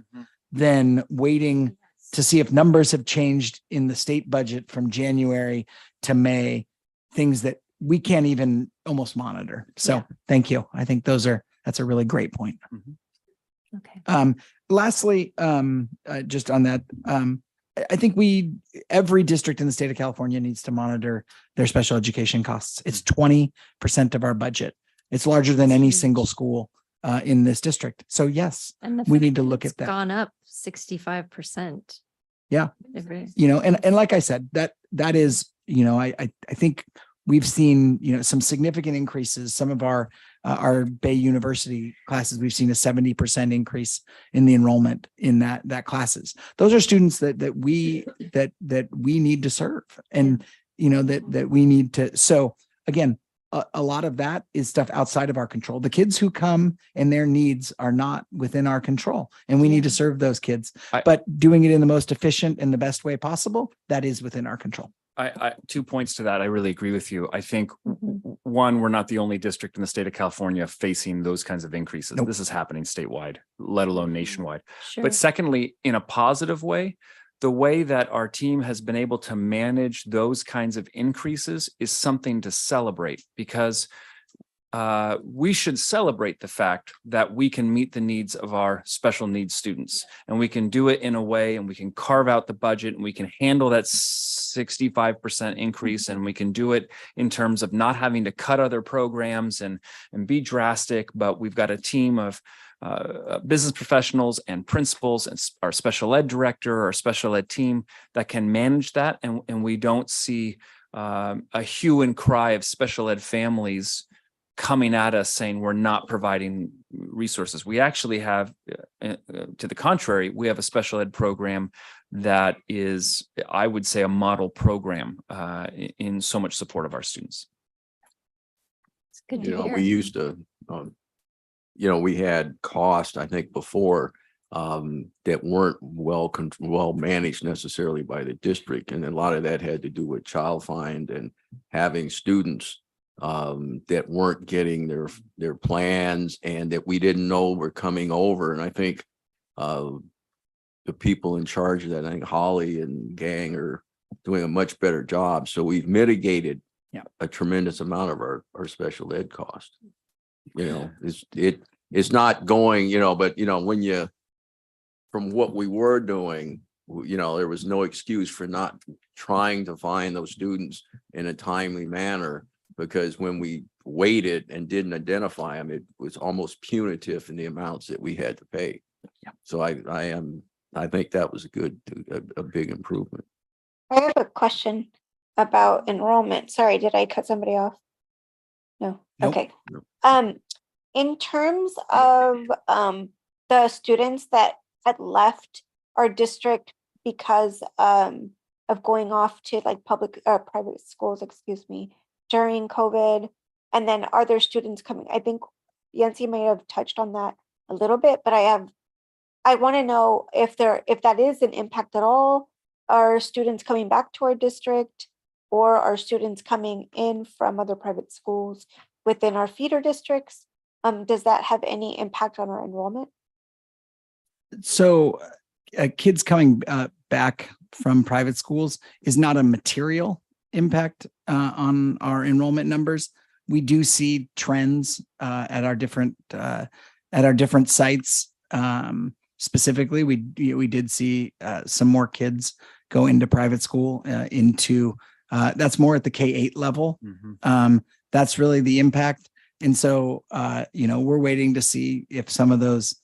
[SPEAKER 5] than waiting to see if numbers have changed in the state budget from January to May, things that we can't even almost monitor. So thank you. I think that's a really great point.
[SPEAKER 6] Okay.
[SPEAKER 5] Lastly, just on that, I think every district in the state of California needs to monitor their special education costs. It's 20% of our budget. It's larger than any single school in this district. So yes,
[SPEAKER 6] And
[SPEAKER 5] we need to look
[SPEAKER 6] it's
[SPEAKER 5] at that.
[SPEAKER 6] gone up 65%.
[SPEAKER 5] Yeah.
[SPEAKER 6] Every-
[SPEAKER 5] And like I said, that is, I think we've seen, some significant increases. Some of our Bay University classes, we've seen a 70% increase in the enrollment in that classes. Those are students that we need to serve, and that we need to. So again, a lot of that is stuff outside of our control. The kids who come and their needs are not within our control, and we need to serve those kids, but doing it in the most efficient and the best way possible, that is within our control.
[SPEAKER 7] I 2 points to that. I really agree with you. I think one, we're not the only district in the state of California facing those kinds of increases. This is happening statewide, let alone nationwide.
[SPEAKER 6] Sure.
[SPEAKER 7] But secondly, in a positive way, the way that our team has been able to manage those kinds of increases is something to celebrate, because we should celebrate the fact that we can meet the needs of our special needs students, and we can do it in a way, and we can carve out the budget, and we can handle that 65% increase, and we can do it in terms of not having to cut other programs and be drastic. But we've got a team of business professionals and principals and our special ed director, our special ed team that can manage that, and we don't see a hue and cry of special ed families coming at us saying we're not providing resources. We actually have, to the contrary, we have a special ed program that is, I would say, a model program in so much support of our students.
[SPEAKER 6] It's good to hear.
[SPEAKER 16] We used to, we had costs, I think, before that weren't well managed necessarily by the district. And a lot of that had to do with child find and having students that weren't getting their plans and that we didn't know were coming over. And I think the people in charge of that, I think Holly and gang, are doing a much better job. So we've mitigated a tremendous amount of our special ed cost. It's not going, but when from what we were doing, there was no excuse for not trying to find those students in a timely manner. Because when we waited and didn't identify them, it was almost punitive in the amounts that we had to pay. So I think that was a big improvement.
[SPEAKER 2] I have a question about enrollment. Sorry, did I cut somebody off? No.
[SPEAKER 5] Nope.
[SPEAKER 2] Okay. In terms of the students that had left our district because of going off to like public or private schools, during COVID, and then are there students coming? I think Yancy may have touched on that a little bit, but I want to know if that is an impact at all. Are students coming back to our district, or are students coming in from other private schools within our feeder districts? Does that have any impact on our enrollment?
[SPEAKER 5] So kids coming back from private schools is not a material impact on our enrollment numbers. We do see trends at our different sites. Specifically, we did see some more kids go into private school that's more at the K-8 level. That's really the impact. And so we're waiting to see if some of those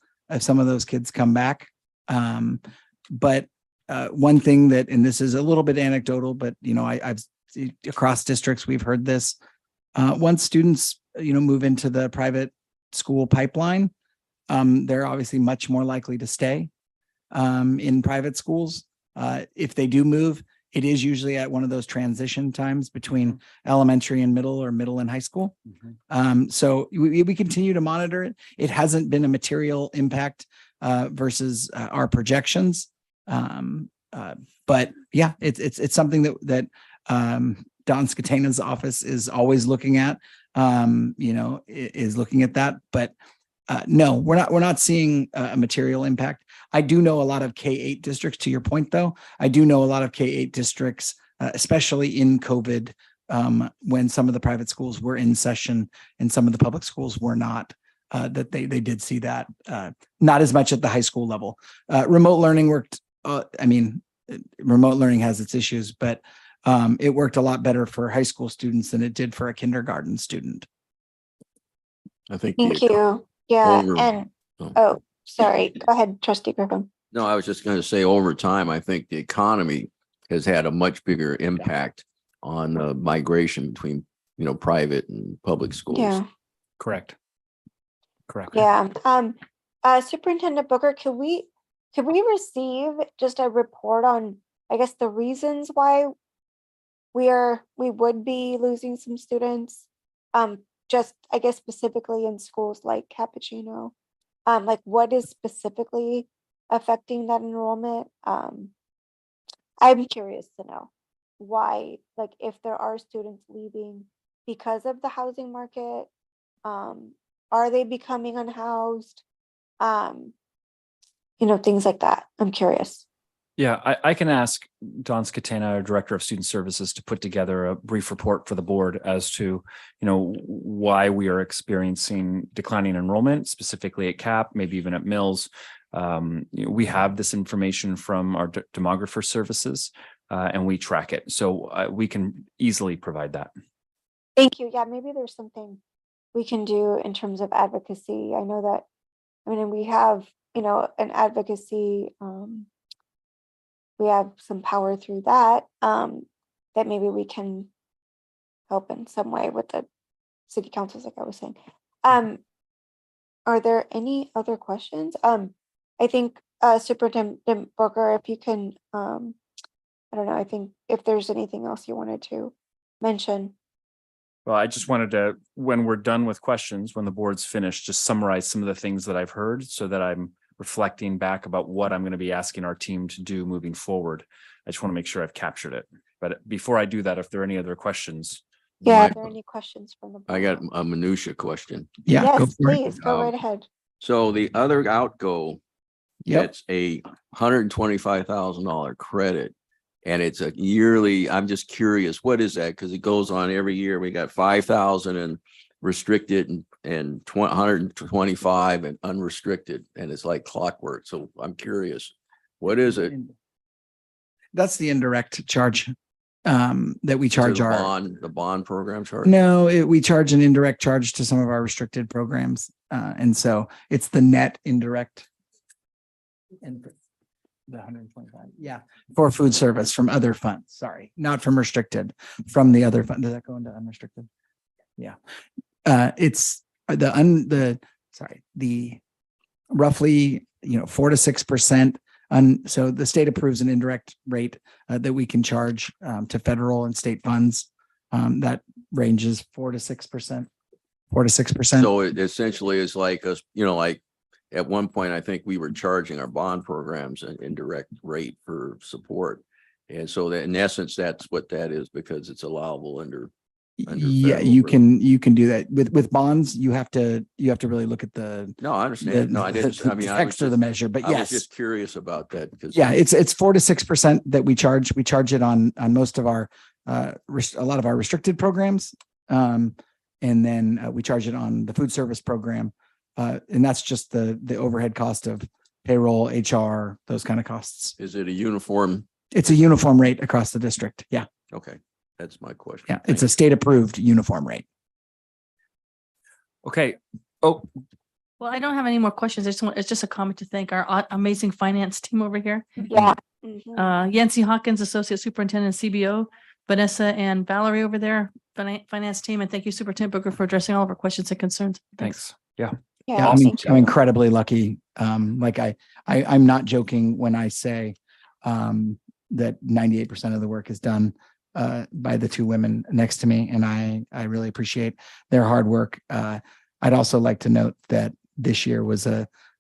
[SPEAKER 5] kids come back. But one thing that, and this is a little bit anecdotal, but I've across districts, we've heard this. Once students, move into the private school pipeline, they're obviously much more likely to stay in private schools. If they do move, it is usually at one of those transition times between elementary and middle, or middle and high school. So we continue to monitor it. It hasn't been a material impact versus our projections. But yeah, it's something that Don Scatena's office is always looking at, is looking at that. But no, we're not seeing a material impact. I do know a lot of K-8 districts, to your point, though. I do know a lot of K-8 districts, especially in COVID, when some of the private schools were in session and some of the public schools were not, that they did see that, not as much at the high school level. Remote learning worked. Remote learning has its issues, but it worked a lot better for high school students than it did for a kindergarten student.
[SPEAKER 16] I think.
[SPEAKER 2] Thank you. Yeah. And, sorry, go ahead, Trustee Griffin.
[SPEAKER 16] No, I was just going to say, over time, I think the economy has had a much bigger impact on the migration between, private and public schools.
[SPEAKER 2] Yeah.
[SPEAKER 7] Correct.
[SPEAKER 2] Yeah. Superintendent Booker, could we receive just a report on, I guess, the reasons why we would be losing some students? Just, I guess, specifically in schools like Cappuccino, like what is specifically affecting that enrollment? I'm curious to know why, like, if there are students leaving because of the housing market, are they becoming unhoused? Things like that. I'm curious.
[SPEAKER 7] Yeah, I can ask Don Scatena, our Director of Student Services, to put together a brief report for the board as to, why we are experiencing declining enrollment, specifically at CAP, maybe even at Mills. We have this information from our demographer services, and we track it. So we can easily provide that.
[SPEAKER 2] Thank you. Yeah, maybe there's something we can do in terms of advocacy. I know that, we have, an advocacy, we have some power through that, that maybe we can help in some way with the city councils, like I was saying. Are there any other questions? I think Superintendent Booker, if you can, I don't know, I think if there's anything else you wanted to mention.
[SPEAKER 7] Well, I just wanted to, when we're done with questions, when the board's finished, just summarize some of the things that I've heard so that I'm reflecting back about what I'm going to be asking our team to do moving forward. I just want to make sure I've captured it. But before I do that, if there are any other questions.
[SPEAKER 2] Yeah, are there any questions from the board?
[SPEAKER 16] I got a minutia question.
[SPEAKER 5] Yeah,
[SPEAKER 2] yes,
[SPEAKER 5] go for
[SPEAKER 2] please,
[SPEAKER 5] it.
[SPEAKER 2] go right ahead.
[SPEAKER 16] So the other outgo,
[SPEAKER 5] Yep.
[SPEAKER 16] it's a $125,000 credit. And it's a yearly, I'm just curious, what is that? Because it goes on every year. We got 5,000 and restricted and 125 and unrestricted. And it's like clockwork. So I'm curious, what is it?
[SPEAKER 5] That's the indirect charge that we charge
[SPEAKER 16] the bond program charge?
[SPEAKER 5] No, we charge an indirect charge to some of our restricted programs. And so it's the net indirect. And the 125, yeah, for food service from other funds. Sorry, not from restricted, from the other fund. Does that go into unrestricted? Yeah, it's the roughly 4 to 6%. So the state approves an indirect rate that we can charge to federal and state funds. That ranges 4 to 6%. 4 to 6%.
[SPEAKER 16] So it essentially is like us, like at one point, I think we were charging our bond programs an indirect rate for support. And so that in essence, that's what that is, because it's allowable under
[SPEAKER 5] yeah, you can do that with bonds. You have to really look at the.
[SPEAKER 16] No, I understand. No, I didn't. I mean,
[SPEAKER 5] the text or the measure, but yes,
[SPEAKER 16] I was just curious about that because
[SPEAKER 5] yeah, it's 4 to 6% that we charge. We charge it on most of our a lot of our restricted programs, and then we charge it on the food service program. And that's just the overhead cost of payroll, HR, those kind of costs.
[SPEAKER 16] Is it a uniform?
[SPEAKER 5] It's a uniform rate across the district. Yeah.
[SPEAKER 16] Okay. That's my question.
[SPEAKER 5] Yeah. It's a state approved uniform rate.
[SPEAKER 7] Okay. Oh,
[SPEAKER 8] Well, I don't have any more questions. It's just a comment to thank our amazing finance team over here.
[SPEAKER 2] Yeah.
[SPEAKER 8] Yancy Hawkins, Associate Superintendent CBO, Vanessa and Valerie over there, finance team, and thank you, Superintendent Booker, for addressing all of our questions and concerns.
[SPEAKER 7] Thanks. Yeah.
[SPEAKER 2] Yeah,
[SPEAKER 5] I'm,
[SPEAKER 2] thank
[SPEAKER 5] I'm
[SPEAKER 2] you.
[SPEAKER 5] incredibly lucky. Like I'm not joking when I say that 98% of the work is done by the two women next to me, and I really appreciate their hard work. I'd also like to note that this year was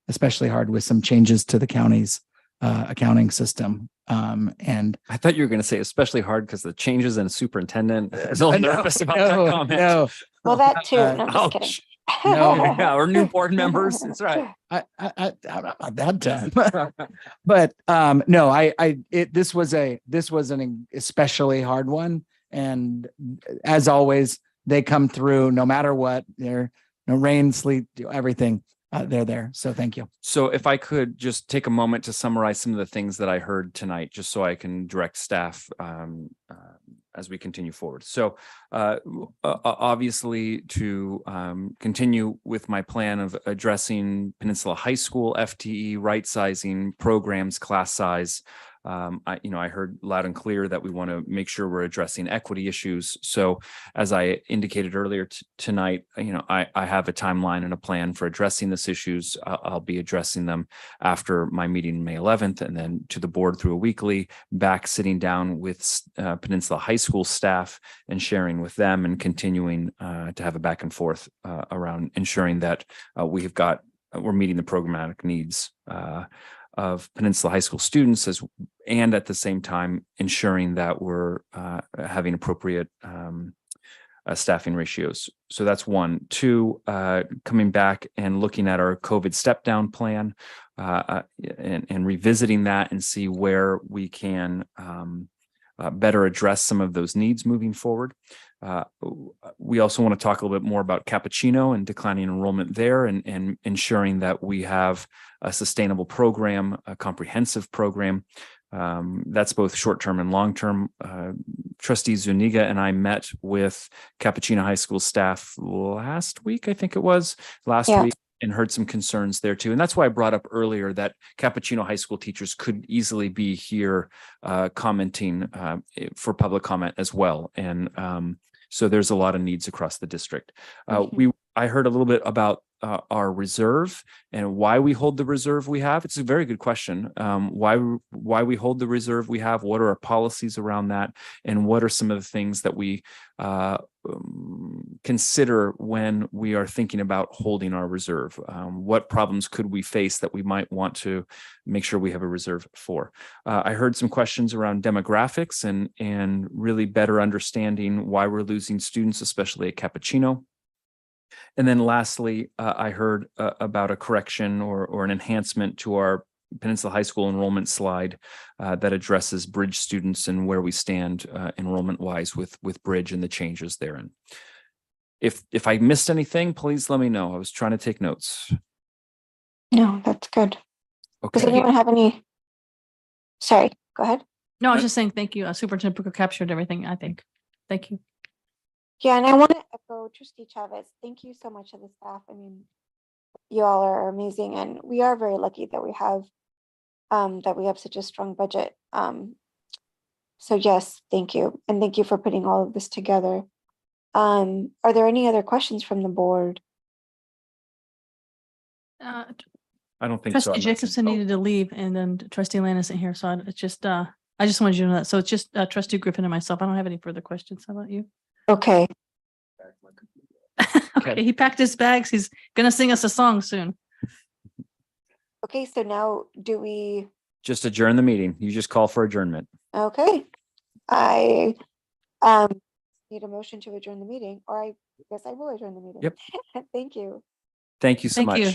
[SPEAKER 5] especially hard with some changes to the county's accounting system. And
[SPEAKER 7] I thought you were going to say especially hard because the changes in superintendent. I was a little nervous about that comment.
[SPEAKER 5] No,
[SPEAKER 2] Well, that too. No, I'm just
[SPEAKER 7] Ouch.
[SPEAKER 2] kidding.
[SPEAKER 5] No.
[SPEAKER 7] Yeah, or new board members. That's right.
[SPEAKER 5] I'm not that done. But no, this was an especially hard one. And as always, they come through no matter what. They're no rain, sleet, everything. They're there. So thank you.
[SPEAKER 7] So if I could just take a moment to summarize some of the things that I heard tonight, just so I can direct staff as we continue forward. So obviously to continue with my plan of addressing Peninsula High School FTE, right sizing programs, class size. I heard loud and clear that we want to make sure we're addressing equity issues. So as I indicated earlier tonight, I have a timeline and a plan for addressing these issues. I'll be addressing them after my meeting May 11th, and then to the board through a weekly, back sitting down with Peninsula High School staff and sharing with them, and continuing to have a back and forth around ensuring that we're meeting the programmatic needs of Peninsula High School students, and at the same time ensuring that we're having appropriate staffing ratios. So that's one. Two, coming back and looking at our COVID step down plan and revisiting that and see where we can better address some of those needs moving forward. We also want to talk a little bit more about Cappuccino and declining enrollment there, and ensuring that we have a sustainable program, a comprehensive program. That's both short-term and long-term. Trustee Zuniga and I met with Cappuccino High School staff last week, I think it was, week, and heard some concerns there too. And that's why I brought up earlier that Cappuccino High School teachers could easily be here commenting for public comment as well. And so there's a lot of needs across the district. I heard a little bit about our reserve and why we hold the reserve we have. It's a very good question. Why we hold the reserve we have, what are our policies around that, and what are some of the things that we consider when we are thinking about holding our reserve? What problems could we face that we might want to make sure we have a reserve for? I heard some questions around demographics and really better understanding why we're losing students, especially at Cappuccino. And then lastly, I heard about a correction or an enhancement to our Peninsula High School enrollment slide that addresses Bridge students and where we stand enrollment wise with Bridge and the changes therein. If I missed anything, please let me know. I was trying to take notes.
[SPEAKER 2] No, that's good.
[SPEAKER 7] Okay.
[SPEAKER 2] Does anyone have any? Sorry, go ahead.
[SPEAKER 8] No, I was just saying thank you. Superintendent Booker captured everything, I think. Thank you.
[SPEAKER 2] Yeah, and I want to echo Trustee Chavez. Thank you so much to the staff. I mean, you all are amazing, and we are very lucky that we have such a strong budget. So yes, thank you, and thank you for putting all of this together. Are there any other questions from the board?
[SPEAKER 7] I don't think
[SPEAKER 8] Trustee
[SPEAKER 7] so.
[SPEAKER 8] Jacobson needed to leave, and then Trustee Land isn't here, so I just wanted you to know that. So it's just Trustee Griffin and myself. I don't have any further questions. How about you?
[SPEAKER 2] Okay.
[SPEAKER 8] Okay, he packed his bags. He's gonna sing us a song soon.
[SPEAKER 2] Okay, so now do we?
[SPEAKER 7] Just adjourn the meeting. You just call for adjournment.
[SPEAKER 2] Okay, I need a motion to adjourn the meeting, or I guess I will adjourn the meeting.
[SPEAKER 7] Yep.
[SPEAKER 2] Thank you.
[SPEAKER 7] Thank you so
[SPEAKER 8] Thank
[SPEAKER 7] much.
[SPEAKER 8] you.